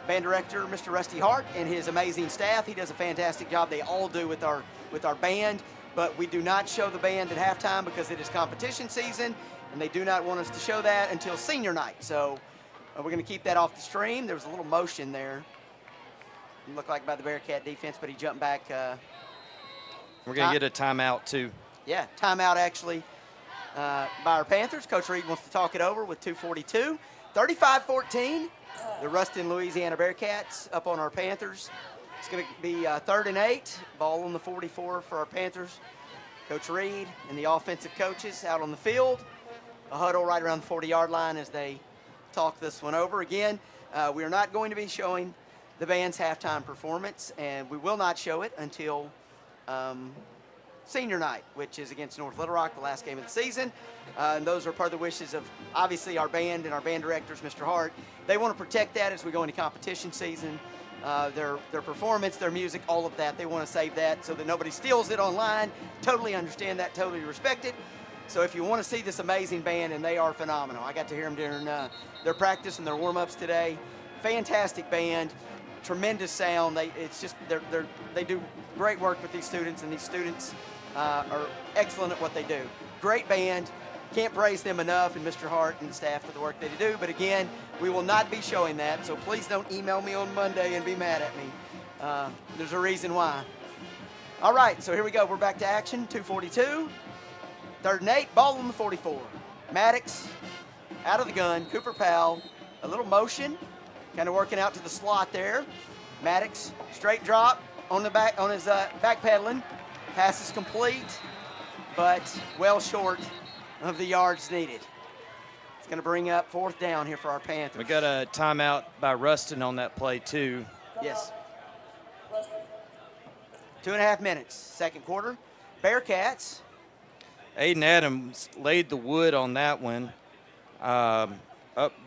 band director Mr. Rusty Hart and his amazing staff. He does a fantastic job. They all do with our band, but we do not show the band at halftime because it is competition season, and they do not want us to show that until senior night. So we're going to keep that off the stream. There was a little motion there. It looked like by the Bearcat defense, but he jumped back. We're going to get a timeout, too. Yeah, timeout actually by our Panthers. Coach Reed wants to talk it over with 2:42. 35-14, the Rustin, Louisiana Bearcats up on our Panthers. It's going to be 3rd and 8, ball on the 44 for our Panthers. Coach Reed and the offensive coaches out on the field. A huddle right around the 40-yard line as they talk this one over. Again, we are not going to be showing the band's halftime performance, and we will not show it until senior night, which is against North Little Rock, the last game of the season. And those are part of the wishes of, obviously, our band and our band directors, Mr. Hart. They want to protect that as we go into competition season. Their performance, their music, all of that. They want to save that so that nobody steals it online. Totally understand that, totally respect it. So if you want to see this amazing band, and they are phenomenal. I got to hear them during their practice and their warm-ups today. Fantastic band, tremendous sound. They do great work with these students, and these students are excellent at what they do. Great band. Can't praise them enough, and Mr. Hart and the staff for the work they do. But again, we will not be showing that, so please don't email me on Monday and be mad at me. There's a reason why. All right, so here we go. We're back to action. 2:42. 3rd and 8, ball on the 44. Maddox out of the gun. Cooper Powell, a little motion, kind of working out to the slot there. Maddox, straight drop on the back, on his back pedaling. Pass is complete, but well short of the yards needed. It's going to bring up 4th down here for our Panthers. We got a timeout by Rustin on that play too. Yes. 2.5 minutes, 2nd quarter. Bearcats. Aiden Adams laid the wood on that one, but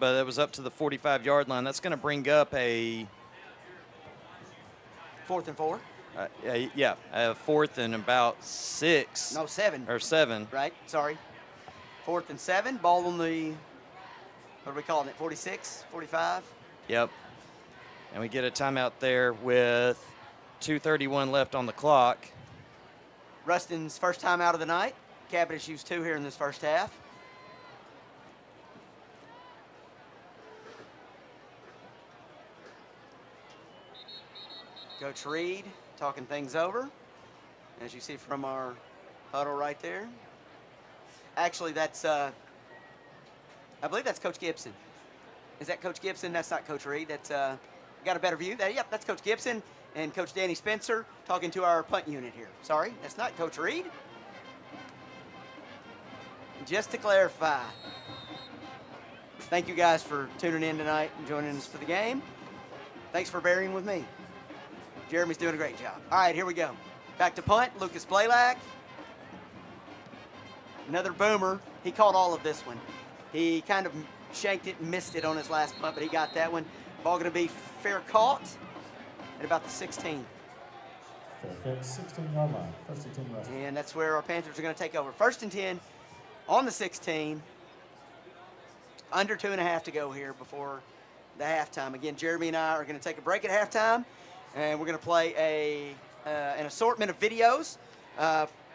it was up to the 45-yard line. That's going to bring up a 4th and 4. 4th and about 6. No, 7. Or 7. Right, sorry. 4th and 7, ball on the, what are we calling it, 46, 45? Yep. And we get a timeout there with 2:31 left on the clock. Rustin's first time out of the night. Cabot has used 2 here in this first half. Coach Reed talking things over, as you see from our huddle right there. Actually, that's, I believe that's Coach Gibson. Is that Coach Gibson? That's not Coach Reed. That's, got a better view. Yep, that's Coach Gibson and Coach Danny Spencer talking to our punt unit here. Sorry, that's not Coach Reed. Just to clarify, thank you guys for tuning in tonight and joining us for the game. Thanks for bearing with me. Jeremy's doing a great job. All right, here we go. Back to punt, Lucas Blaylack. Another boomer. He caught all of this one. He kind of shanked it and missed it on his last punt, but he got that one. Ball going to be fair caught at about the 16. Fair catch, 16-yard line. 1st and 10 rush. And that's where our Panthers are going to take over. 1st and 10 on the 16. Under 2.5 to go here before the halftime. Again, Jeremy and I are going to take a break at halftime, and we're going to play an assortment of videos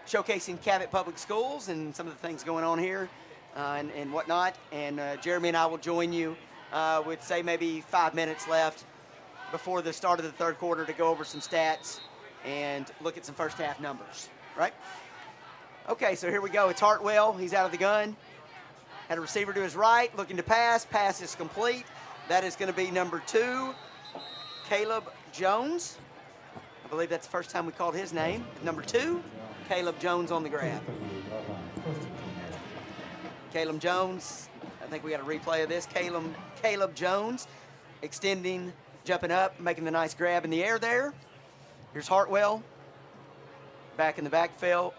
showcasing Cabot Public Schools and some of the things going on here and whatnot. And Jeremy and I will join you with, say, maybe 5 minutes left before the start of the 3rd quarter to go over some stats and look at some first half numbers, right? Okay, so here we go. It's Hartwell. He's out of the gun. Had a receiver to his right, looking to pass. Pass is complete. That is going to be number 2, Caleb Jones. I believe that's the first time we called his name. Number 2, Caleb Jones on the grab. 38-yard line. 1st and 10 rush. Caleb Jones, I think we got a replay of this. Caleb Jones extending, jumping up, making the nice grab in the air there. Here's Hartwell. Back in the backfield.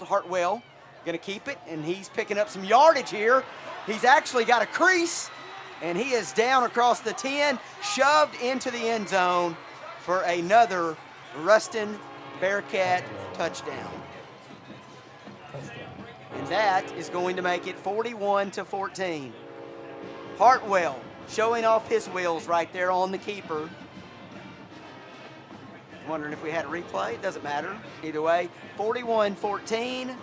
Hartwell going to keep it, and he's picking up some yardage here. He's actually got a crease, and he is down across the 10, shoved into the end zone for another Rustin Bearcat touchdown. And that is going to make it 41-14. Hartwell showing off his wheels right there on the keeper. Wondering if we had a replay. It doesn't matter. Either way, 41-14.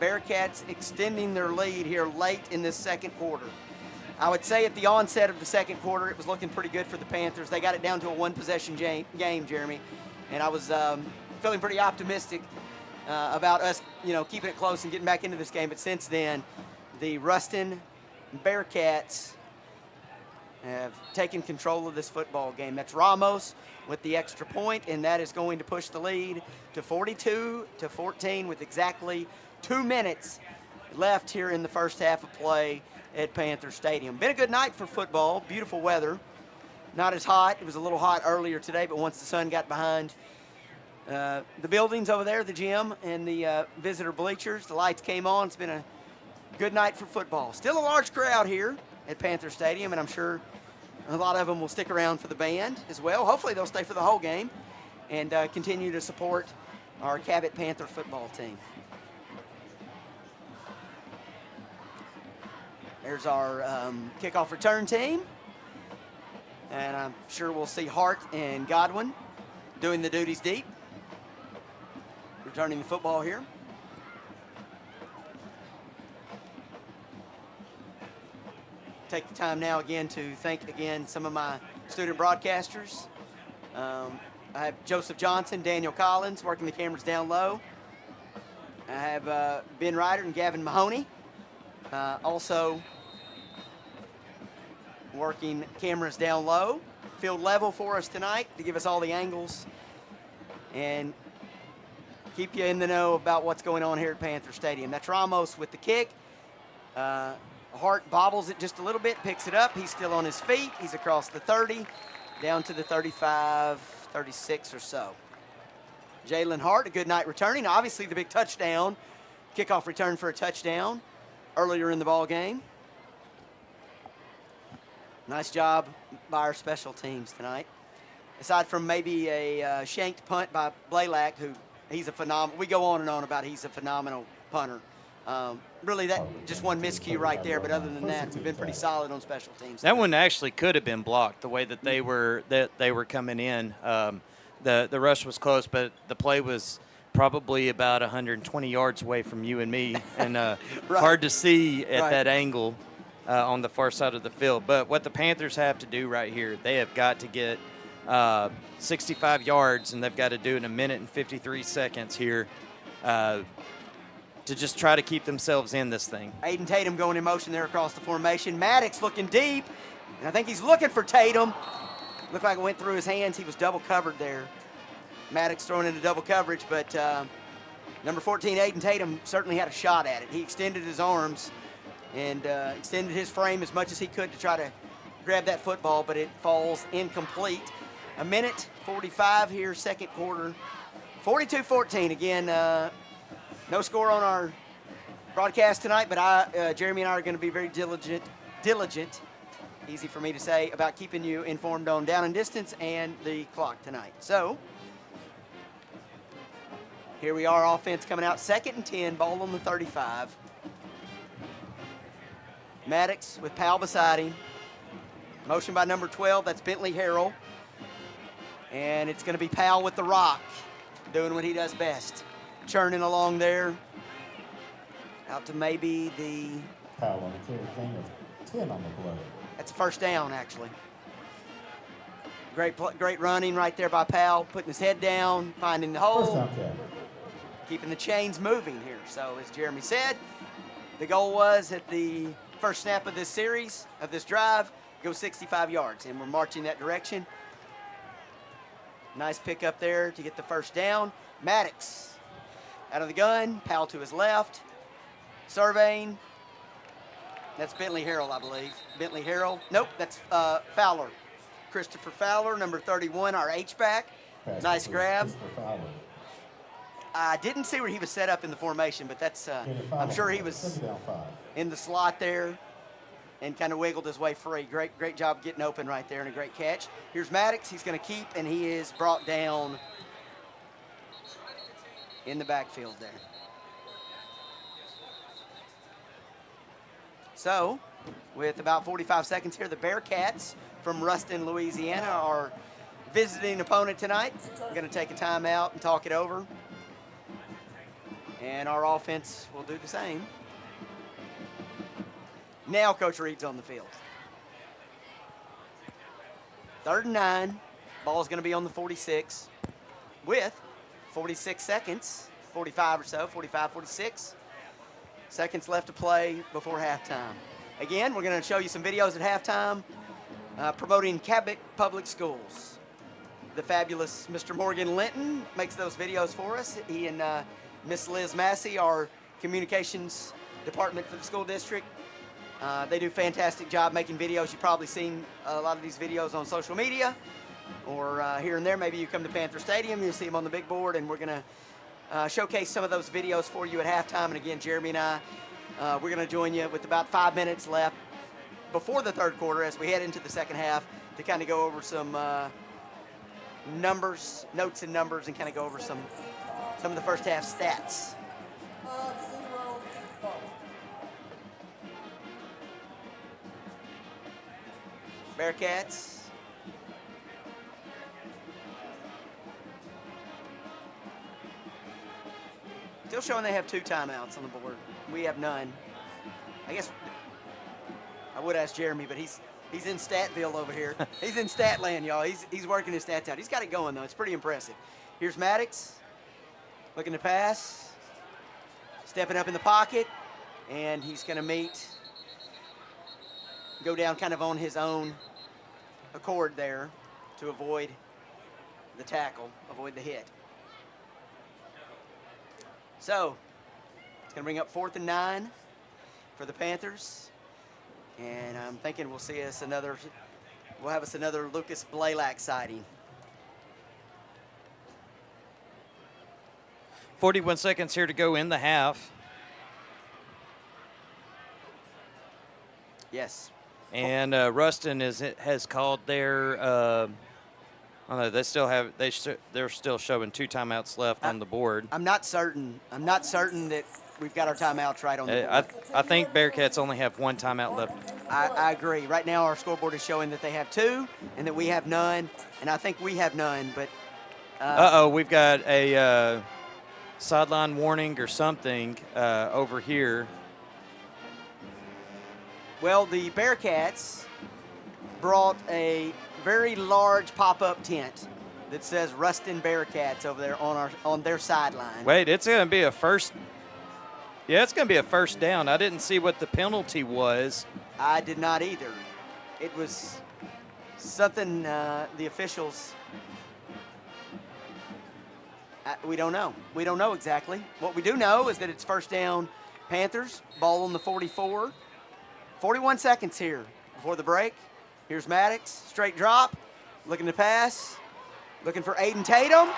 Bearcats extending their lead here late in this 2nd quarter. I would say at the onset of the 2nd quarter, it was looking pretty good for the Panthers. They got it down to a 1-possession game, Jeremy, and I was feeling pretty optimistic about us, keeping it close and getting back into this game. But since then, the Rustin Bearcats have taken control of this football game. That's Ramos with the extra point, and that is going to push the lead to 42-14 with exactly 2 minutes left here in the first half of play at Panther Stadium. Been a good night for football. Beautiful weather. Not as hot. It was a little hot earlier today, but once the sun got behind the buildings over there, the gym and the visitor bleachers, the lights came on. It's been a good night for football. Still a large crowd here at Panther Stadium, and I'm sure a lot of them will stick around for the band as well. Hopefully they'll stay for the whole game and continue to support our Cabot Panther football team. There's our kickoff return team, and I'm sure we'll see Hart and Godwin doing the duties deep, returning the football here. Take the time now again to thank again some of my student broadcasters. I have Joseph Johnson, Daniel Collins working the cameras down low. I have Ben Ryder and Gavin Mahoney also working cameras down low. Field level for us tonight to give us all the angles and keep you in the know about what's going on here at Panther Stadium. That's Ramos with the kick. Hart bobbles it just a little bit, picks it up. He's still on his feet. He's across the 30, down to the 35, 36 or so. Jalen Hart, a good night returning. Obviously the big touchdown, kickoff return for a touchdown earlier in the ball game. Nice job by our special teams tonight. Aside from maybe a shanked punt by Blaylock, who he's a phenomenal, we go on and on about he's a phenomenal punter. Really, that just one miscue right there, but other than that, we've been pretty solid on special teams. That one actually could have been blocked the way that they were coming in. The rush was close, but the play was probably about 120 yards away from you and me, and Right. hard to see at Right. that angle on the far side of the field. But what the Panthers have to do right here, they have got to get 65 yards, and they've got to do it in 1 minute and 53 seconds here to just try to keep themselves in this thing. Aiden Tatum going in motion there across the formation. Maddox looking deep, and I think he's looking for Tatum. Looked like it went through his hands. He was double covered there. Maddox throwing into double coverage, but number 14, Aiden Tatum, certainly had a shot at it. He extended his arms and extended his frame as much as he could to try to grab that football, but it falls incomplete. 1 minute 45 here, second quarter. 42-14. Again, no score on our broadcast tonight, but Jeremy and I are going to be very diligent, easy for me to say, about keeping you informed on down and distance and the clock tonight. So here we are, offense coming out, 2nd and 10, ball on the 35. Maddox with Powell beside him. Motion by number 12, that's Bentley Harrell. And it's going to be Powell with the rock, doing what he does best. Churning along there, out to maybe the... Powell on a clear gain of 10 on the play. That's a first down, actually. Great running right there by Powell, putting his head down, finding the First hole, down catch. keeping the chains moving here. So as Jeremy said, the goal was at the first snap of this series, of this drive, go 65 yards, and we're marching that direction. Nice pick up there to get the first down. Maddox out of the gun, Powell to his left, surveying. That's Bentley Harrell, I believe. Bentley Harrell. Nope, that's Fowler. Christopher Fowler, number 31, our H-back. Pass Nice to grab. Christopher Fowler. I didn't see where he was set up in the formation, but that's I'm sure he was Second down 5. in the slot there and kind of wiggled his way free. Great job getting open right there and a great catch. Here's Maddox. He's going to keep, and he is brought down in the backfield there. So, with about 45 seconds here, the Bearcats from Ruston, Louisiana, are visiting opponent tonight. We're going to take a timeout and talk it over. And our offense will do the same. Now Coach Reed's on the field. 3rd and 9. Ball's going to be on the 46 with 46 seconds, 45 or so, 45, 46 seconds left to play before halftime. Again, we're going to show you some videos at halftime promoting Cabot Public Schools. The fabulous Mr. Morgan Linton makes those videos for us. He and Miss Liz Massey, our communications department for the school district. They do a fantastic job making videos. You've probably seen a lot of these videos on social media or here and there. Maybe you come to Panther Stadium, you'll see them on the big board, and we're going to showcase some of those videos for you at halftime. And again, Jeremy and I, we're going to join you with about 5 minutes left before the third quarter as we head into the second half to kind of go over some numbers, notes and numbers, and kind of go over some of the first half stats. Bearcats. Still showing they have 2 timeouts on the board. We have none. I guess I would ask Jeremy, but he's in Statville over here. He's in Statland, y'all. He's working his stats out. He's got it going, though. It's pretty impressive. Here's Maddox looking to pass, stepping up in the pocket, and he's going to go down kind of on his own accord there to avoid the tackle, avoid the hit. So it's going to bring up 4th and 9 for the Panthers. And I'm thinking we'll have us another Lucas Blaylock sighting. 41 seconds here to go in the half. Yes. And Rustin has called their. I don't know. They still have. They're still showing 2 timeouts left on the board. I'm not certain that we've got our timeouts right on the board. I think Bearcats only have 1 timeout left. I agree. Right now our scoreboard is showing that they have 2 and that we have none, and I think we have none. But we've got a sideline warning or something over here. Well, the Bearcats brought a very large pop-up tent that says Rustin Bearcats over there on their sideline. Wait, it's going to be a first. Yeah, it's going to be a first down. I didn't see what the penalty was. I did not either. It was something the officials. We don't know. We don't know exactly. What we do know is that it's first down Panthers, ball on the 44. 41 seconds here before the break. Here's Maddox, straight drop, looking to pass, looking for Aiden Tatum,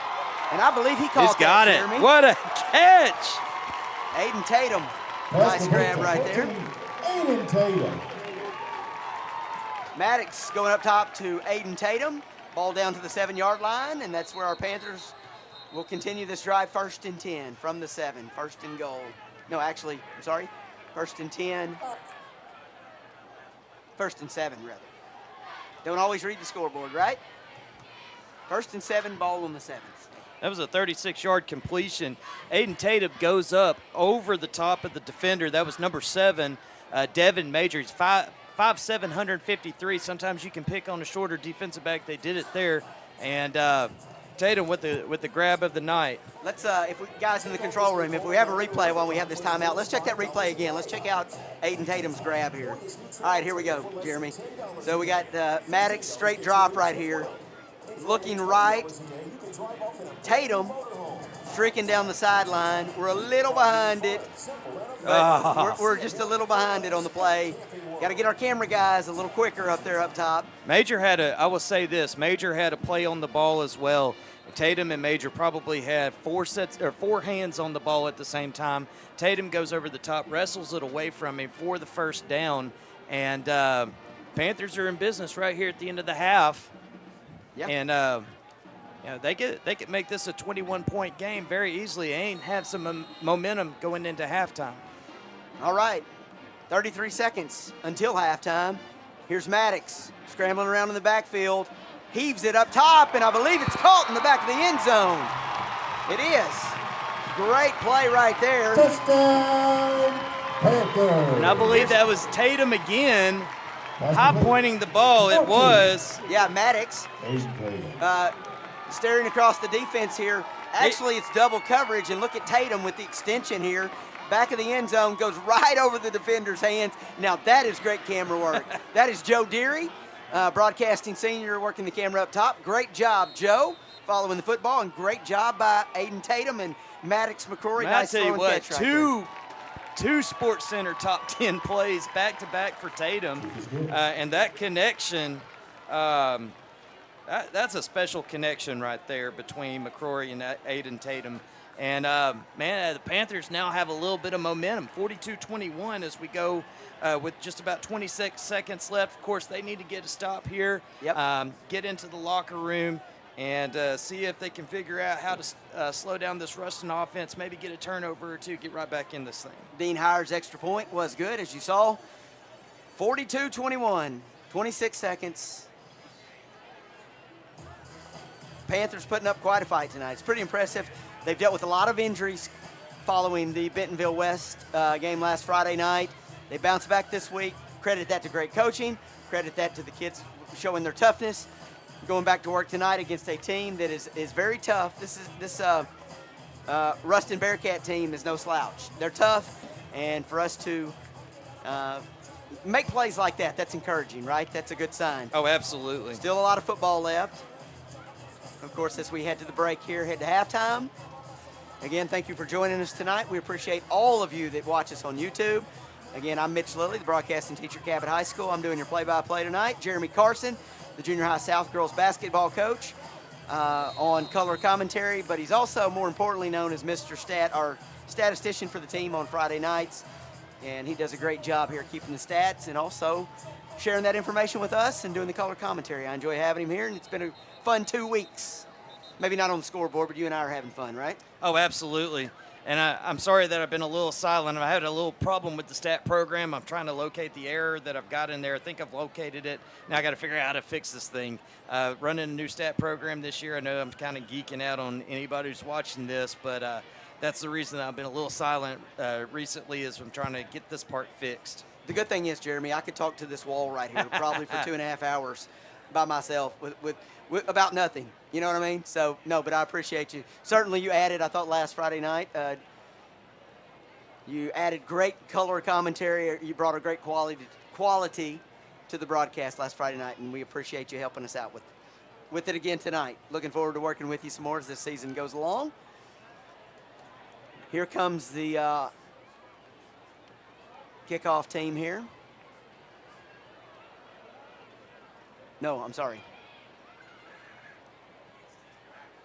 and I believe he caught He's got that, it. Jeremy. What a catch! Aiden Tatum, nice grab right there. Aiden Tatum. Maddox going up top to Aiden Tatum, ball down to the 7-yard line, and that's where our Panthers will continue this drive. 1st and 10 from the 7, 1st and goal. No, actually, I'm sorry, 1st and 10. 1st and 7, rather. Don't always read the scoreboard, right? 1st and 7, ball on the 7. That was a 36-yard completion. Aiden Tatum goes up over the top of the defender. That was number 7, Devin Major. He's 5'7", 153. Sometimes you can pick on a shorter defensive back. They did it there. And Tatum with the grab of the night. Let's, if we guys in the control room, if we have a replay while we have this timeout, let's check that replay again. Let's check out Aiden Tatum's grab here. All right, here we go, Jeremy. So we got Maddox straight drop right here, looking right. Tatum streaking down the sideline. We're a little behind it, but we're just a little behind it on the play. Got to get our camera guys a little quicker up there up top. Major I will say this, Major had a play on the ball as well. Tatum and Major probably had 4 hands on the ball at the same time. Tatum goes over the top, wrestles it away from him for the first down, and Panthers are in business right here at the end of the half. Yeah. And they could make this a 21-point game very easily and have some momentum going into halftime. All right, 33 seconds until halftime. Here's Maddox scrambling around in the backfield, heaves it up top, and I believe it's caught in the back of the end zone. It is. Great play right there. Touchdown, Panther. And I believe that was Tatum again, high-pointing the ball. It was. Yeah, Maddox Aiden Tatum. staring across the defense here. Actually, it's double coverage, and look at Tatum with the extension here. back of the end zone, goes right over the defender's hands. Now that is great camera work. That is Joe Deary, broadcasting senior, working the camera up top. Great job, Joe, following the football, and great job by Aiden Tatum and Maddox McCrory. Man, I Nice tell you throwing what, catch right two Sports Center top 10 plays back to back for Tatum, and that connection. That's a special connection right there between McCrory and Aiden Tatum. And, man, the Panthers now have a little bit of momentum, 42-21 as we go with just about 26 seconds left. Of course, they need to get a stop here, get into the locker room, and see if they can figure out how to slow down this Rustin offense, maybe get a turnover or two, get right back in this thing. Dean Heyer's extra point was good, as you saw. 42-21, 26 seconds. Panthers putting up quite a fight tonight. It's pretty impressive. They've dealt with a lot of injuries following the Bentonville West game last Friday night. They bounced back this week. Credit that to great coaching. Credit that to the kids showing their toughness. Going back to work tonight against a team that is very tough. This Rustin Bearcat team is no slouch. They're tough, and for us to make plays like that, that's encouraging, right? That's a good sign. Oh, absolutely. Still a lot of football left. Of course, as we head to the break here, head to halftime. Again, thank you for joining us tonight. We appreciate all of you that watch us on YouTube. Again, I'm Mitch Lilly, the broadcasting teacher at Cabot High School. I'm doing your play-by-play tonight. Jeremy Carson, the Junior High South girls basketball coach, on color commentary, but he's also more importantly known as Mr. Stat, our statistician for the team on Friday nights. And he does a great job here keeping the stats and also sharing that information with us and doing the color commentary. I enjoy having him here, and it's been a fun 2 weeks. Maybe not on the scoreboard, but you and I are having fun, right? Oh, absolutely. And I'm sorry that I've been a little silent. I had a little problem with the stat program. I'm trying to locate the error that I've got in there. I think I've located it. Now I got to figure out how to fix this thing. Running a new stat program this year. I know I'm kind of geeking out on anybody who's watching this, but that's the reason I've been a little silent recently, is I'm trying to get this part fixed. The good thing is, Jeremy, I could talk to this wall right here probably for 2.5 hours by myself with about nothing. You know what I mean? So, no, but I appreciate you. Certainly you added, I thought last Friday night, you added great color commentary. You brought a great quality to the broadcast last Friday night, and we appreciate you helping us out with it again tonight. Looking forward to working with you some more as this season goes along. Here comes the kickoff team here. No, I'm sorry.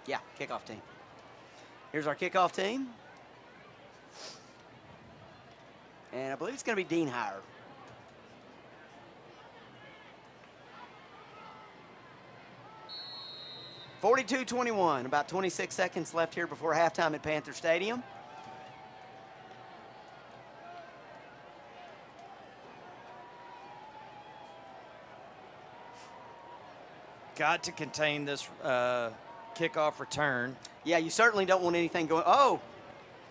Yeah, kickoff team. Here's our kickoff team. And I believe it's going to be Dean Heyer. (42-21), about 26 seconds left here before halftime at Panther Stadium. Got to contain this kickoff return. Yeah, you certainly don't want anything going. Oh,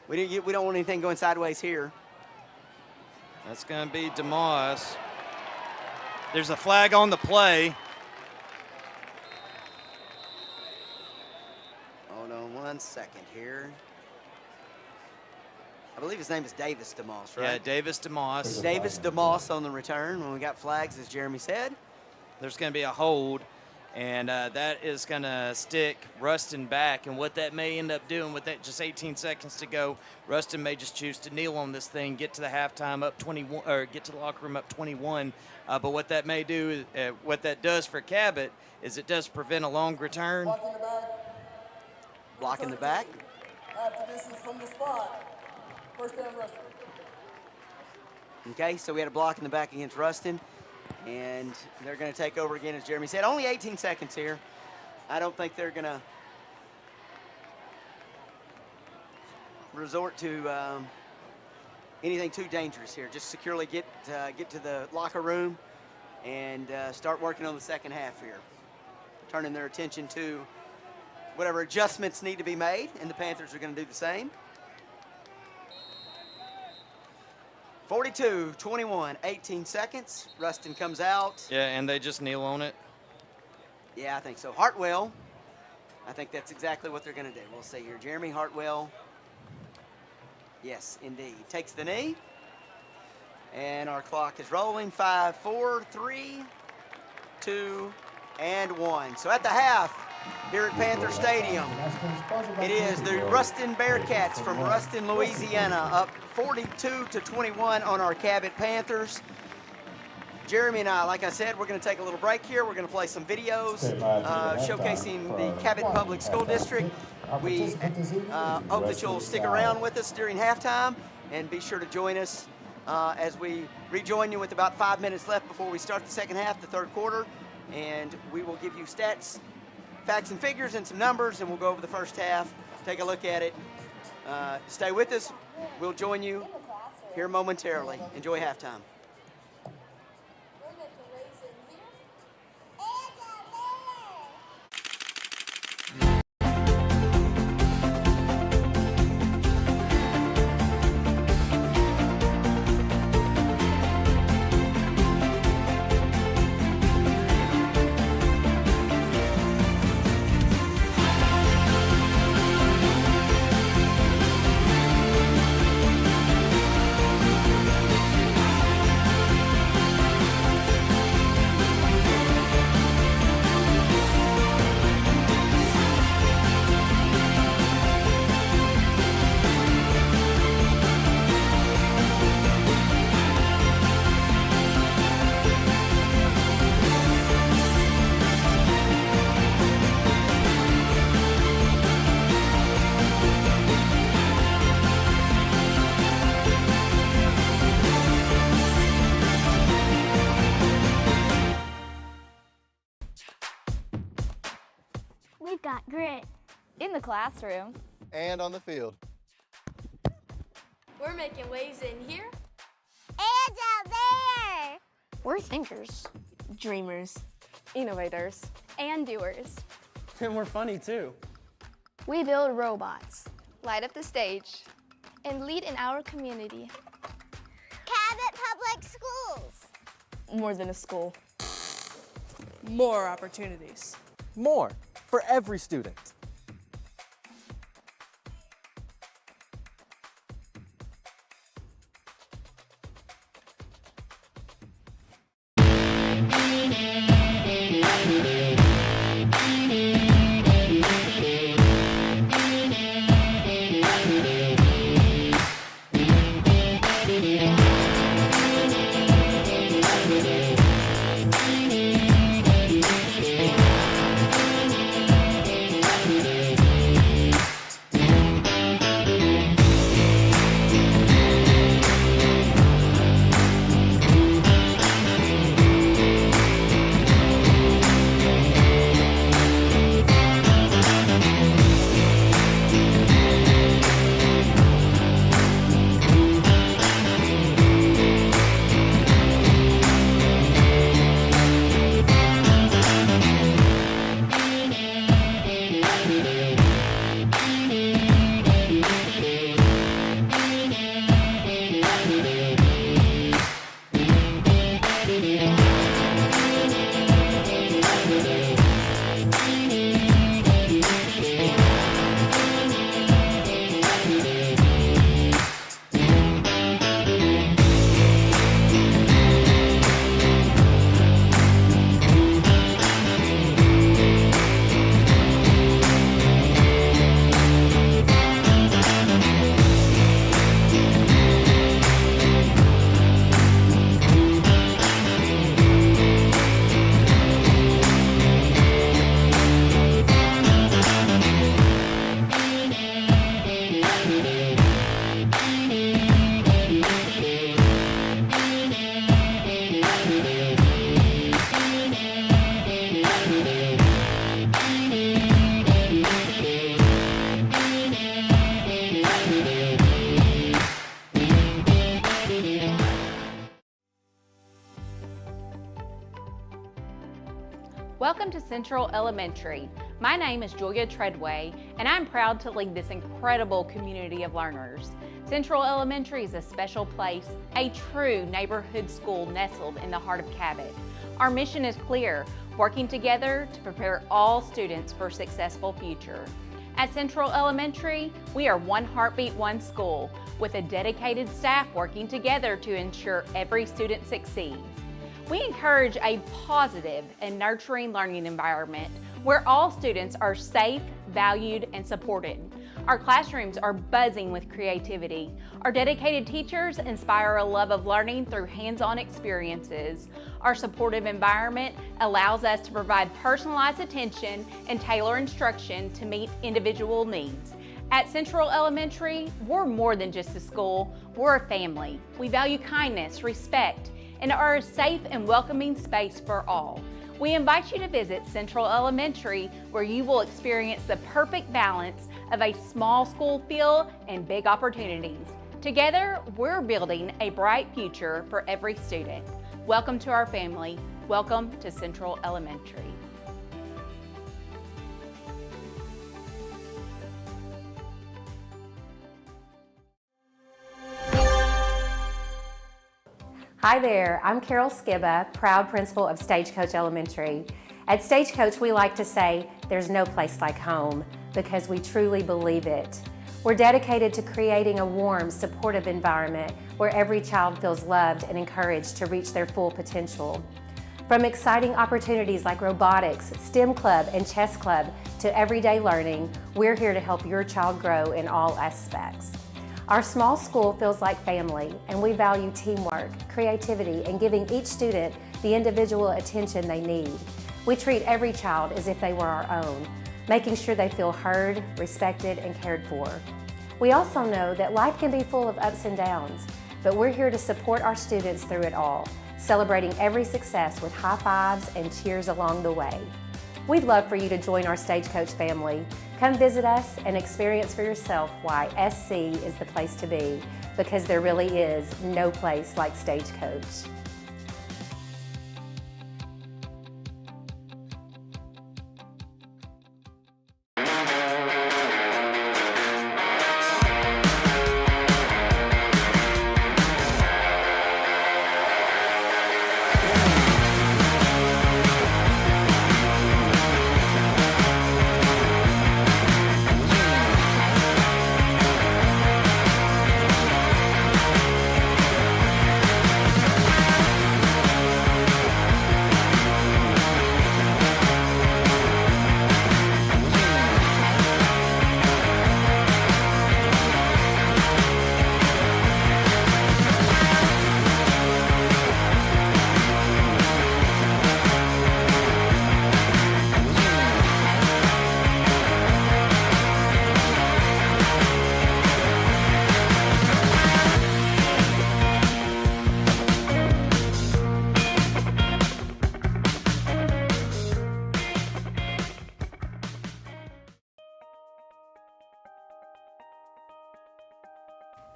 we don't want anything going sideways here. That's going to be DeMoss. There's a flag on the play. Hold on 1 second here. I believe his name is Davis DeMoss, right? Yeah, Davis DeMoss. Davis DeMoss on the return when we got flags, as Jeremy said. There's going to be a hold, and that is going to stick Rustin back. And what that may end up doing with that just 18 seconds to go, Rustin may just choose to kneel on this thing, get to the halftime up 21, or get to the locker room up 21. But what that may do, what that does for Cabot, is it does prevent a long return. Block in the back. After this is from the spot. First down, Rustin. Okay, so we had a block in the back against Rustin. And they're going to take over again, as Jeremy said. Only 18 seconds here. I don't think they're going to resort to anything too dangerous here. Just securely get to the locker room and start working on the second half here. Turning their attention to whatever adjustments need to be made, and the Panthers are going to do the same. 42-21, 18 seconds. Rustin comes out. Yeah, and they just kneel on it. Yeah, I think so. Hartwell, I think that's exactly what they're going to do. We'll see here. Jeremy Hartwell. Yes, indeed. Takes the knee. And our clock is rolling. 5, 4, 3, 2, and 1. So at the half here at Panther Stadium, it is the Rustin Bearcats from Ruston, Louisiana, up 42-21 on our Cabot Panthers. Jeremy and I, like I said, we're going to take a little break here. We're going to play some videos showcasing the Cabot Public School District. We hope that you'll stick around with us during halftime and be sure to join us as we rejoin you with about 5 minutes left before we start the second half, the third quarter. And we will give you stats, facts and figures, and some numbers, and we'll go over the first half, take a look at it. Stay with us. We'll join you here momentarily. Enjoy halftime. We've got grit. In the classroom. And on the field. We're making waves in here. And out there! We're thinkers. Dreamers. Innovators. And doers. And we're funny too. We build robots. Light up the stage. And lead in our community. Cabot Public Schools. More than a school. More opportunities. More for every student. Welcome to Central Elementary. My name is Julia Treadway, and I'm proud to lead this incredible community of learners. Central Elementary is a special place, a true neighborhood school nestled in the heart of Cabot. Our mission is clear, working together to prepare all students for a successful future. At Central Elementary, we are one heartbeat, one school, with a dedicated staff working together to ensure every student succeeds. We encourage a positive and nurturing learning environment where all students are safe, valued, and supported. Our classrooms are buzzing with creativity. Our dedicated teachers inspire a love of learning through hands-on experiences. Our supportive environment allows us to provide personalized attention and tailor instruction to meet individual needs. At Central Elementary, we're more than just a school, we're a family. We value kindness, respect, and are a safe and welcoming space for all. We invite you to visit Central Elementary, where you will experience the perfect balance of a small school feel and big opportunities. Together, we're building a bright future for every student. Welcome to our family. Welcome to Central Elementary. Hi there, I'm Carol Skibba, proud principal of Stagecoach Elementary. At Stagecoach, we like to say, there's no place like home, because we truly believe it. We're dedicated to creating a warm, supportive environment where every child feels loved and encouraged to reach their full potential. From exciting opportunities like robotics, STEM Club, and Chess Club to everyday learning, we're here to help your child grow in all aspects. Our small school feels like family, and we value teamwork, creativity, and giving each student the individual attention they need. We treat every child as if they were our own, making sure they feel heard, respected, and cared for. We also know that life can be full of ups and downs, but we're here to support our students through it all, celebrating every success with high fives and cheers along the way. We'd love for you to join our Stagecoach family. Come visit us and experience for yourself why SC is the place to be, because there really is no place like Stagecoach.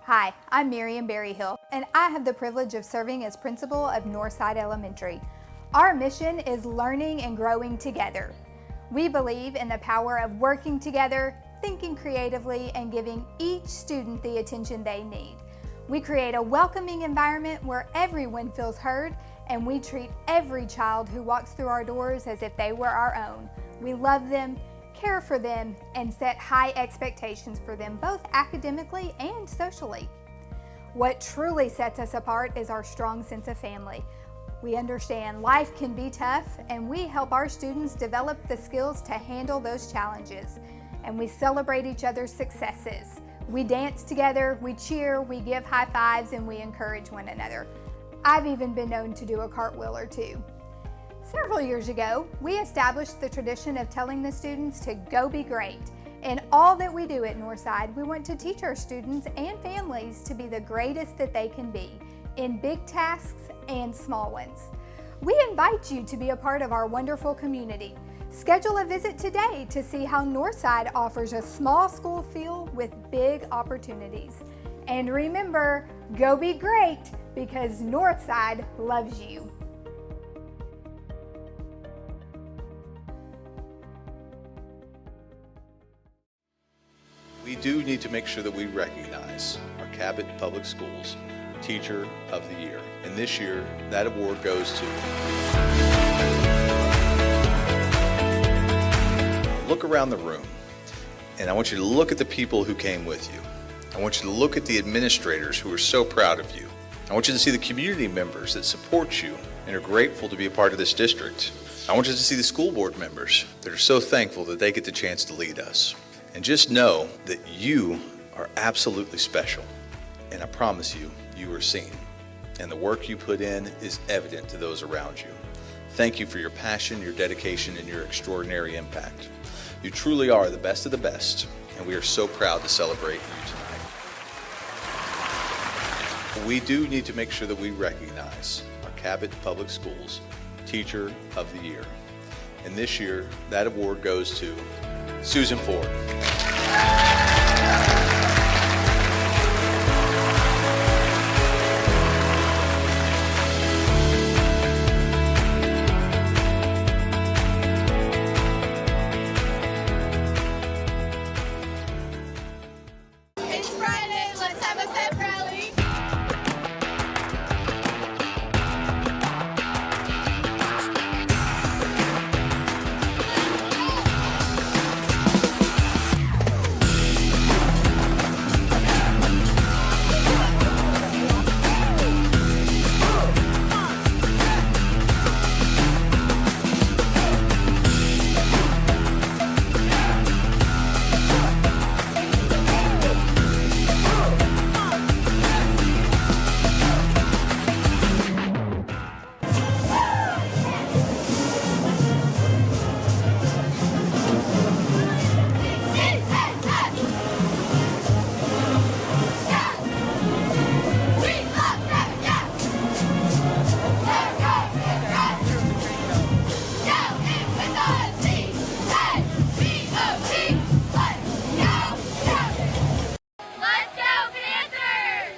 Hi, I'm Miriam Berryhill, and I have the privilege of serving as principal of Northside Elementary. Our mission is learning and growing together. We believe in the power of working together, thinking creatively, and giving each student the attention they need. We create a welcoming environment where everyone feels heard, and we treat every child who walks through our doors as if they were our own. We love them, care for them, and set high expectations for them both academically and socially. What truly sets us apart is our strong sense of family. We understand life can be tough, and we help our students develop the skills to handle those challenges. And we celebrate each other's successes. We dance together, we cheer, we give high fives, and we encourage one another. I've even been known to do a cartwheel or two. Several years ago, we established the tradition of telling the students to go be great. In all that we do at Northside, we want to teach our students and families to be the greatest that they can be, in big tasks and small ones. We invite you to be a part of our wonderful community. Schedule a visit today to see how Northside offers a small school feel with big opportunities. And remember, go be great, because Northside loves you. We do need to make sure that we recognize our Cabot Public Schools Teacher of the Year. And this year, that award goes to... Look around the room And I want you to look at the people who came with you. I want you to look at the administrators who are so proud of you. I want you to see the community members that support you and are grateful to be a part of this district. I want you to see the school board members that are so thankful that they get the chance to lead us. And just know that you are absolutely special. And I promise you, you are seen. And the work you put in is evident to those around you. Thank you for your passion, your dedication, and your extraordinary impact. You truly are the best of the best, and we are so proud to celebrate you tonight. We do need to make sure that we recognize our Cabot Public Schools Teacher of the Year. And this year, that award goes to Susan Ford. It's Friday, let's have a pep rally. Let's go, Panther!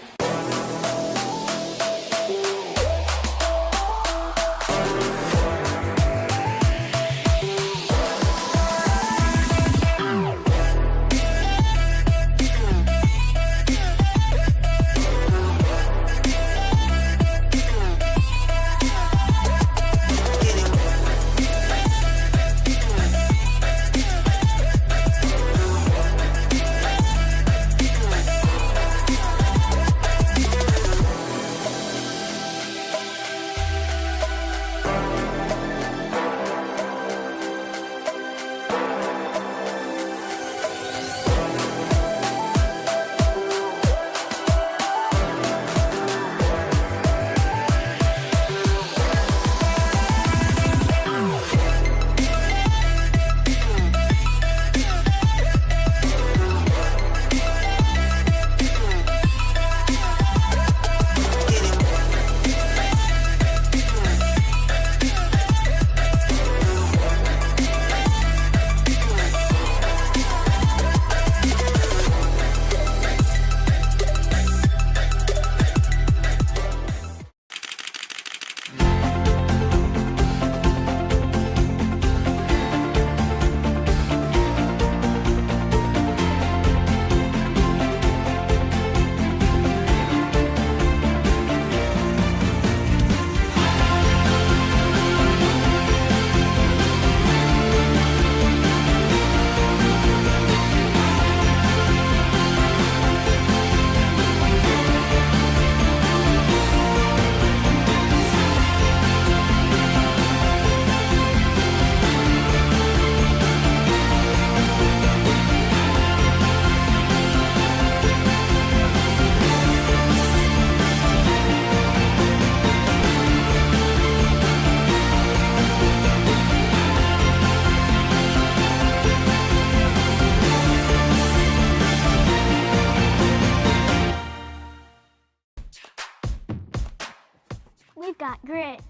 We've got grit.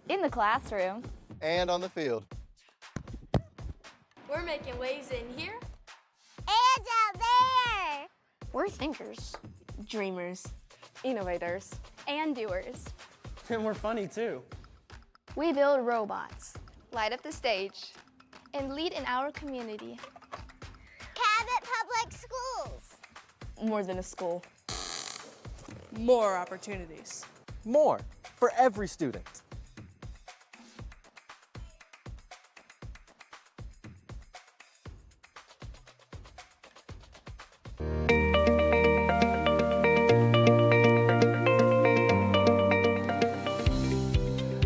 In the classroom. And on the field. We're making waves in here. And out there. We're thinkers. Dreamers. Innovators. And doers. And we're funny too. We build robots. Light up the stage. And lead in our community. Cabot Public Schools. More than a school. More opportunities. More for every student.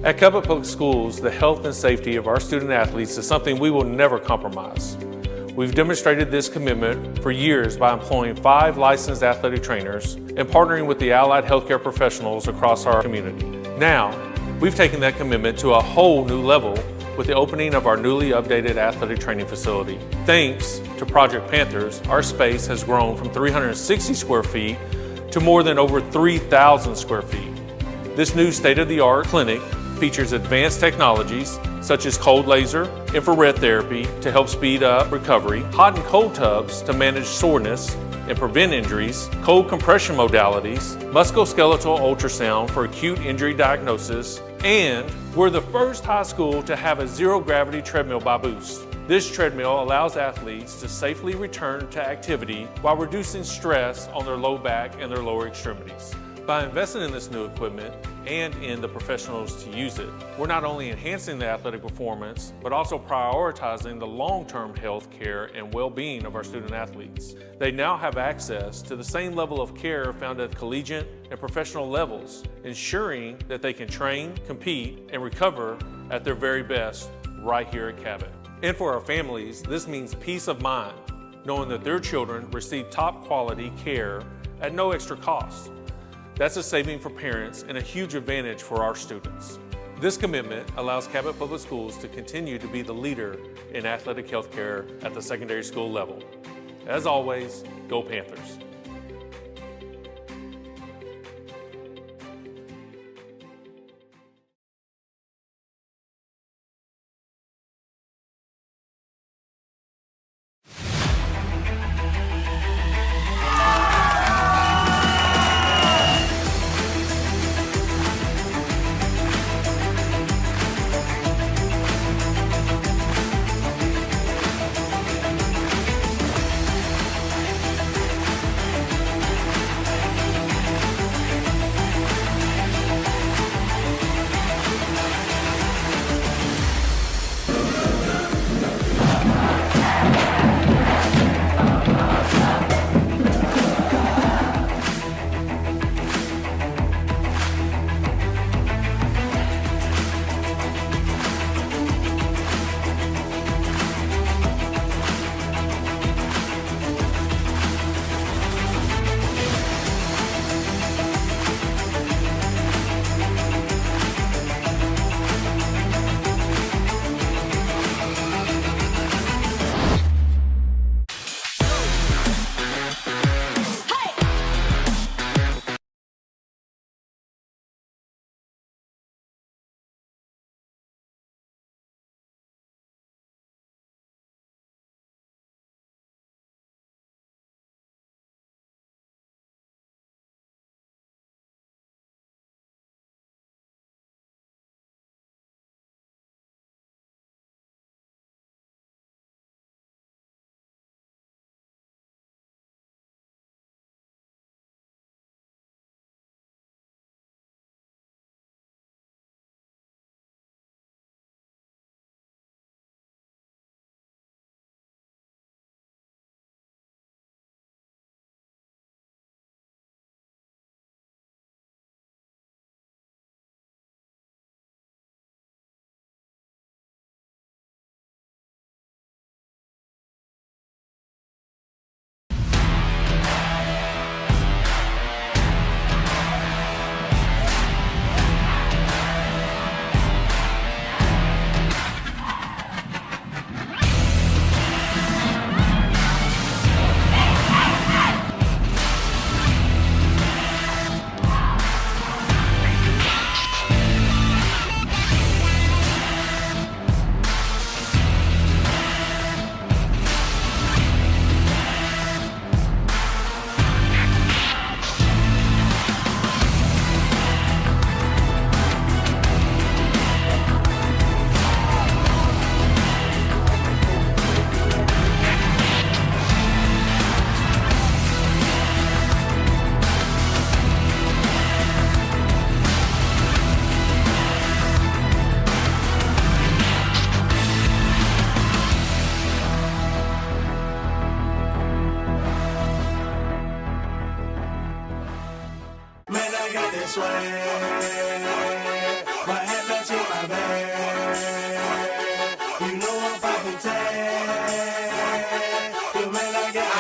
At Cabot Public Schools, the health and safety of our student athletes is something we will never compromise. We've demonstrated this commitment for years by employing 5 licensed athletic trainers and partnering with the allied healthcare professionals across our community. Now, we've taken that commitment to a whole new level with the opening of our newly updated athletic training facility. Thanks to Project Panthers, our space has grown from 360 square feet to more than over 3,000 square feet. This new state-of-the-art clinic features advanced technologies such as cold laser, infrared therapy to help speed up recovery, hot and cold tubs to manage soreness and prevent injuries, cold compression modalities, musculoskeletal ultrasound for acute injury diagnosis, and we're the first high school to have a zero-gravity treadmill by Boost. This treadmill allows athletes to safely return to activity while reducing stress on their low back and their lower extremities. By investing in this new equipment and in the professionals to use it, we're not only enhancing the athletic performance, but also prioritizing the long-term health care and well-being of our student athletes. They now have access to the same level of care found at collegiate and professional levels, ensuring that they can train, compete, and recover at their very best right here at Cabot. And for our families, this means peace of mind, knowing that their children receive top quality care at no extra cost. That's a saving for parents and a huge advantage for our students. This commitment allows Cabot Public Schools to continue to be the leader in athletic health care at the secondary school level. As always, go Panthers.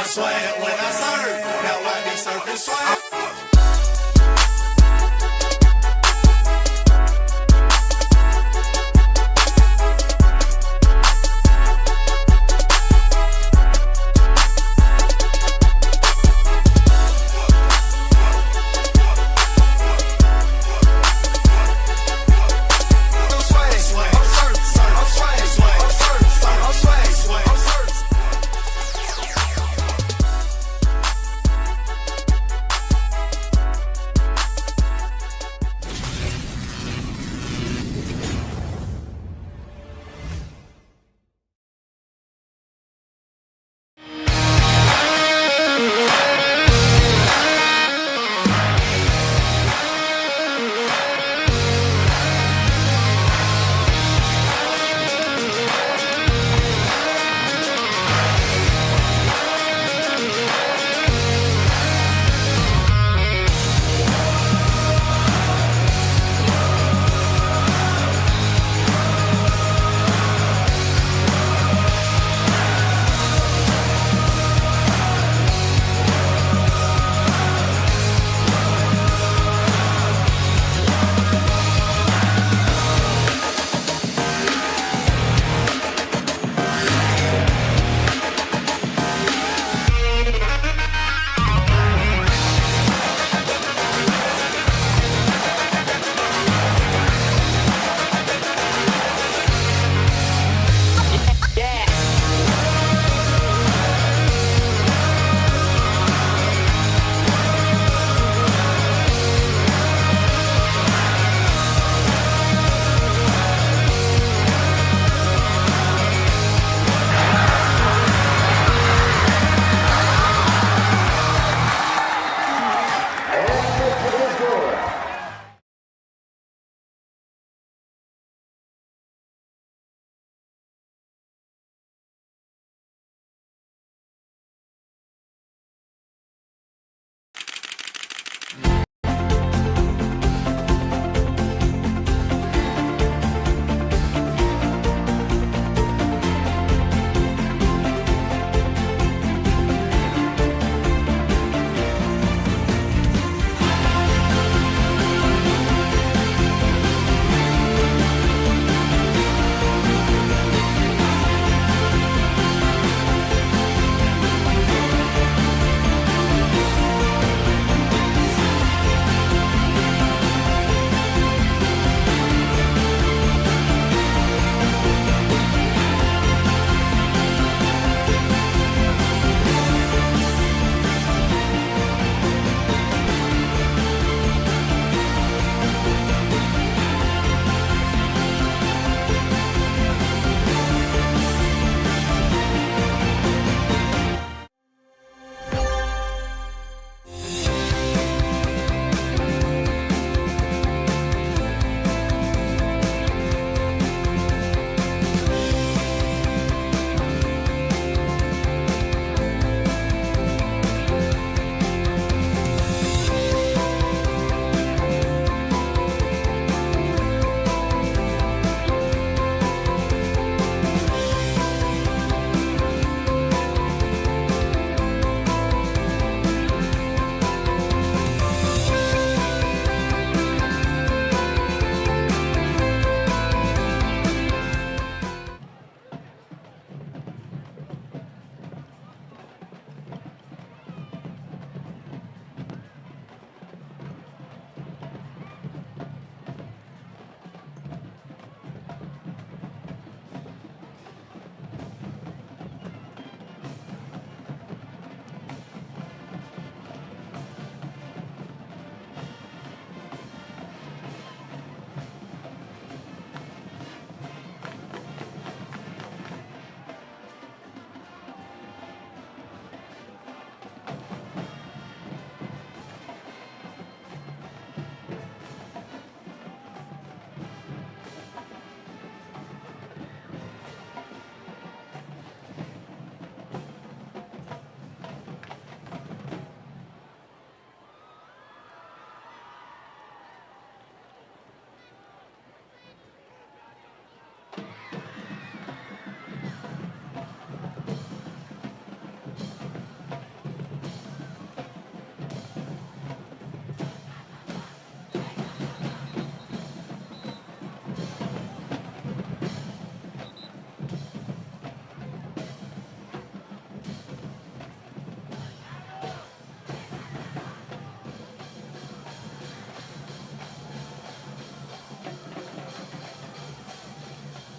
swag when I surf. Now I be surfing swag.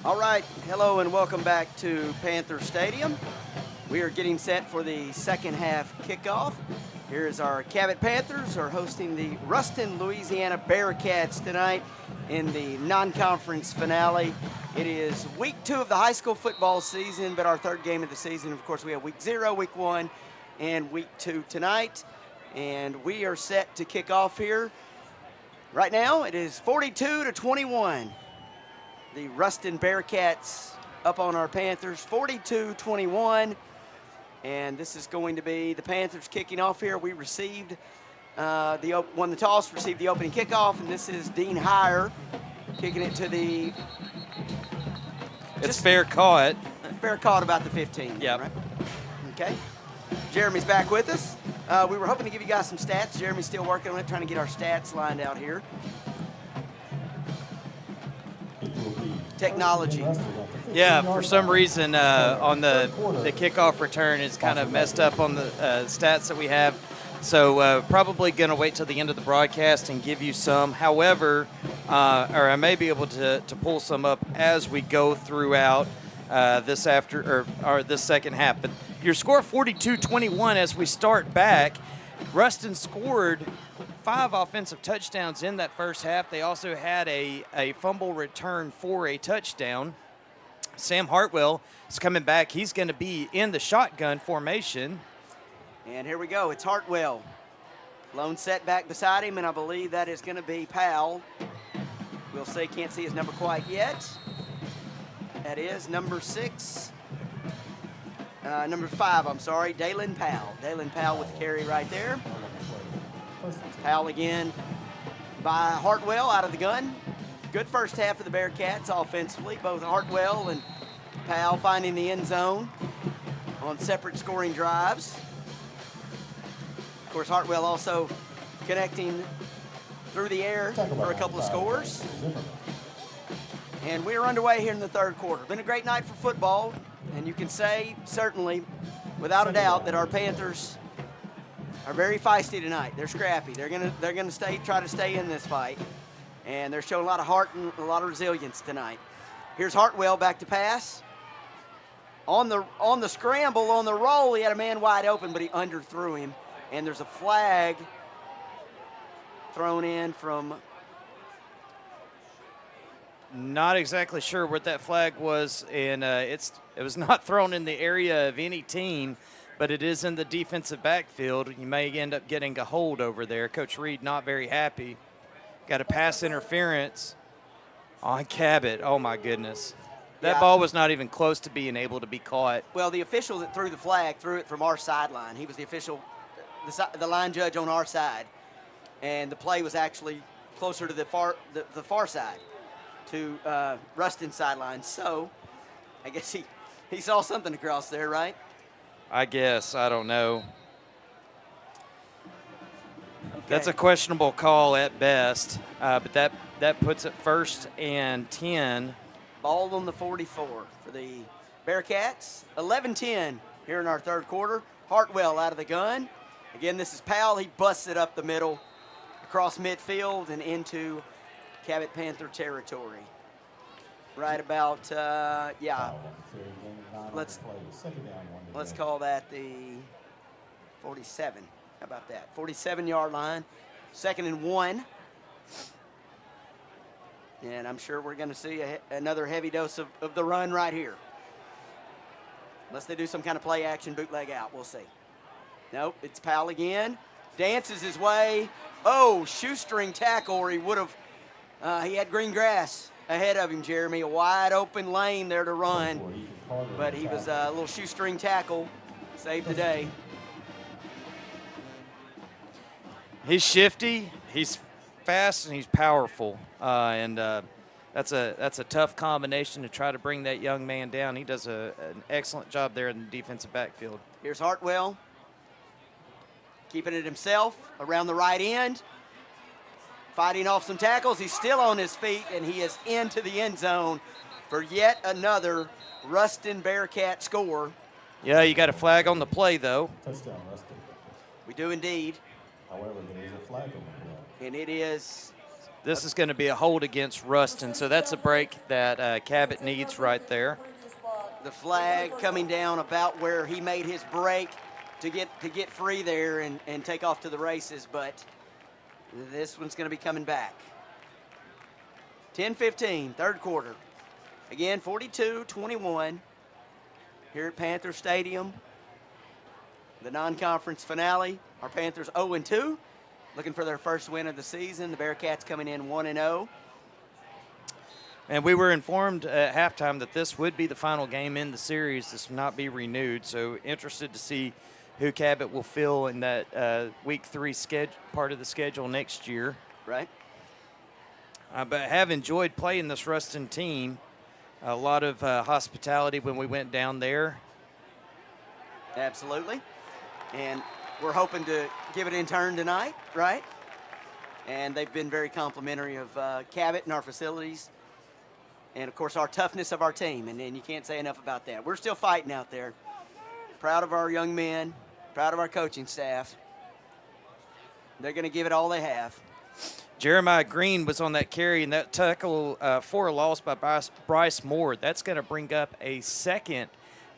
All right, hello and welcome back to Panther Stadium. We are getting set for the second half kickoff. Here is our Cabot Panthers are hosting the Ruston, Louisiana Bearcats tonight in the non-conference finale. It is week 2 of the high school football season, but our third game of the season. Of course, we have week 0, week 1, and week 2 tonight. And we are set to kick off here. Right now, it is 42-21. The Ruston Bearcats up on our Panthers, 42-21. And this is going to be the Panthers kicking off here. We received, won the toss, received the opening kickoff, and this is Dean Heyer kicking it to the... It's fair caught. Fair caught about the 15. Yep. Right? Okay. Jeremy's back with us. We were hoping to give you guys some stats. Jeremy's still working on it, trying to get our stats lined out here. Technology. Yeah, for some reason on the kickoff return, it's kind of messed up on the stats that we have. So probably going to wait till the end of the broadcast and give you some. However, or I may be able to pull some up as we go throughout this second half. But your score 42-21 as we start back. Rustin scored 5 offensive touchdowns in that first half. They also had a fumble return for a touchdown. Sam Hartwell is coming back. He's going to be in the shotgun formation. And here we go. It's Hartwell. Lone setback beside him, and I believe that is going to be Powell. We'll see. Can't see his number quite yet. That is number 6. Number 5, I'm sorry, Dalen Powell. Dalen Powell with the carry right there. Powell again by Hartwell out of the gun. Good first half of the Bearcats offensively. Both Hartwell and Powell finding the end zone on separate scoring drives. Of course, Hartwell also connecting through the air for a couple of scores. And we're underway here in the third quarter. Been a great night for football, and you can say certainly, without a doubt, that our Panthers are very feisty tonight. They're scrappy. They're gonna try to stay in this fight, and they're showing a lot of heart and a lot of resilience tonight. Here's Hartwell back to pass. On the scramble, on the roll, he had a man wide open, but he underthrew him, and there's a flag thrown in from. Not exactly sure what that flag was, and it was not thrown in the area of any team, but it is in the defensive backfield. You may end up getting a hold over there. Coach Reed not very happy. Got a pass interference on Cabot. Oh, my goodness. That ball was not even close to being able to be caught. Well, the official that threw the flag threw it from our sideline. He was the official, the line judge on our side, and the play was actually closer to the far side, to Rustin's sideline. So I guess he saw something across there, right? I guess. I don't know. Okay. That's a questionable call at best, but that puts it 1st and 10. Ball on the 44 for the Bearcats. 11-10 here in our third quarter. Hartwell out of the gun. Again, this is Powell. He busts it up the middle, across midfield and into Cabot Panther territory. Right about, let's call that the 47. How about that? 47-yard line, 2nd and 1. And I'm sure we're going to see another heavy dose of the run right here. Unless they do some kind of play action bootleg out, we'll see. Nope, it's Powell again. Dances his way. Oh, shoestring tackle, or he would have, he had green grass ahead of him, Jeremy. A wide open lane there to run. But he was a little shoestring tackle. Saved the day. He's shifty, he's fast, and he's powerful. And that's a tough combination to try to bring that young man down. He does an excellent job there in the defensive backfield. Here's Hartwell. Keeping it himself around the right end. Fighting off some tackles. He's still on his feet, and he is into the end zone for yet another Rustin Bearcat score. Yeah, you got a flag on the play, though. Touchdown, Rustin. We do indeed. However, there is a flag on the play. And it is This is going to be a hold against Rustin, so that's a break that Cabot needs right there. The flag coming down about where he made his break to get free there and take off to the races, but this one's going to be coming back. 10-15, third quarter. Again, 42-21 here at Panther Stadium. The non-conference finale. Our Panthers 0-2, looking for their first win of the season. The Bearcats coming in 1-0. And we were informed at halftime that this would be the final game in the series. This will not be renewed, so interested to see who Cabot will fill in that Week 3 part of the schedule next year. Right. But have enjoyed playing this Ruston team. A lot of hospitality when we went down there. Absolutely. And we're hoping to give it in turn tonight, right? And they've been very complimentary of Cabot and our facilities. And, of course, our toughness of our team. And you can't say enough about that. We're still fighting out there. Proud of our young men. Proud of our coaching staff. They're going to give it all they have. Jeremiah Green was on that carry, and that tackle for a loss by Bryce Moore. That's going to bring up a second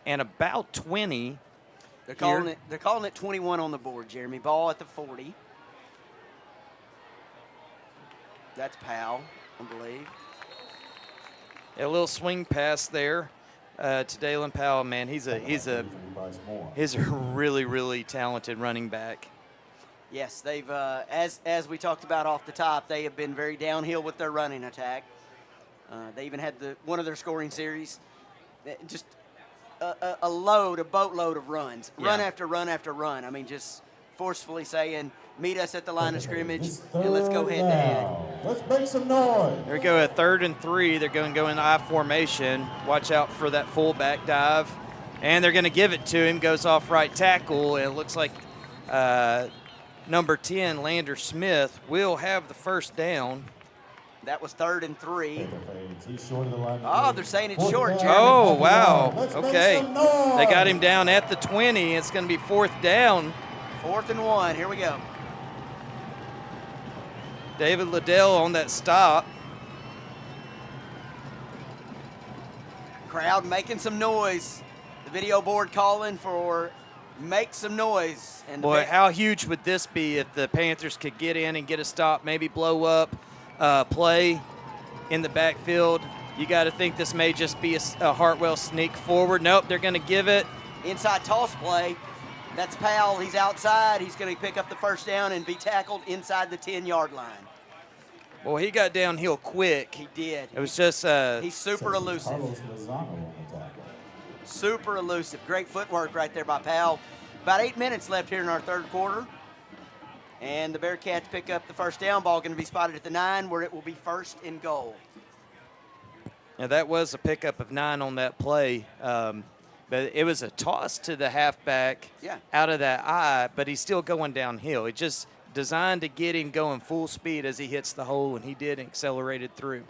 and about 20. They're calling it 21 on the board, Jeremy. Ball at the 40. That's Powell, I believe. A little swing pass there to Dalen Powell. Man, he's a really, really talented running back. Yes, they've as we talked about off the top, they have been very downhill with their running attack. They even had one of their scoring series, just a boatload of runs, run after run after run. I mean, just forcefully saying, meet us at the line of scrimmage and let's go head to head. Let's make some noise. There we go, a 3rd and 3. They're going to go in I formation. Watch out for that fullback dive. And they're going to give it to him. Goes off right tackle. And it looks like number 10, Lander Smith, will have the first down. That was 3rd and 3. He's short of the line. Oh, they're saying it's short, Jeremy. Oh, wow. Let's make Okay. some noise. They got him down at the 20. It's going to be 4th down. 4th and 1. Here we go. David Liddell on that stop. Crowd making some noise. The video board calling for make some noise. And Boy, how huge would this be if the Panthers could get in and get a stop, maybe blow up, play in the backfield? You got to think this may just be a Hartwell sneak forward. Nope, they're going to give it. Inside toss play. That's Powell. He's outside. He's going to pick up the first down and be tackled inside the 10-yard line. Well, he got downhill quick. He did. It was just he's super elusive. Super elusive. Great footwork right there by Powell. About 8 minutes left here in our third quarter. And the Bearcats pick up the first down. Ball going to be spotted at the 9, where it will be 1st and goal. Now, that was a pickup of 9 on that play. But it was a toss to the halfback out of that eye, but he's still going downhill. It just designed to get him going full speed as he hits the hole, and he did and accelerated through.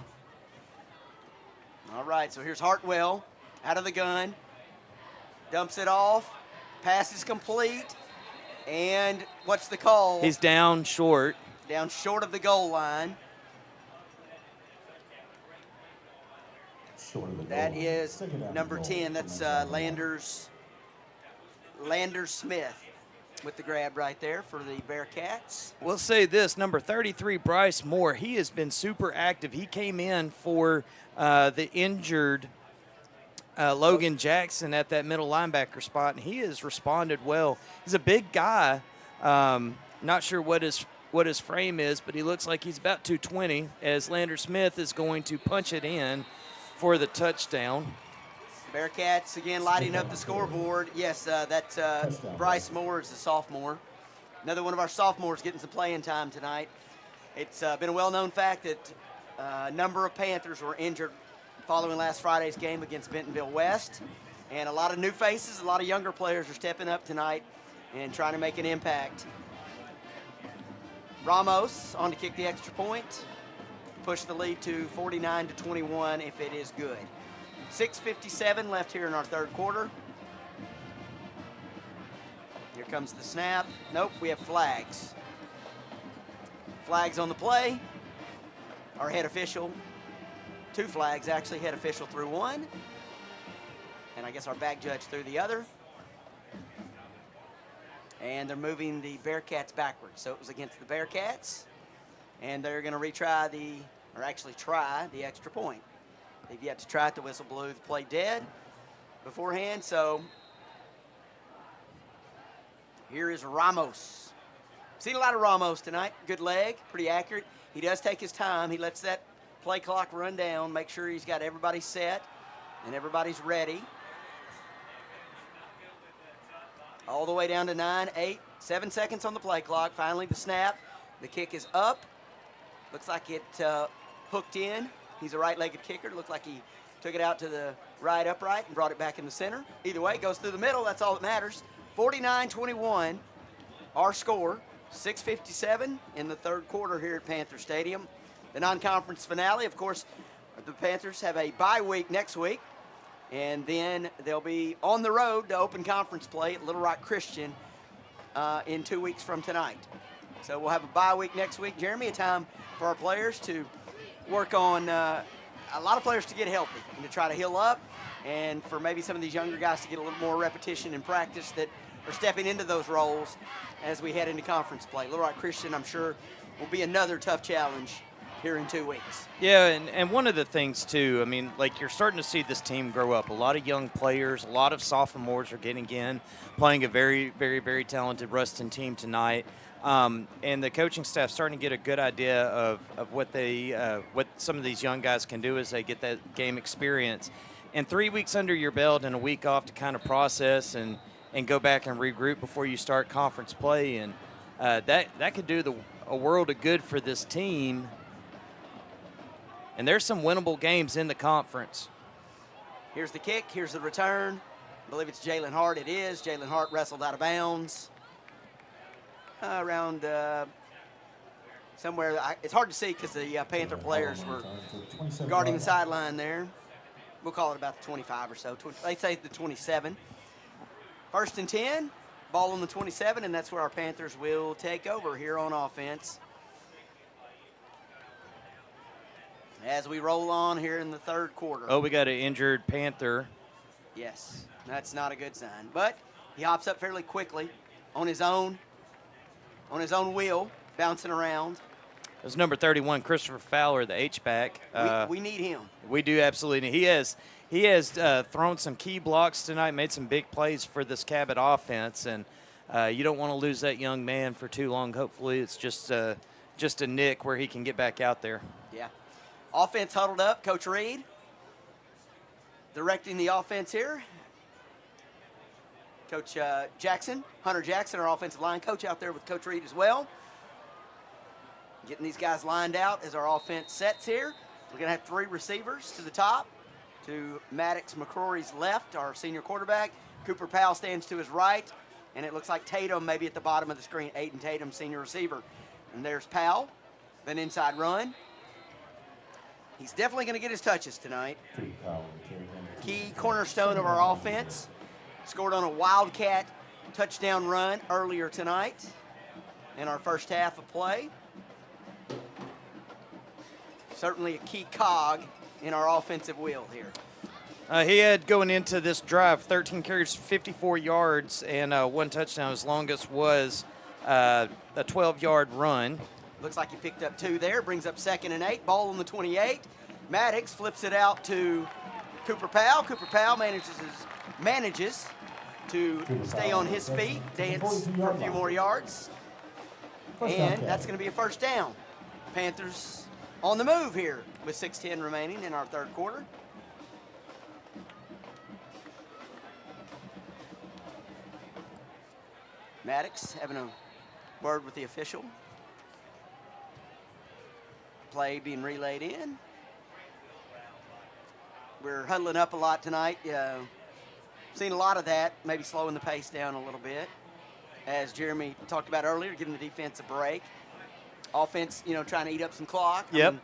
All right, so here's Hartwell out of the gun. Dumps it off. Pass is complete. And what's the call? He's down short. Down short of the goal line. That is number 10. That's Lander Smith with the grab right there for the Bearcats. We'll say this, number 33, Bryce Moore, he has been super active. He came in for the injured Logan Jackson at that middle linebacker spot, and he has responded well. He's a big guy. Not sure what his frame is, but he looks like he's about 220, as Lander Smith is going to punch it in for the touchdown. Bearcats again lighting up the scoreboard. Yes, that's Bryce Moore is a sophomore. Another one of our sophomores getting some playing time tonight. It's been a well-known fact that a number of Panthers were injured following last Friday's game against Bentonville West. And a lot of new faces, a lot of younger players are stepping up tonight and trying to make an impact. Ramos on to kick the extra point. Push the lead to 49-21 if it is good. 6:57 left here in our third quarter. Here comes the snap. Nope, we have flags. Flags on the play. our head official. 2 flags, actually. Head official threw 1. And I guess our back judge threw the other. And they're moving the Bearcats backwards. So it was against the Bearcats. And they're going to retry try the extra point. They've yet to try it. The whistle blew the play dead beforehand. So here is Ramos. Seen a lot of Ramos tonight. Good leg, pretty accurate. He does take his time. He lets that play clock run down, make sure he's got everybody set and everybody's ready. All the way down to 9, 8, 7 seconds on the play clock. Finally the snap. The kick is up. Looks like it hooked in. He's a right-legged kicker. Looked like he took it out to the right upright and brought it back in the center. Either way, it goes through the middle. That's all that matters. 49-21, our score. 6:57 in the third quarter here at Panther Stadium. The non-conference finale, of course, the Panthers have a bye week next week, and then they'll be on the road to open conference play at Little Rock Christian in 2 weeks from tonight. So we'll have a bye week next week. Jeremy, a time for our players to work on a lot of players to get healthy and to try to heal up, and for maybe some of these younger guys to get a little more repetition and practice that are stepping into those roles as we head into conference play. Little Rock Christian, I'm sure, will be another tough challenge here in 2 weeks. Yeah, and one of the things, too, I mean, like, you're starting to see this team grow up. A lot of young players, a lot of sophomores are getting in, playing a very, very, very talented Ruston team tonight. And the coaching staff starting to get a good idea of what what some of these young guys can do as they get that game experience. And 3 weeks under your belt and a week off to kind of process and go back and regroup before you start conference play. And that could do a world of good for this team. And there's some winnable games in the conference. Here's the kick. Here's the return. I believe it's Jalen Hart. It is. Jalen Hart wrestled out of bounds. Around somewhere. It's hard to see because the Panther players were guarding the sideline there. We'll call it about the 25 or so. They say the 27. 1st and 10. Ball on the 27, and that's where our Panthers will take over here on offense. As we roll on here in the third quarter. Oh, we got an injured Panther. Yes, that's not a good sign. But he hops up fairly quickly on his own wheel, bouncing around. It was number 31, Christopher Fowler, the H-back. We need him. We do absolutely need. He has thrown some key blocks tonight, made some big plays for this Cabot offense, and you don't want to lose that young man for too long. Hopefully it's just a nick where he can get back out there. Yeah. Offense huddled up. Coach Reed directing the offense here. Coach Jackson, Hunter Jackson, our offensive line coach, out there with Coach Reed as well. Getting these guys lined out as our offense sets here. We're going to have 3 receivers to the top. To Maddox McCrory's left, our senior quarterback. Cooper Powell stands to his right. And it looks like Tatum maybe at the bottom of the screen. Aiden Tatum, senior receiver. And there's Powell. Then inside run. He's definitely going to get his touches tonight. Key cornerstone of our offense. Scored on a Wildcat touchdown run earlier tonight in our first half of play. Certainly a key cog in our offensive wheel here. He had, going into this drive, 13 carries, 54 yards, and 1 touchdown. His longest was a 12-yard run. Looks like he picked up 2 there, brings up 2nd and 8. Ball on the 28. Maddox flips it out to Cooper Powell. Cooper Powell manages to stay on his feet, dance for a few more yards. And that's going to be a first down. Panthers on the move here with 6:10 remaining in our third quarter. Maddox having a word with the official. Play being relayed in. We're huddling up a lot tonight. Seen a lot of that, maybe slowing the pace down a little bit. As Jeremy talked about earlier, giving the defense a break. Offense, trying to eat up some clock. Yep.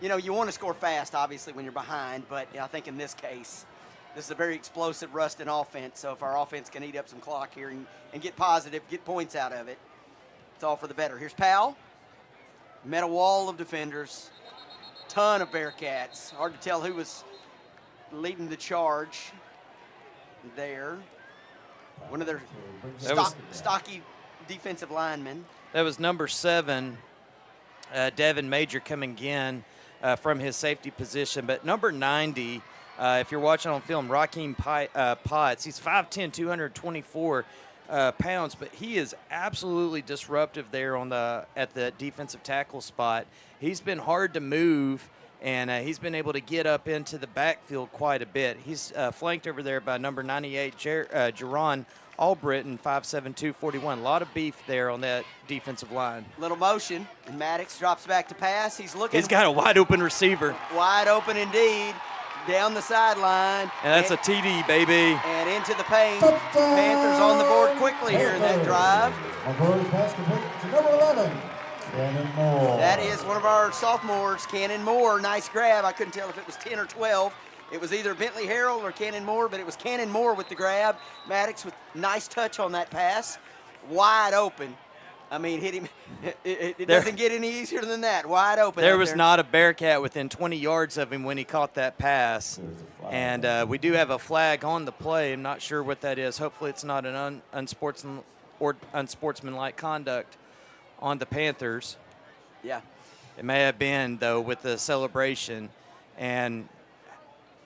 I mean, you want to score fast, obviously, when you're behind, but I think in this case, this is a very explosive Rustin offense. So if our offense can eat up some clock here and get positive, get points out of it, it's all for the better. Here's Powell. Met a wall of defenders. ton of Bearcats. Hard to tell who was leading the charge there. One of their stocky defensive linemen. That was number 7, Devin Major, coming in from his safety position. But number 90, if you're watching on film, Raheem Potts, he's 5'10", 224 pounds, but he is absolutely disruptive there at the defensive tackle spot. He's been hard to move, and he's been able to get up into the backfield quite a bit. He's flanked over there by number 98, Jerron Albritton, 5'7", 241. A lot of beef there on that defensive line. Little motion, and Maddox drops back to pass. He's looking. He's got a wide open receiver. Wide open indeed. Down the sideline. And that's a TD, baby. And into the paint. Panthers on the board quickly here in that drive. Pass complete to number 11, Cannon Moore. That is one of our sophomores, Cannon Moore. Nice grab. I couldn't tell if it was 10 or 12. It was either Bentley Harrell or Cannon Moore, but it was Cannon Moore with the grab. Maddox with nice touch on that pass. Wide open. I mean, hit him. It doesn't get any easier than that. Wide open. There was not a Bearcat within 20 yards of him when he caught that pass. And we do have a flag on the play. I'm not sure what that is. Hopefully it's not an unsportsmanlike conduct on the Panthers. Yeah. It may have been, though, with the celebration. And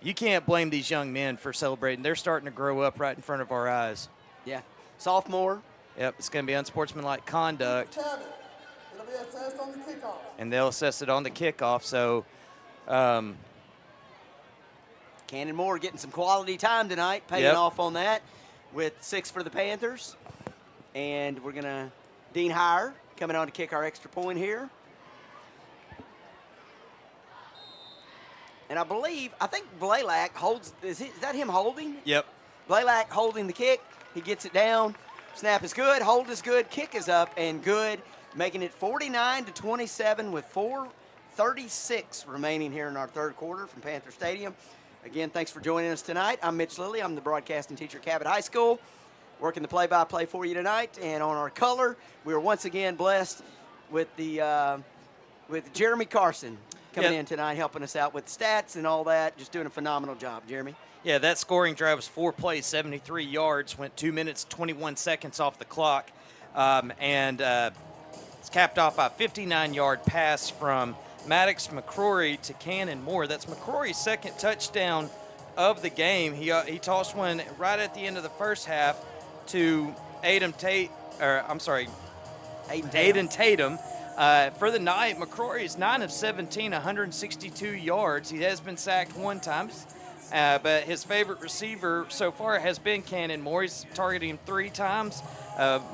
you can't blame these young men for celebrating. They're starting to grow up right in front of our eyes. Yeah. Sophomore. Yep, it's going to be unsportsmanlike conduct. It'll be assessed on the kickoff. And they'll assess it on the kickoff. So, Cannon Moore getting some quality time tonight, paying off on that with 6 for the Panthers. And we're going to, Dean Heyer coming on to kick our extra point here. And I think Blaylock holds, is that him holding? Yep. Blaylock holding the kick. He gets it down. Snap is good, hold is good, kick is up and good, making it 49-27 with 4:36 remaining here in our third quarter from Panther Stadium. Again, thanks for joining us tonight. I'm Mitch Lilly. I'm the broadcasting teacher at Cabot High School, working the play-by-play for you tonight. And on our color, we are once again blessed with with Jeremy Carson coming in tonight, helping us out with stats and all that, just doing a phenomenal job, Jeremy. Yeah, that scoring drive was 4 plays, 73 yards, went 2 minutes, 21 seconds off the clock. It's capped off by a 59-yard pass from Maddox McCrory to Cannon Moore. That's McCrory's second touchdown of the game. He tossed one right at the end of the first half to Aiden Tatum. For the night, McCrory is 9 of 17, 162 yards. He has been sacked one time. But his favorite receiver so far has been Cannon Moore. He's targeted him 3 times.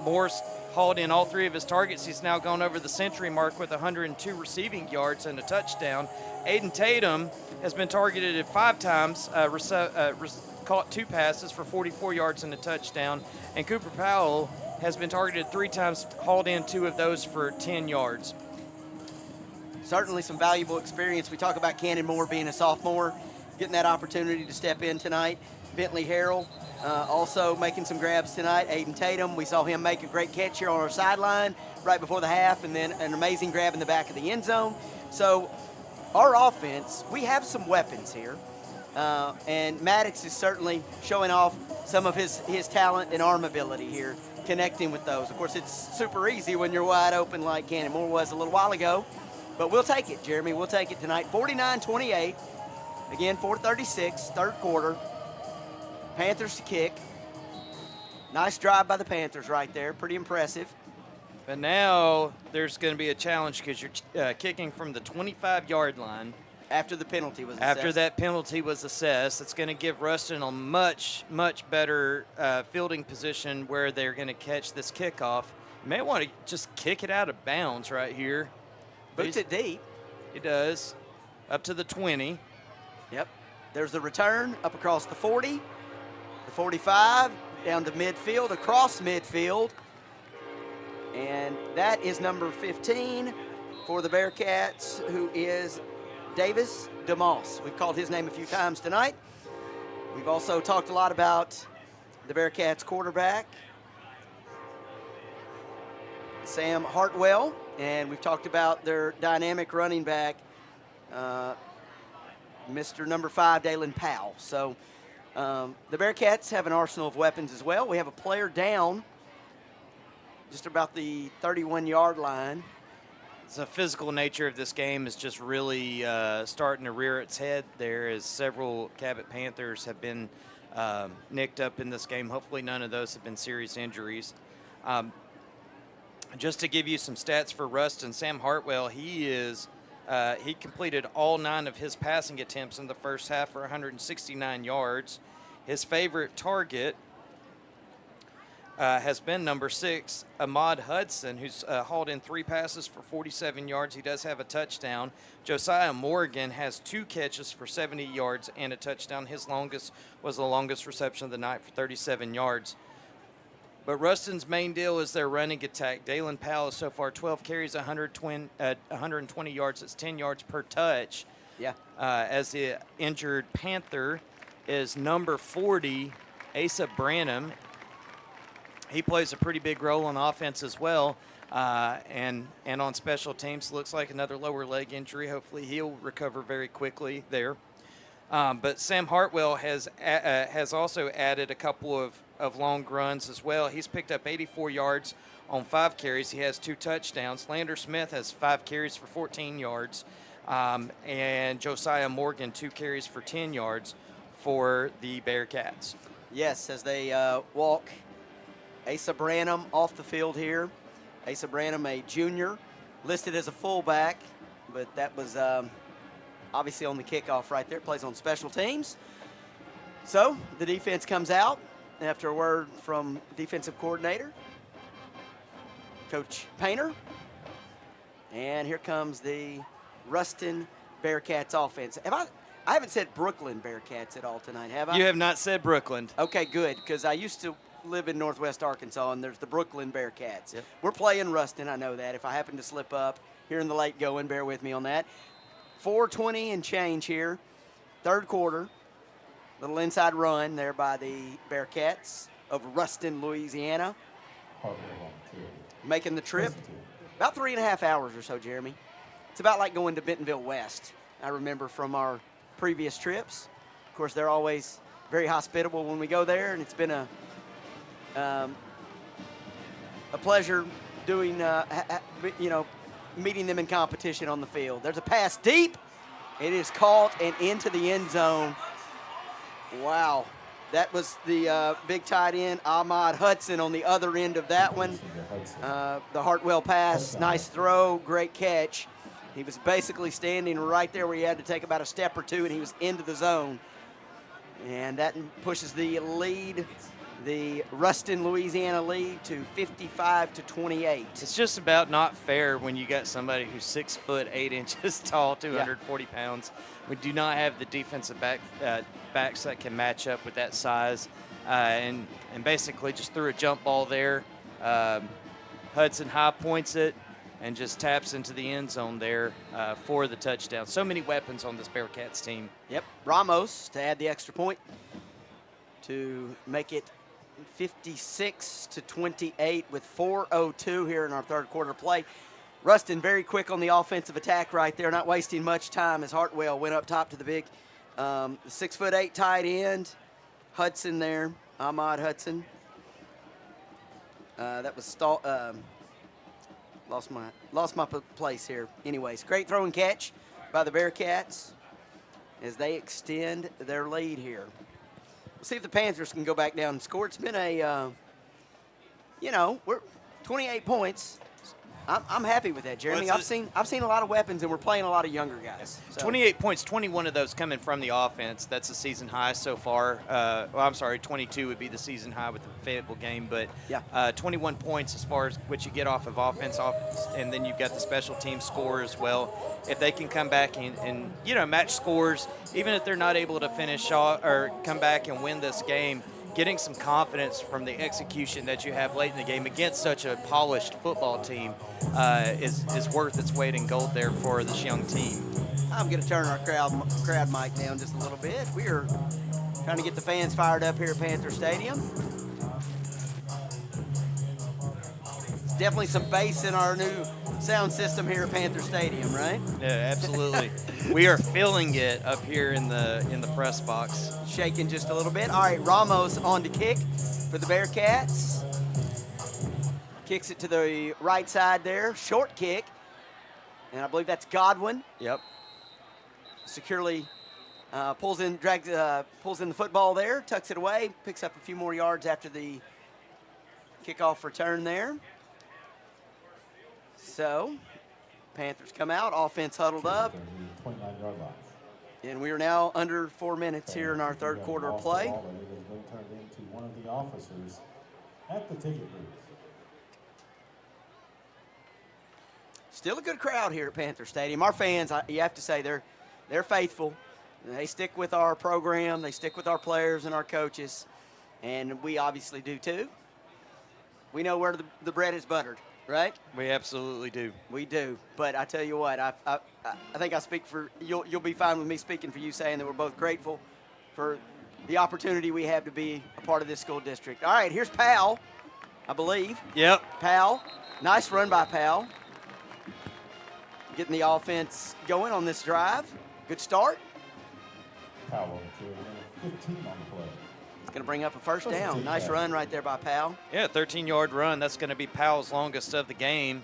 Moore's hauled in all 3 of his targets. He's now gone over the century mark with 102 receiving yards and a touchdown. Aiden Tatum has been targeted 5 times, caught 2 passes for 44 yards and a touchdown. And Cooper Powell has been targeted 3 times, hauled in 2 of those for 10 yards. Certainly some valuable experience. We talk about Cannon Moore being a sophomore, getting that opportunity to step in tonight. Bentley Harrell also making some grabs tonight. Aiden Tatum, we saw him make a great catch here on our sideline right before the half, and then an amazing grab in the back of the end zone. So our offense, we have some weapons here. And Maddox is certainly showing off some of his talent and arm ability here, connecting with those. Of course, it's super easy when you're wide open like Cannon Moore was a little while ago. But we'll take it, Jeremy. We'll take it tonight. 49-28. Again, 4:36, third quarter. Panthers to kick. Nice drive by the Panthers right there. Pretty impressive. But now there's going to be a challenge because you're kicking from the 25-yard line. After the penalty was assessed. After that penalty was assessed, it's going to give Rustin a much, much better fielding position where they're going to catch this kickoff. You may want to just kick it out of bounds right here. Boots it deep. He does. Up to the 20. Yep. There's the return up across the 40, the 45, down to midfield, across midfield. And that is number 15 for the Bearcats, who is Davis DeMoss. We've called his name a few times tonight. We've also talked a lot about the Bearcats quarterback, Sam Hartwell, and we've talked about their dynamic running back, Mr. number 5, Dalen Powell. So the Bearcats have an arsenal of weapons as well. We have a player down just about the 31-yard line. The physical nature of this game is just really starting to rear its head there, as several Cabot Panthers have been nicked up in this game. Hopefully none of those have been serious injuries. Just to give you some stats for Rustin, Sam Hartwell, he completed all 9 of his passing attempts in the first half for 169 yards. His favorite target has been number 6, Ahmad Hudson, who's hauled in 3 passes for 47 yards. He does have a touchdown. Josiah Morgan has 2 catches for 70 yards and a touchdown. His longest was the longest reception of the night for 37 yards. But Rustin's main deal is their running attack. Dalen Powell is so far 12 carries, 120 yards. It's 10 yards per touch. Yeah. As the injured Panther is number 40, Asa Branham. He plays a pretty big role on offense as well, and on special teams. Looks like another lower leg injury. Hopefully he'll recover very quickly there. But Sam Hartwell has also added a couple of long runs as well. He's picked up 84 yards on 5 carries. He has 2 touchdowns. Lander Smith has 5 carries for 14 yards, and Josiah Morgan 2 carries for 10 yards for the Bearcats. Yes, as they walk Asa Branham off the field here. Asa Branham, a junior, listed as a fullback, but that was obviously on the kickoff right there. Plays on special teams. So the defense comes out after a word from defensive coordinator, Coach Painter. And here comes the Rustin Bearcats offense. I haven't said Brooklyn Bearcats at all tonight, have I? You have not said Brooklyn. Okay, good, because I used to live in Northwest Arkansas, and there's the Brooklyn Bearcats. Yep. We're playing Rustin, I know that. If I happen to slip up here in the late going, bear with me on that. 4:20 and change here, third quarter. Little inside run there by the Bearcats of Rustin, Louisiana. Making the trip about 3.5 hours or so, Jeremy. It's about like going to Bentonville West. I remember from our previous trips. Of course, they're always very hospitable when we go there, and it's been a pleasure doing, meeting them in competition on the field. There's a pass deep. It is caught and into the end zone. Wow. That was the big tight end, Ahmad Hudson, on the other end of that one. The Hartwell pass, nice throw, great catch. He was basically standing right there where he had to take about a step or two, and he was into the zone. And that pushes the lead, the Rustin, Louisiana lead, to 55-28. It's just about not fair when you got somebody who's 6 foot 8 inches tall, 240 pounds. We do not have the defensive backs that can match up with that size, and basically just threw a jump ball there. Hudson high points it and just taps into the end zone there for the touchdown. So many weapons on this Bearcats team. Yep, Ramos to add the extra point to make it 56-28 with 4:02 here in our third quarter play. Rustin very quick on the offensive attack right there, not wasting much time as Hartwell went up top to the big 6 foot 8 tight end. Hudson there, Ahmad Hudson. That was lost my place here. Anyways, great throw and catch by the Bearcats as they extend their lead here. We'll see if the Panthers can go back down and score. It's been a, we're 28 points. I'm happy with that, Jeremy. Well, I've seen a lot of weapons, and we're playing a lot of younger guys. So. 28 points, 21 of those coming from the offense. That's a season high so far. 22 would be the season high with the Fayetteville game, but 21 points as far as what you get off of offense, and then you've got the special team score as well. If they can come back and match scores, even if they're not able to finish off or come back and win this game, getting some confidence from the execution that you have late in the game against such a polished football team is worth its weight in gold there for this young team. I'm going to turn our crowd mic down just a little bit. We are trying to get the fans fired up here at Panther Stadium. There's definitely some bass in our new sound system here at Panther Stadium, right? Yeah, absolutely. We are feeling it up here in the press box. Shaking just a little bit. All right, Ramos on to kick for the Bearcats. Kicks it to the right side there. Short kick. And I believe that's Godwin. Yep. Securely pulls in the football there, tucks it away, picks up a few more yards after the kickoff return there. So, Panthers come out, offense huddled up. 29-yard line. And we are now under 4 minutes here in our third quarter of play. It has been turned into one of the officers at the ticket booth. Still a good crowd here at Panther Stadium. Our fans, you have to say, they're faithful. They stick with our program. They stick with our players and our coaches. And we obviously do too. We know where the bread is buttered, right? We absolutely do. We do. But I tell you what, I think I speak for, you'll be fine with me speaking for you saying that we're both grateful for the opportunity we have to be a part of this school district. All right, here's Powell, I believe. Yep. Powell, nice run by Powell. Getting the offense going on this drive. Good start. Powell to 15 on the play. It's going to bring up a first down. Nice run right there by Powell. Yeah, 13-yard run. That's going to be Powell's longest of the game.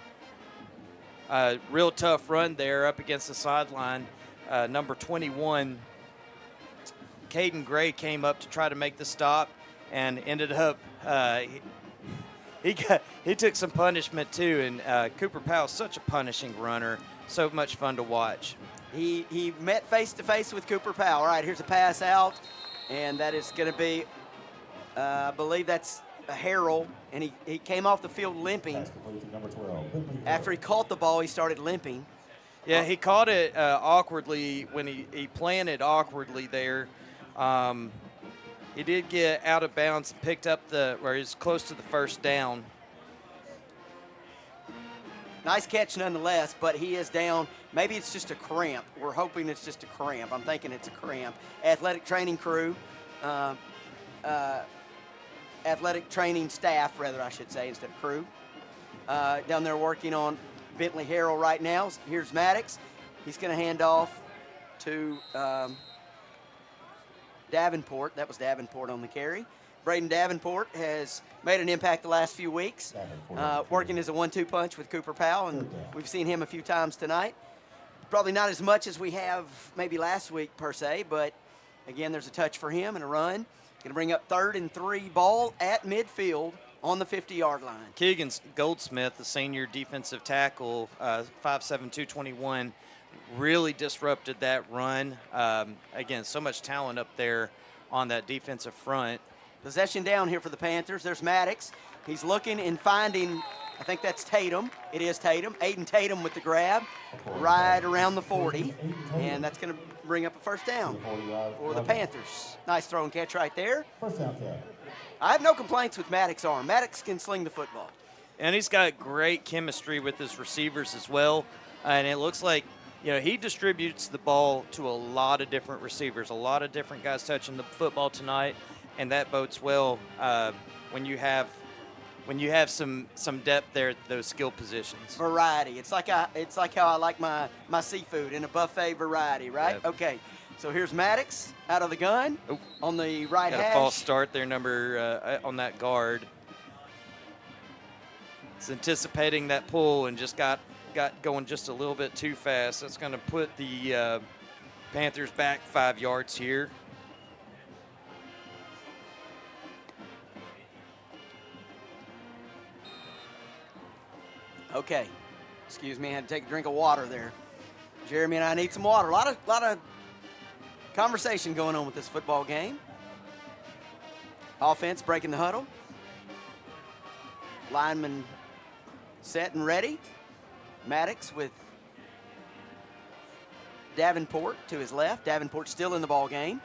Real tough run there up against the sideline. Number 21, Caden Gray came up to try to make the stop and ended up he took some punishment too. And Cooper Powell's such a punishing runner. So much fun to watch. He met face-to-face with Cooper Powell. All right, here's a pass out, and that is going to be, I believe that's a Harrell, and he came off the field limping. Number 12. After he caught the ball, he started limping. Yeah, he caught it awkwardly when he planted awkwardly there. He did get out of bounds and picked up where he was close to the first down. Nice catch nonetheless, but he is down. Maybe it's just a cramp. We're hoping it's just a cramp. I'm thinking it's a cramp. Athletic training crew, athletic training staff, rather, I should say, instead of crew, down there working on Bentley Harrell right now. Here's Maddox. He's going to hand off to Davenport. That was Davenport on the carry. Braden Davenport has made an impact the last few weeks, working as a 1-2 punch with Cooper Powell, and we've seen him a few times tonight. Probably not as much as we have maybe last week per se, but again, there's a touch for him and a run. Going to bring up 3rd and 3, ball at midfield on the 50-yard line. Keegan Goldsmith, the senior defensive tackle, 5'7", 221, really disrupted that run. Again, so much talent up there on that defensive front. Possession down here for the Panthers. There's Maddox. He's looking and finding, I think that's Tatum. It is Tatum. Aiden Tatum with the grab right around the 40. And that's going to bring up a first down for the Panthers. Nice throw and catch right there. First down catch. I have no complaints with Maddox's arm. Maddox can sling the football. And he's got great chemistry with his receivers as well. And it looks like, he distributes the ball to a lot of different receivers, a lot of different guys touching the football tonight. And that bodes well when you have some depth there at those skill positions. Variety. It's like how I like my seafood in a buffet variety, right? Yep. Okay. So here's Maddox out of the gun on the right got hash. A false start there, on that guard. He's anticipating that pull and just got going just a little bit too fast. That's going to put the Panthers back 5 yards here. Okay, excuse me, I had to take a drink of water there. Jeremy and I need some water. A lot of conversation going on with this football game. Offense breaking the huddle. Lineman set and ready. Maddox with Davenport to his left. Davenport still in the ball game.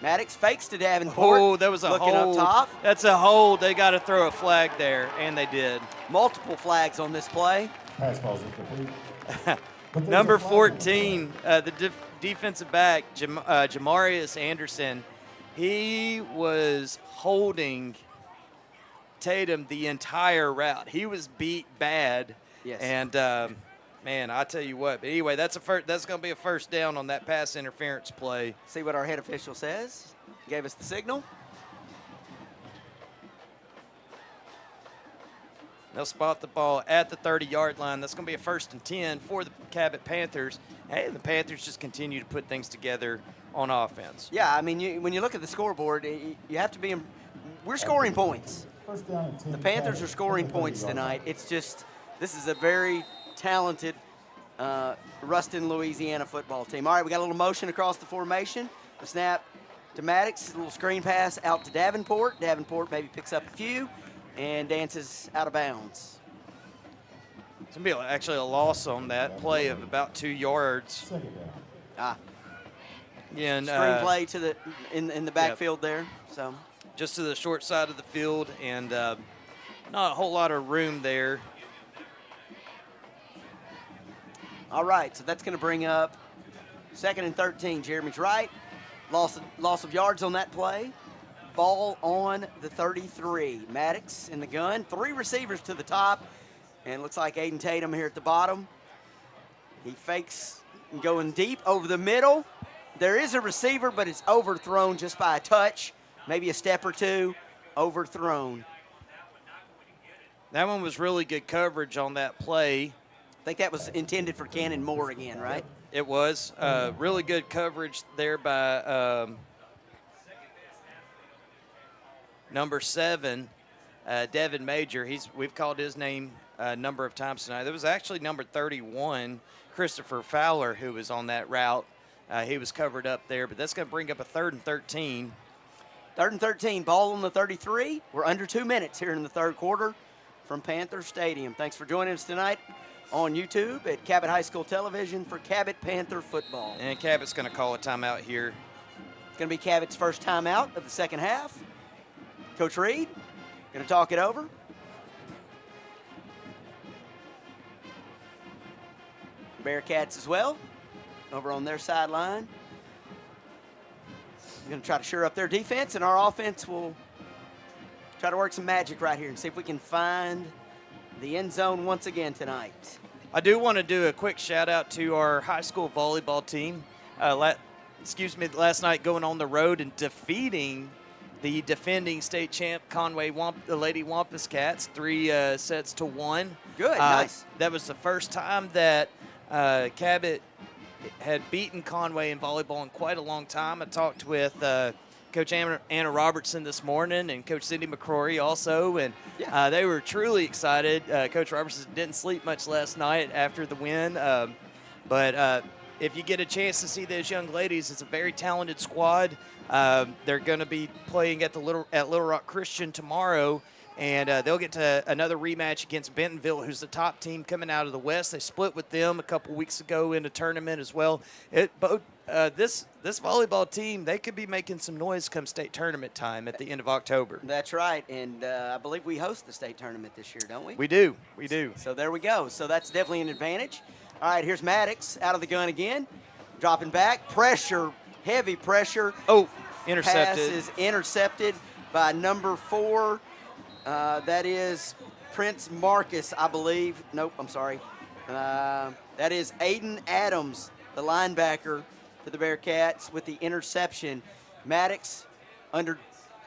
Maddox fakes to Davenport. Oh, that was a looking hold. Up top. That's a hold. They got to throw a flag there, and they did. Multiple flags on this play. Pass ball's incomplete. Number 14, the defensive back, Jamarius Anderson, he was holding Tatum the entire route. He was beat bad. Yes. And Man, I tell you what. But anyway, that's going to be a first down on that pass interference play. See what our head official says. Gave us the signal. They'll spot the ball at the 30-yard line. That's going to be a 1st and 10 for the Cabot Panthers. Hey, the Panthers just continue to put things together on offense. Yeah, I mean, when you look at the scoreboard, you have to be we're scoring points. First down and 10. The Panthers are scoring points tonight. It's just, this is a very talented Rustin, Louisiana football team. All right, we got a little motion across the formation. A snap to Maddox, a little screen pass out to Davenport. Davenport maybe picks up a few and dances out of bounds. It's going to be actually a loss on that play of about 2 yards. And, screen play to the in the backfield there. So just to the short side of the field, and not a whole lot of room there. All right, so that's going to bring up 2nd and 13. Jeremy's right. Loss of yards on that play. Ball on the 33. Maddox in the gun. 3 receivers to the top. And looks like Aiden Tatum here at the bottom. He fakes going deep over the middle. There is a receiver, but it's overthrown just by a touch. Maybe a step or two. Overthrown. That one was really good coverage on that play. I think that was intended for Cannon Moore again, right? It was. Really good coverage there by number 7, Devin Major. We've called his name a number of times tonight. There was actually number 31, Christopher Fowler, who was on that route. He was covered up there, but that's going to bring up a 3rd and 13. 3rd and 13, ball on the 33. We're under 2 minutes here in the 3rd quarter from Panther Stadium. Thanks for joining us tonight on YouTube at Cabot High School Television for Cabot Panther football. And Cabot's going to call a timeout here. It's going to be Cabot's first timeout of the 2nd half. Coach Reed going to talk it over. Bearcats as well over on their sideline. We're going to try to shore up their defense, and our offense will try to work some magic right here and see if we can find the end zone once again tonight. I do want to do a quick shout out to our high school volleyball team. Last night going on the road and defeating the defending state champ Conway the Lady Wampus Cats 3 sets to 1. Good, nice. That was the first time that Cabot had beaten Conway in volleyball in quite a long time. I talked with Coach Anna Robertson this morning and Coach Cindy McCrory also, and they were truly excited. Coach Robertson didn't sleep much last night after the win, but if you get a chance to see those young ladies, it's a very talented squad. They're going to be playing at Little Rock Christian tomorrow, and they'll get to another rematch against Bentonville, who's the top team coming out of the West. They split with them a couple weeks ago in a tournament as well. This volleyball team, they could be making some noise come state tournament time at the end of October. That's right, and I believe we host the state tournament this year, don't we? We do. So there we go. So that's definitely an advantage. All right, here's Maddox out of the gun again, dropping back, pressure, heavy pressure. Oh, intercepted. Pass is intercepted by number 4. That is Prince Marcus, I believe. Nope, I'm sorry. That is Aiden Adams, the linebacker for the Bearcats, with the interception. Maddox under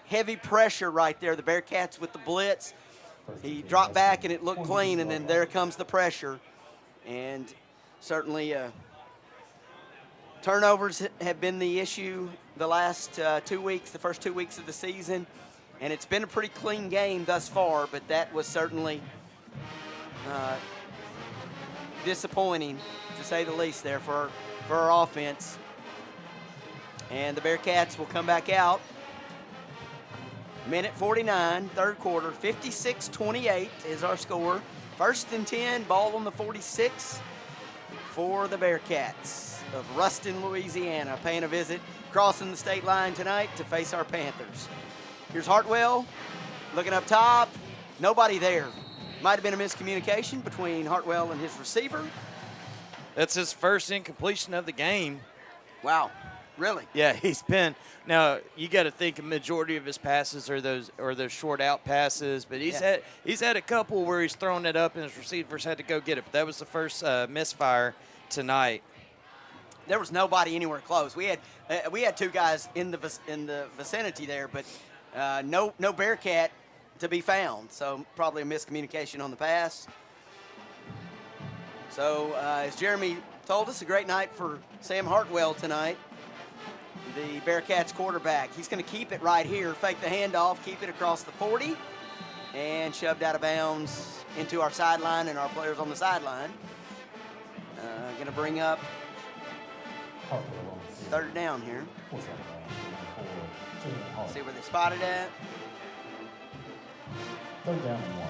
heavy pressure right there. The Bearcats with the blitz. He dropped back and it looked clean, and then there comes the pressure. And certainly turnovers have been the issue the last 2 weeks, the first 2 weeks of the season. And it's been a pretty clean game thus far, but that was certainly disappointing, to say the least, there for our offense. And the Bearcats will come back out. Minute 49, 3rd quarter, 56-28 is our score. 1st and 10, ball on the 46 for the Bearcats of Ruston, Louisiana, paying a visit, crossing the state line tonight to face our Panthers. Here's Hartwell looking up top. Nobody there. Might have been a miscommunication between Hartwell and his receiver. That's his first incompletion of the game. Wow. Really? Yeah, he's been. Now you got to think a majority of his passes are those short out passes, but he's had a couple where he's thrown it up and his receivers had to go get it. But that was the first misfire tonight. There was nobody anywhere close. We had two guys in the vicinity there, but no Bearcat to be found. So probably a miscommunication on the pass. So as Jeremy told us, a great night for Sam Hartwell tonight. The Bearcats quarterback. He's going to keep it right here, fake the handoff, keep it across the 40, and shoved out of bounds into our sideline and our players on the sideline. Going to bring up third down here. See where they spotted at. Third down and 1.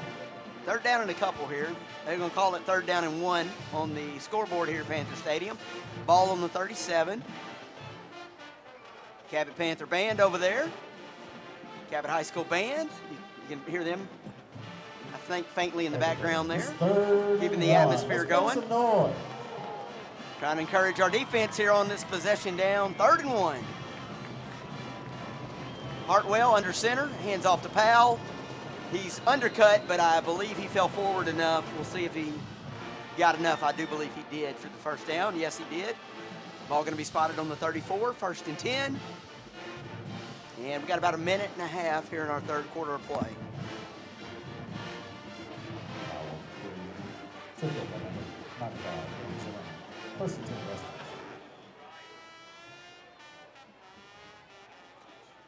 Third down and a couple here. They're going to call it third down and 1 on the scoreboard here at Panther Stadium. Ball on the 37. Cabot Panther Band over there. Cabot High School Band. You can hear them, I think, faintly in the background there. Keeping the atmosphere going. Trying to encourage our defense here on this possession down. 3rd and 1. Hartwell under center. Hands off to Powell. He's undercut, but I believe he fell forward enough. We'll see if he got enough. I do believe he did for the first down. Yes, he did. Ball going to be spotted on the 34, 1st and 10. And we've got about a minute and a half here in our third quarter of play.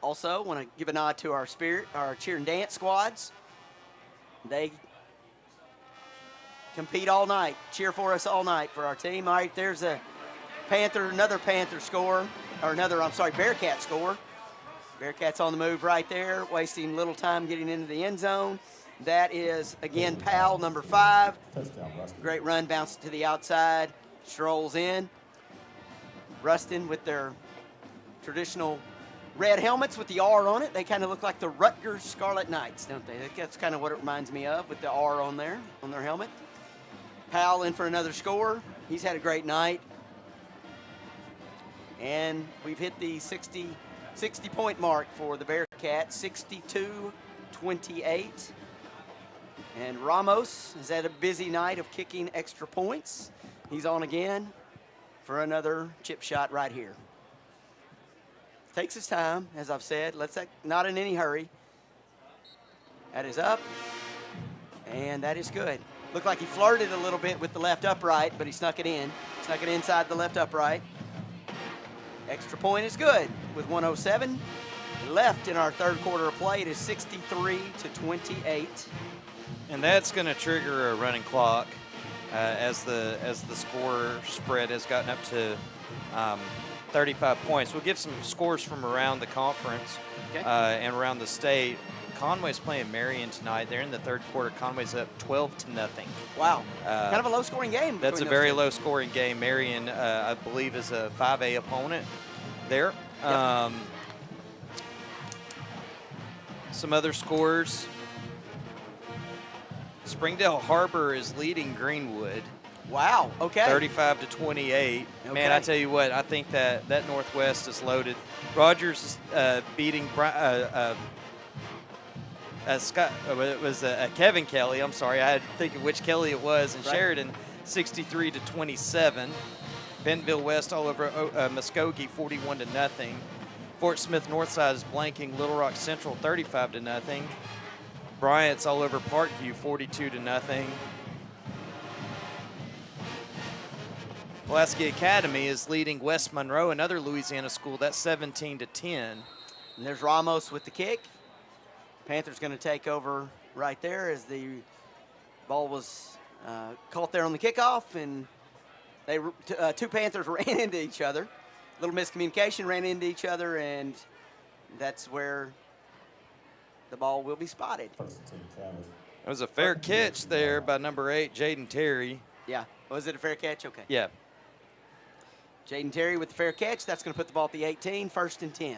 Also, want to give a nod to our cheer and dance squads. They compete all night, cheer for us all night for our team. All right, there's another Panther score, or Bearcat score. Bearcats on the move right there, wasting little time getting into the end zone. That is, again, Powell, number 5. Touchdown, Rustin. Great run, bounced to the outside, strolls in. Rustin with their traditional red helmets with the R on it. They kind of look like the Rutgers Scarlet Knights, don't they? That's kind of what it reminds me of, with the R on there, on their helmet. Powell in for another score. He's had a great night. And we've hit the 60-point mark for the Bearcats, 62-28. And Ramos has had a busy night of kicking extra points. He's on again for another chip shot right here. Takes his time, as I've said. Not in any hurry. That is up, and that is good. Looked like he flirted a little bit with the left upright, but he snuck it in. Snuck it inside the left upright. Extra point is good with 1:07 left in our third quarter of play. It is 63-28. And that's going to trigger a running clock as the score spread has gotten up to 35 points. We'll give some scores from around the conference and around the state. Conway's playing Marion tonight. They're in the third quarter. Conway's up 12-0. Wow. Kind of a low-scoring game. That's a very low-scoring game. Marion, I believe, is a 5A opponent there. Yep. Some other scores. Springdale Harbor is leading Greenwood. Wow, okay. 35-28. Okay. Man, I tell you what, I think that Northwest is loaded. Rogers is beating Kevin Kelly. I'm sorry, I had to think of which Kelly it was. And Sheridan, 63-27. Bentonville West all over Muskogee, 41-0. Fort Smith Northside is blanking Little Rock Central, 35-0. Bryant's all over Parkview, 42-0. Pulaski Academy is leading West Monroe, another Louisiana school. That's 17-10. And there's Ramos with the kick. Panthers going to take over right there as the ball was caught there on the kickoff, and they two Panthers ran into each other. A little miscommunication, ran into each other, and that's where the ball will be spotted. It was a fair catch there by number 8, Jaden Terry. Yeah. Was it a fair catch? Okay. Yeah. Jaden Terry with the fair catch. That's going to put the ball at the 18, 1st and 10.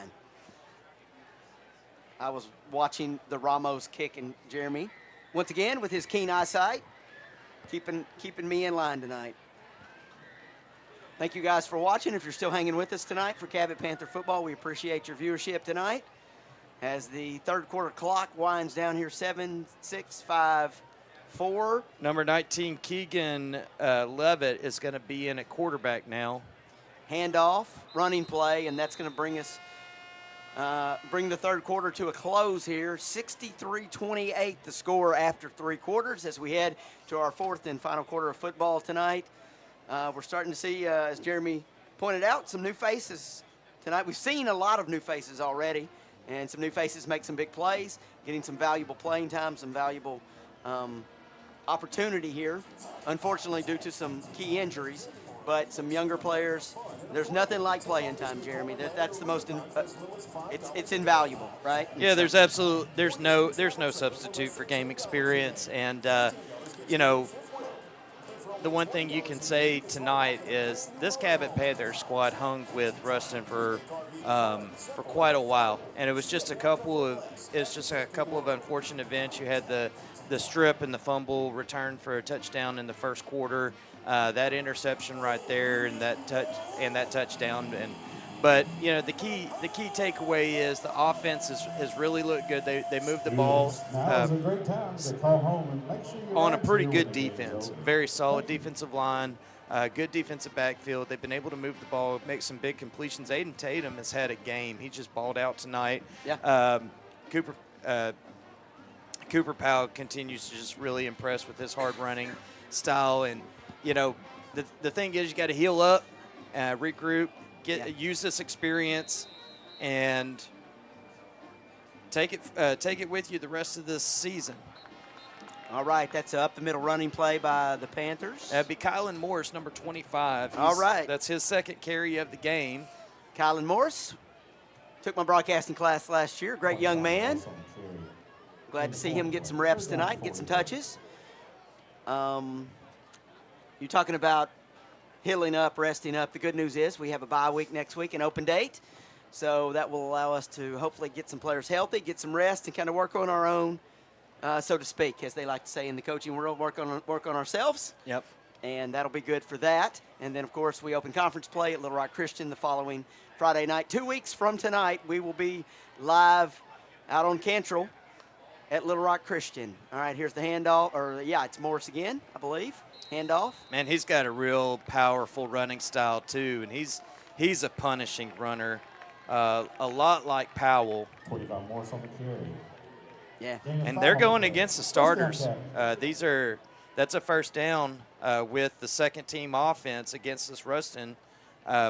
I was watching the Ramos kick, and Jeremy, once again, with his keen eyesight, keeping me in line tonight. Thank you guys for watching. If you're still hanging with us tonight for Cabot Panther football, we appreciate your viewership tonight. As the third quarter clock winds down here, 7, 6, 5, 4. Number 19, Keegan Levitt, is going to be in at quarterback now. Handoff, running play, and that's going to bring us bring the third quarter to a close here. 63-28 the score after 3 quarters as we head to our fourth and final quarter of football tonight. We're starting to see, as Jeremy pointed out, some new faces tonight. We've seen a lot of new faces already, and some new faces make some big plays, getting some valuable playing time, some valuable opportunity here, unfortunately due to some key injuries. But some younger players, there's nothing like playing time, Jeremy. That's the most, it's invaluable, right? Yeah, there's no substitute for game experience. And, you know, the one thing you can say tonight is this Cabot Panther squad hung with Rustin for quite a while. And it was just a couple of unfortunate events. You had the strip and the fumble return for a touchdown in the first quarter. That interception right there and that touchdown. But you know, the key takeaway is the offense has really looked good. They moved the ball on a pretty good defense, very solid defensive line, good defensive backfield. They've been able to move the ball, make some big completions. Aiden Tatum has had a game. He just balled out tonight. Yeah. Cooper Powell continues to just really impress with his hard running style. And you know, the thing is, you got to heal up, regroup, use this experience, and take it with you the rest of this season. All right, that's up the middle running play by the Panthers. That'd be Kylan Morris, number 25. All right. That's his second carry of the game. Kylan Morris took my broadcasting class last year. Great young man. Glad to see him get some reps tonight, get some touches. You're talking about healing up, resting up. The good news is we have a bye week next week, an open date. So that will allow us to hopefully get some players healthy, get some rest, and kind of work on our own, so to speak, as they like to say in the coaching world, work on ourselves. Yep. And that'll be good for that. And then, of course, we open conference play at Little Rock Christian the following Friday night. 2 weeks from tonight, we will be live out on Cantrell at Little Rock Christian. All right, here's the handoff. It's Morris again, I believe. Handoff. Man, he's got a real powerful running style, too, and he's a punishing runner, a lot like Powell. 45 Morris on the carry. Yeah. And they're going against the starters. That's a first down with the second-team offense against this Rustin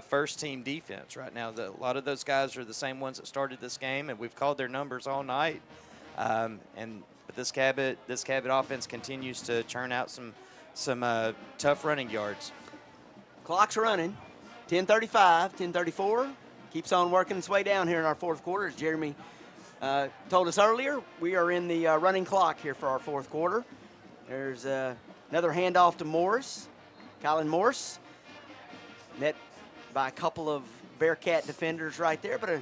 first-team defense right now. A lot of those guys are the same ones that started this game, and we've called their numbers all night. But this Cabot offense continues to churn out some tough running yards. Clock's running. 10:35, 10:34. Keeps on working its way down here in our fourth quarter. As Jeremy told us earlier, we are in the running clock here for our fourth quarter. There's another handoff to Morris. Kylan Morris. Met by a couple of Bearcat defenders right there. But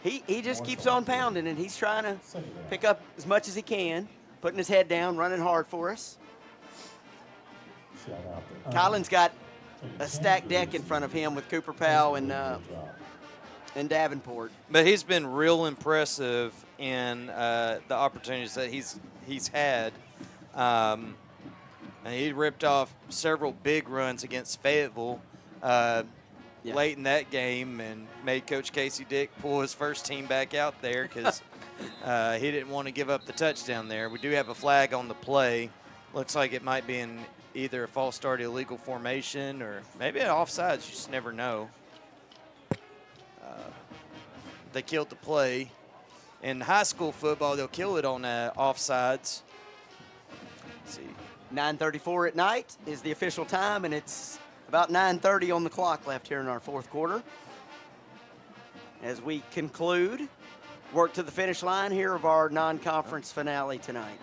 he just keeps on pounding, and he's trying to pick up as much as he can, putting his head down, running hard for us. Kylan's got a stacked deck in front of him with Cooper Powell and Davenport. But he's been real impressive in the opportunities that he's had. And he ripped off several big runs against Fayetteville late in that game and made Coach Casey Dick pull his first team back out there because he didn't want to give up the touchdown there. We do have a flag on the play. Looks like it might be in either a false start, illegal formation, or maybe an offsides. You just never know. They killed the play. In high school football, they'll kill it on offsides. Let's see. 9:34 at night is the official time, and it's about 9:30 on the clock left here in our fourth quarter. As we conclude, work to the finish line here of our non-conference finale tonight.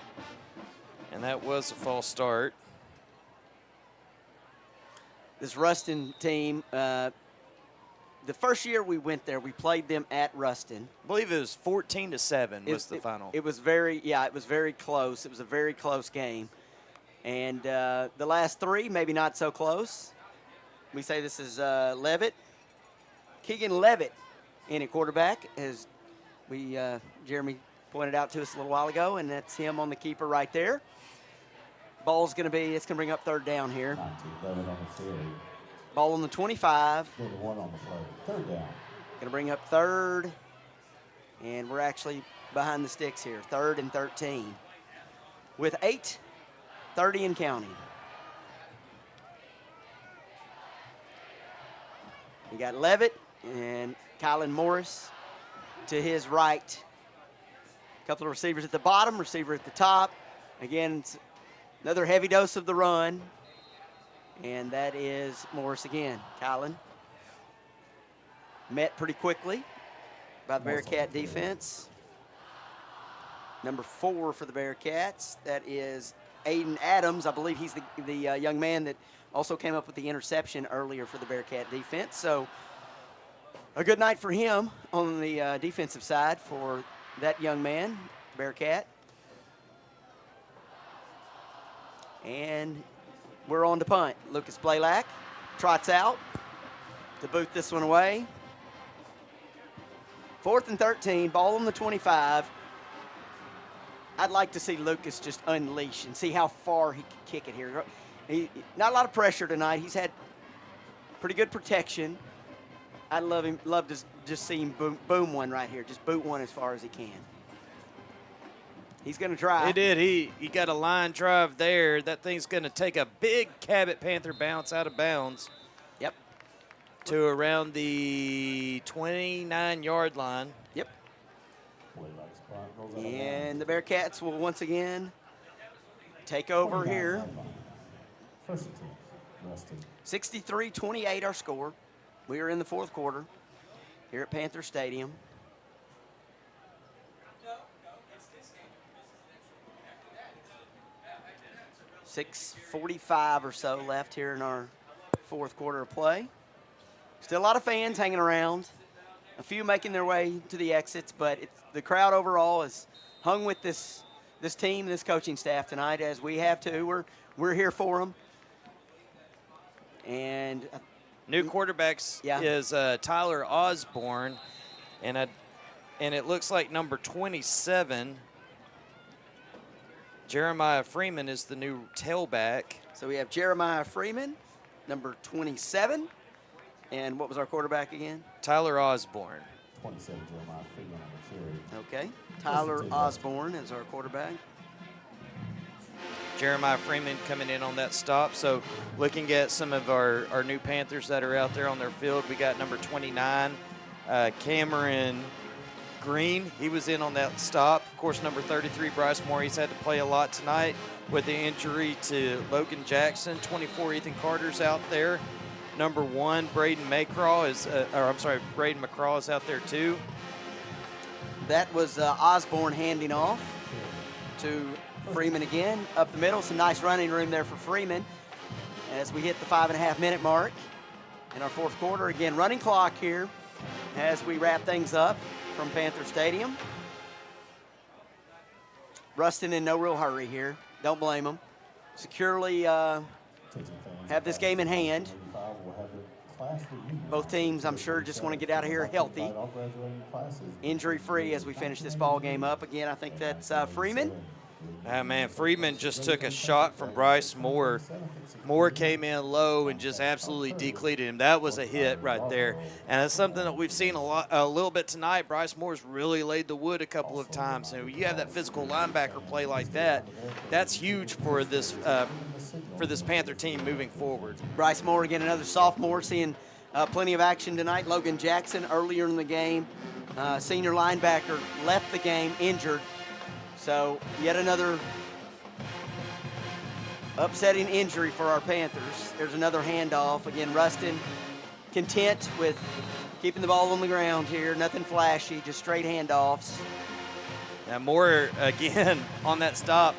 And that was a false start. This Rustin team, the first year we went there, we played them at Rustin. I believe it was 14-7 was the final. It was very close. It was a very close game. And the last three, maybe not so close. we say this is Levitt. Keegan Levitt in at quarterback, as Jeremy pointed out to us a little while ago, and that's him on the keeper right there. Ball's going to be, it's going to bring up third down here. Ball on the 25. Go to 1 on the play. Third down. Going to bring up third, and we're actually behind the sticks here. 3rd and 13 with 8:30 and counting. We got Levitt and Kylan Morris to his right. A couple of receivers at the bottom, receiver at the top. Again, it's another heavy dose of the run, and that is Morris again. Kylan met pretty quickly by the Bearcat defense. Number 4 for the Bearcats, that is Aiden Adams. I believe he's the young man that also came up with the interception earlier for the Bearcat defense. So a good night for him on the defensive side for that young man, Bearcat. And we're on to punt. Lucas Blaylock trots out to boot this one away. 4th and 13, ball on the 25. I'd like to see Lucas just unleash and see how far he can kick it here. Not a lot of pressure tonight. He's had pretty good protection. I'd love to just see him boom one right here. Just boot one as far as he can. He's going to try. He did. He got a line drive there. That thing's going to take a big Cabot Panther bounce out of bounds. Yep. To around the 29-yard line. Yep. And the Bearcats will once again take over here. 63-28 our score. We are in the 4th quarter here at Panther Stadium. .45 or so left here in our 4th quarter of play. Still a lot of fans hanging around. A few making their way to the exits, but the crowd overall is hung with this team, this coaching staff tonight, as we have to. We're here for them. And new quarterbacks is Tyler Osborne, and it looks like number 27, Jeremiah Freeman, is the new tailback. So we have Jeremiah Freeman, number 27. And what was our quarterback again? Tyler Osborne. 27, Jeremiah Freeman on the carry. Okay. Tyler Osborne is our quarterback. Jeremiah Freeman coming in on that stop. So looking at some of our new Panthers that are out there on their field, we got number 29, Cameron Green. He was in on that stop. Of course, number 33, Bryce Moore. He's had to play a lot tonight with the injury to Logan Jackson. 24, Ethan Carter's out there. Number 1, Braden McCraw is out there too. That was Osborne handing off to Freeman again. Up the middle, some nice running room there for Freeman as we hit the 5.5-minute mark in our 4th quarter. Again, running clock here as we wrap things up from Panther Stadium. Rustin in no real hurry here. Don't blame them. Securely have this game in hand. Both teams, I'm sure, just want to get out of here healthy, injury-free as we finish this ball game up. Again, I think that's Freeman. Man, Freeman just took a shot from Bryce Moore. Moore came in low and just absolutely decleated him. That was a hit right there. And it's something that we've seen a little bit tonight. Bryce Moore's really laid the wood a couple of times. So you have that physical linebacker play like that. That's huge for this Panther team moving forward. Bryce Moore, again, another sophomore, seeing plenty of action tonight. Logan Jackson earlier in the game, senior linebacker, left the game injured. So yet another upsetting injury for our Panthers. There's another handoff. Again, Rustin content with keeping the ball on the ground here. Nothing flashy, just straight handoffs. Now Moore, again, on that stop,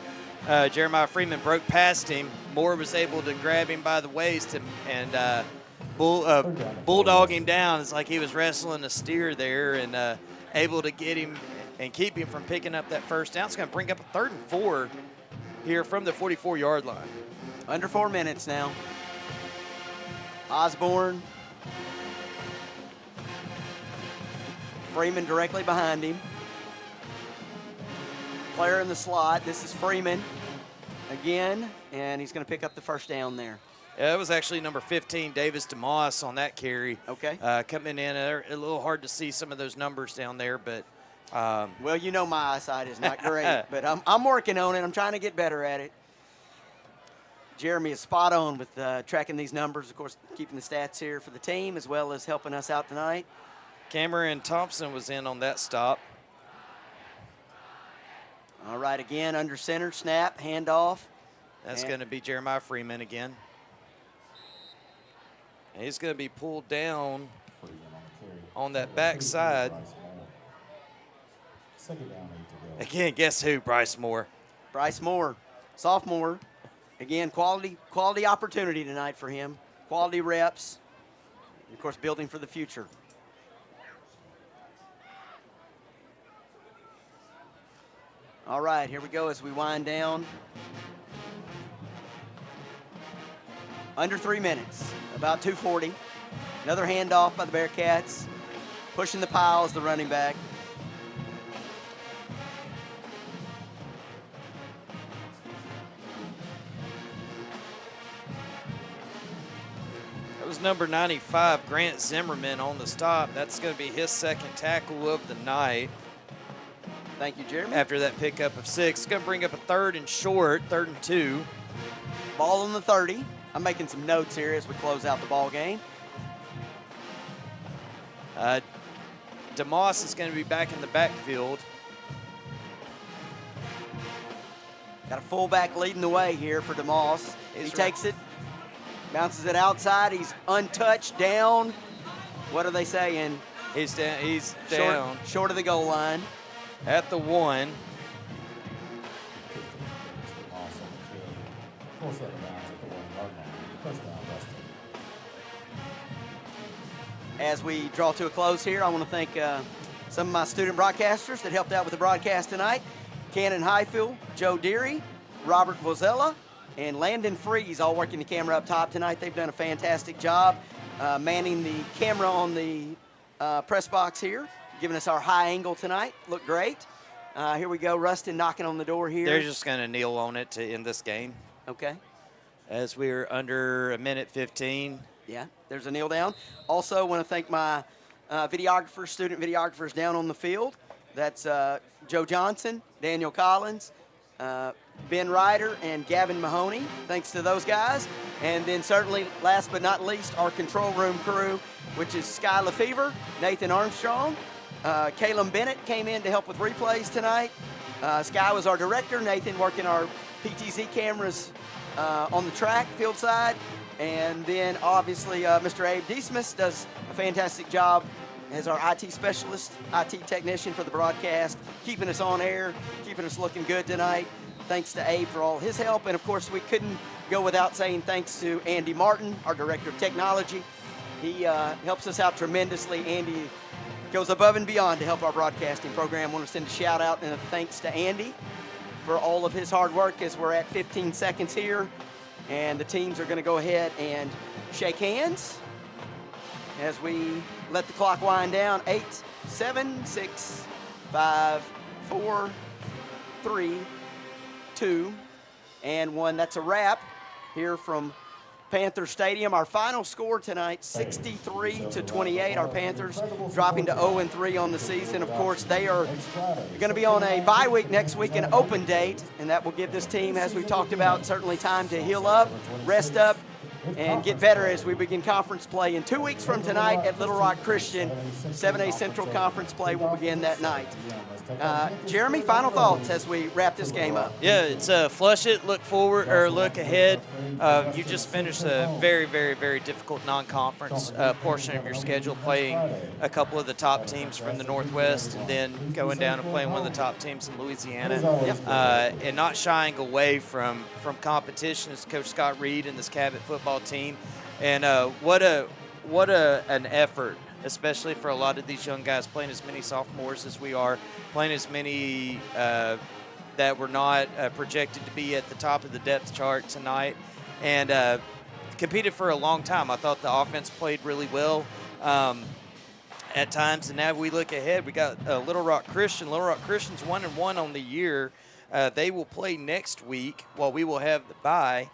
Jeremiah Freeman broke past him. Moore was able to grab him by the waist and bulldog him down. It's like he was wrestling a steer there and able to get him and keep him from picking up that first down. It's going to bring up a 3rd and 4 here from the 44-yard line. Under 4 minutes now. Osborne. Freeman directly behind him. Player in the slot. This is Freeman again, and he's going to pick up the first down there. Yeah, it was actually number 15, Davis DeMoss, on that carry. Okay. Coming in, a little hard to see some of those numbers down there, but. Well, you know my eyesight is not great, but I'm working on it. I'm trying to get better at it. Jeremy is spot on with tracking these numbers, of course, keeping the stats here for the team as well as helping us out tonight. Cameron Thompson was in on that stop. All right, again, under center, snap, handoff. That's going to be Jeremiah Freeman again. And he's going to be pulled down on that backside. Again, guess who? Bryce Moore. Bryce Moore, sophomore. Again, quality opportunity tonight for him. Quality reps. And of course, building for the future. All right, here we go as we wind down. Under 3 minutes, about 2:40. Another handoff by the Bearcats. Pushing the piles, the running back. That was number 95, Grant Zimmerman, on the stop. That's going to be his second tackle of the night. Thank you, Jeremy. After that pickup of 6. It's going to bring up a 3rd and short, 3rd and 2. Ball on the 30. I'm making some notes here as we close out the ball game. DeMoss is going to be back in the backfield. Got a fullback leading the way here for DeMoss. He takes it, bounces it outside. He's untouched, down. What are they saying? He's down. He's down. Short of the goal line. At the 1. As we draw to a close here, I want to thank some of my student broadcasters that helped out with the broadcast tonight. Cannon Highfield, Joe Deary, Robert Vozella, and Landon Freeze all working the camera up top tonight. They've done a fantastic job manning the camera on the press box here, giving us our high angle tonight. Looked great. Here we go, Rustin knocking on the door here. They're just going to kneel on it to end this game. Okay. As we're under a minute 15. Yeah, there's a kneel down. Also want to thank my videographers, student videographers down on the field. That's Joe Johnson, Daniel Collins, Ben Ryder, and Gavin Mahoney. Thanks to those guys. And then certainly, last but not least, our control room crew, which is Sky Lefevre, Nathan Armstrong. Caleb Bennett came in to help with replays tonight. Sky was our director. Nathan working our PTZ cameras on the track, field side. And then obviously Mr. Abe Deesmus does a fantastic job as our IT specialist, IT technician for the broadcast, keeping us on air, keeping us looking good tonight. Thanks to Abe for all his help. And of course, we couldn't go without saying thanks to Andy Martin, our director of technology. He helps us out tremendously. Andy goes above and beyond to help our broadcasting program. I want to send a shout out and a thanks to Andy for all of his hard work as we're at 15 seconds here. And the teams are going to go ahead and shake hands as we let the clock wind down. 8, 7, 6, 5, 4, 3, 2, and 1. That's a wrap here from Panther Stadium. Our final score tonight, 63-28. Our Panthers dropping to 0-3 on the season. Of course, they are going to be on a bye week next week, an open date, and that will give this team, as we've talked about, certainly time to heal up, rest up, and get better as we begin conference play. In 2 weeks from tonight at Little Rock Christian, 7A Central Conference play will begin that night. Jeremy, final thoughts as we wrap this game up? Yeah, it's flush it, look forward, or look ahead. You just finished a very, very, very difficult non-conference portion of your schedule, playing a couple of the top teams from the Northwest, and then going down and playing one of the top teams in Louisiana, and not shying away from competition as Coach Scott Reed and this Cabot football team. And what an effort, especially for a lot of these young guys, playing as many sophomores as we are, playing as many that were not projected to be at the top of the depth chart tonight. And competed for a long time. I thought the offense played really well at times, and now we look ahead. We got Little Rock Christian. Little Rock Christian's 1-1 on the year. They will play next week while we will have the bye.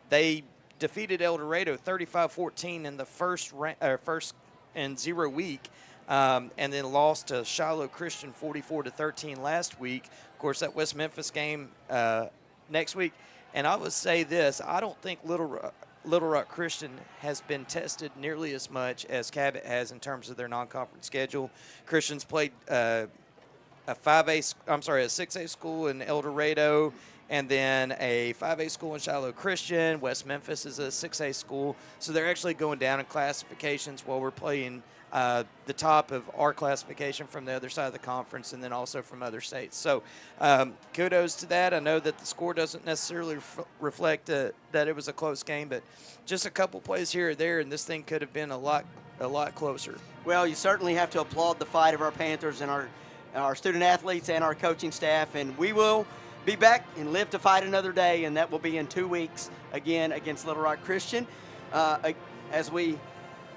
They defeated El Dorado 35-14 in the first and 0 week, and then lost to Shiloh Christian 44-13 last week. Of course, that West Memphis game next week. And I would say this: I don't think Little Rock Christian has been tested nearly as much as Cabot has in terms of their non-conference schedule. Christian's played a 6A school in El Dorado, and then a 5A school in Shiloh Christian. West Memphis is a 6A school, so they're actually going down in classifications while we're playing the top of our classification from the other side of the conference, and then also from other states. So kudos to that. I know that the score doesn't necessarily reflect that it was a close game, but just a couple plays here or there, and this thing could have been a lot closer. Well, you certainly have to applaud the fight of our Panthers and our student athletes and our coaching staff, and we will be back and live to fight another day, and that will be in 2 weeks again against Little Rock Christian. As we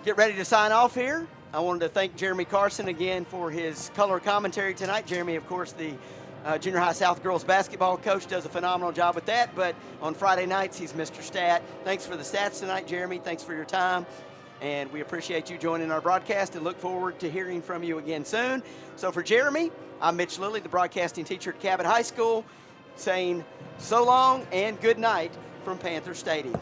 get ready to sign off here, I wanted to thank Jeremy Carson again for his color commentary tonight. Jeremy, of course, the Junior High South girls basketball coach, does a phenomenal job with that, but on Friday nights, he's Mr. Stat. Thanks for the stats tonight, Jeremy. Thanks for your time, and we appreciate you joining our broadcast and look forward to hearing from you again soon. So for Jeremy, I'm Mitch Lilly, the broadcasting teacher at Cabot High School, saying so long and good night from Panther Stadium.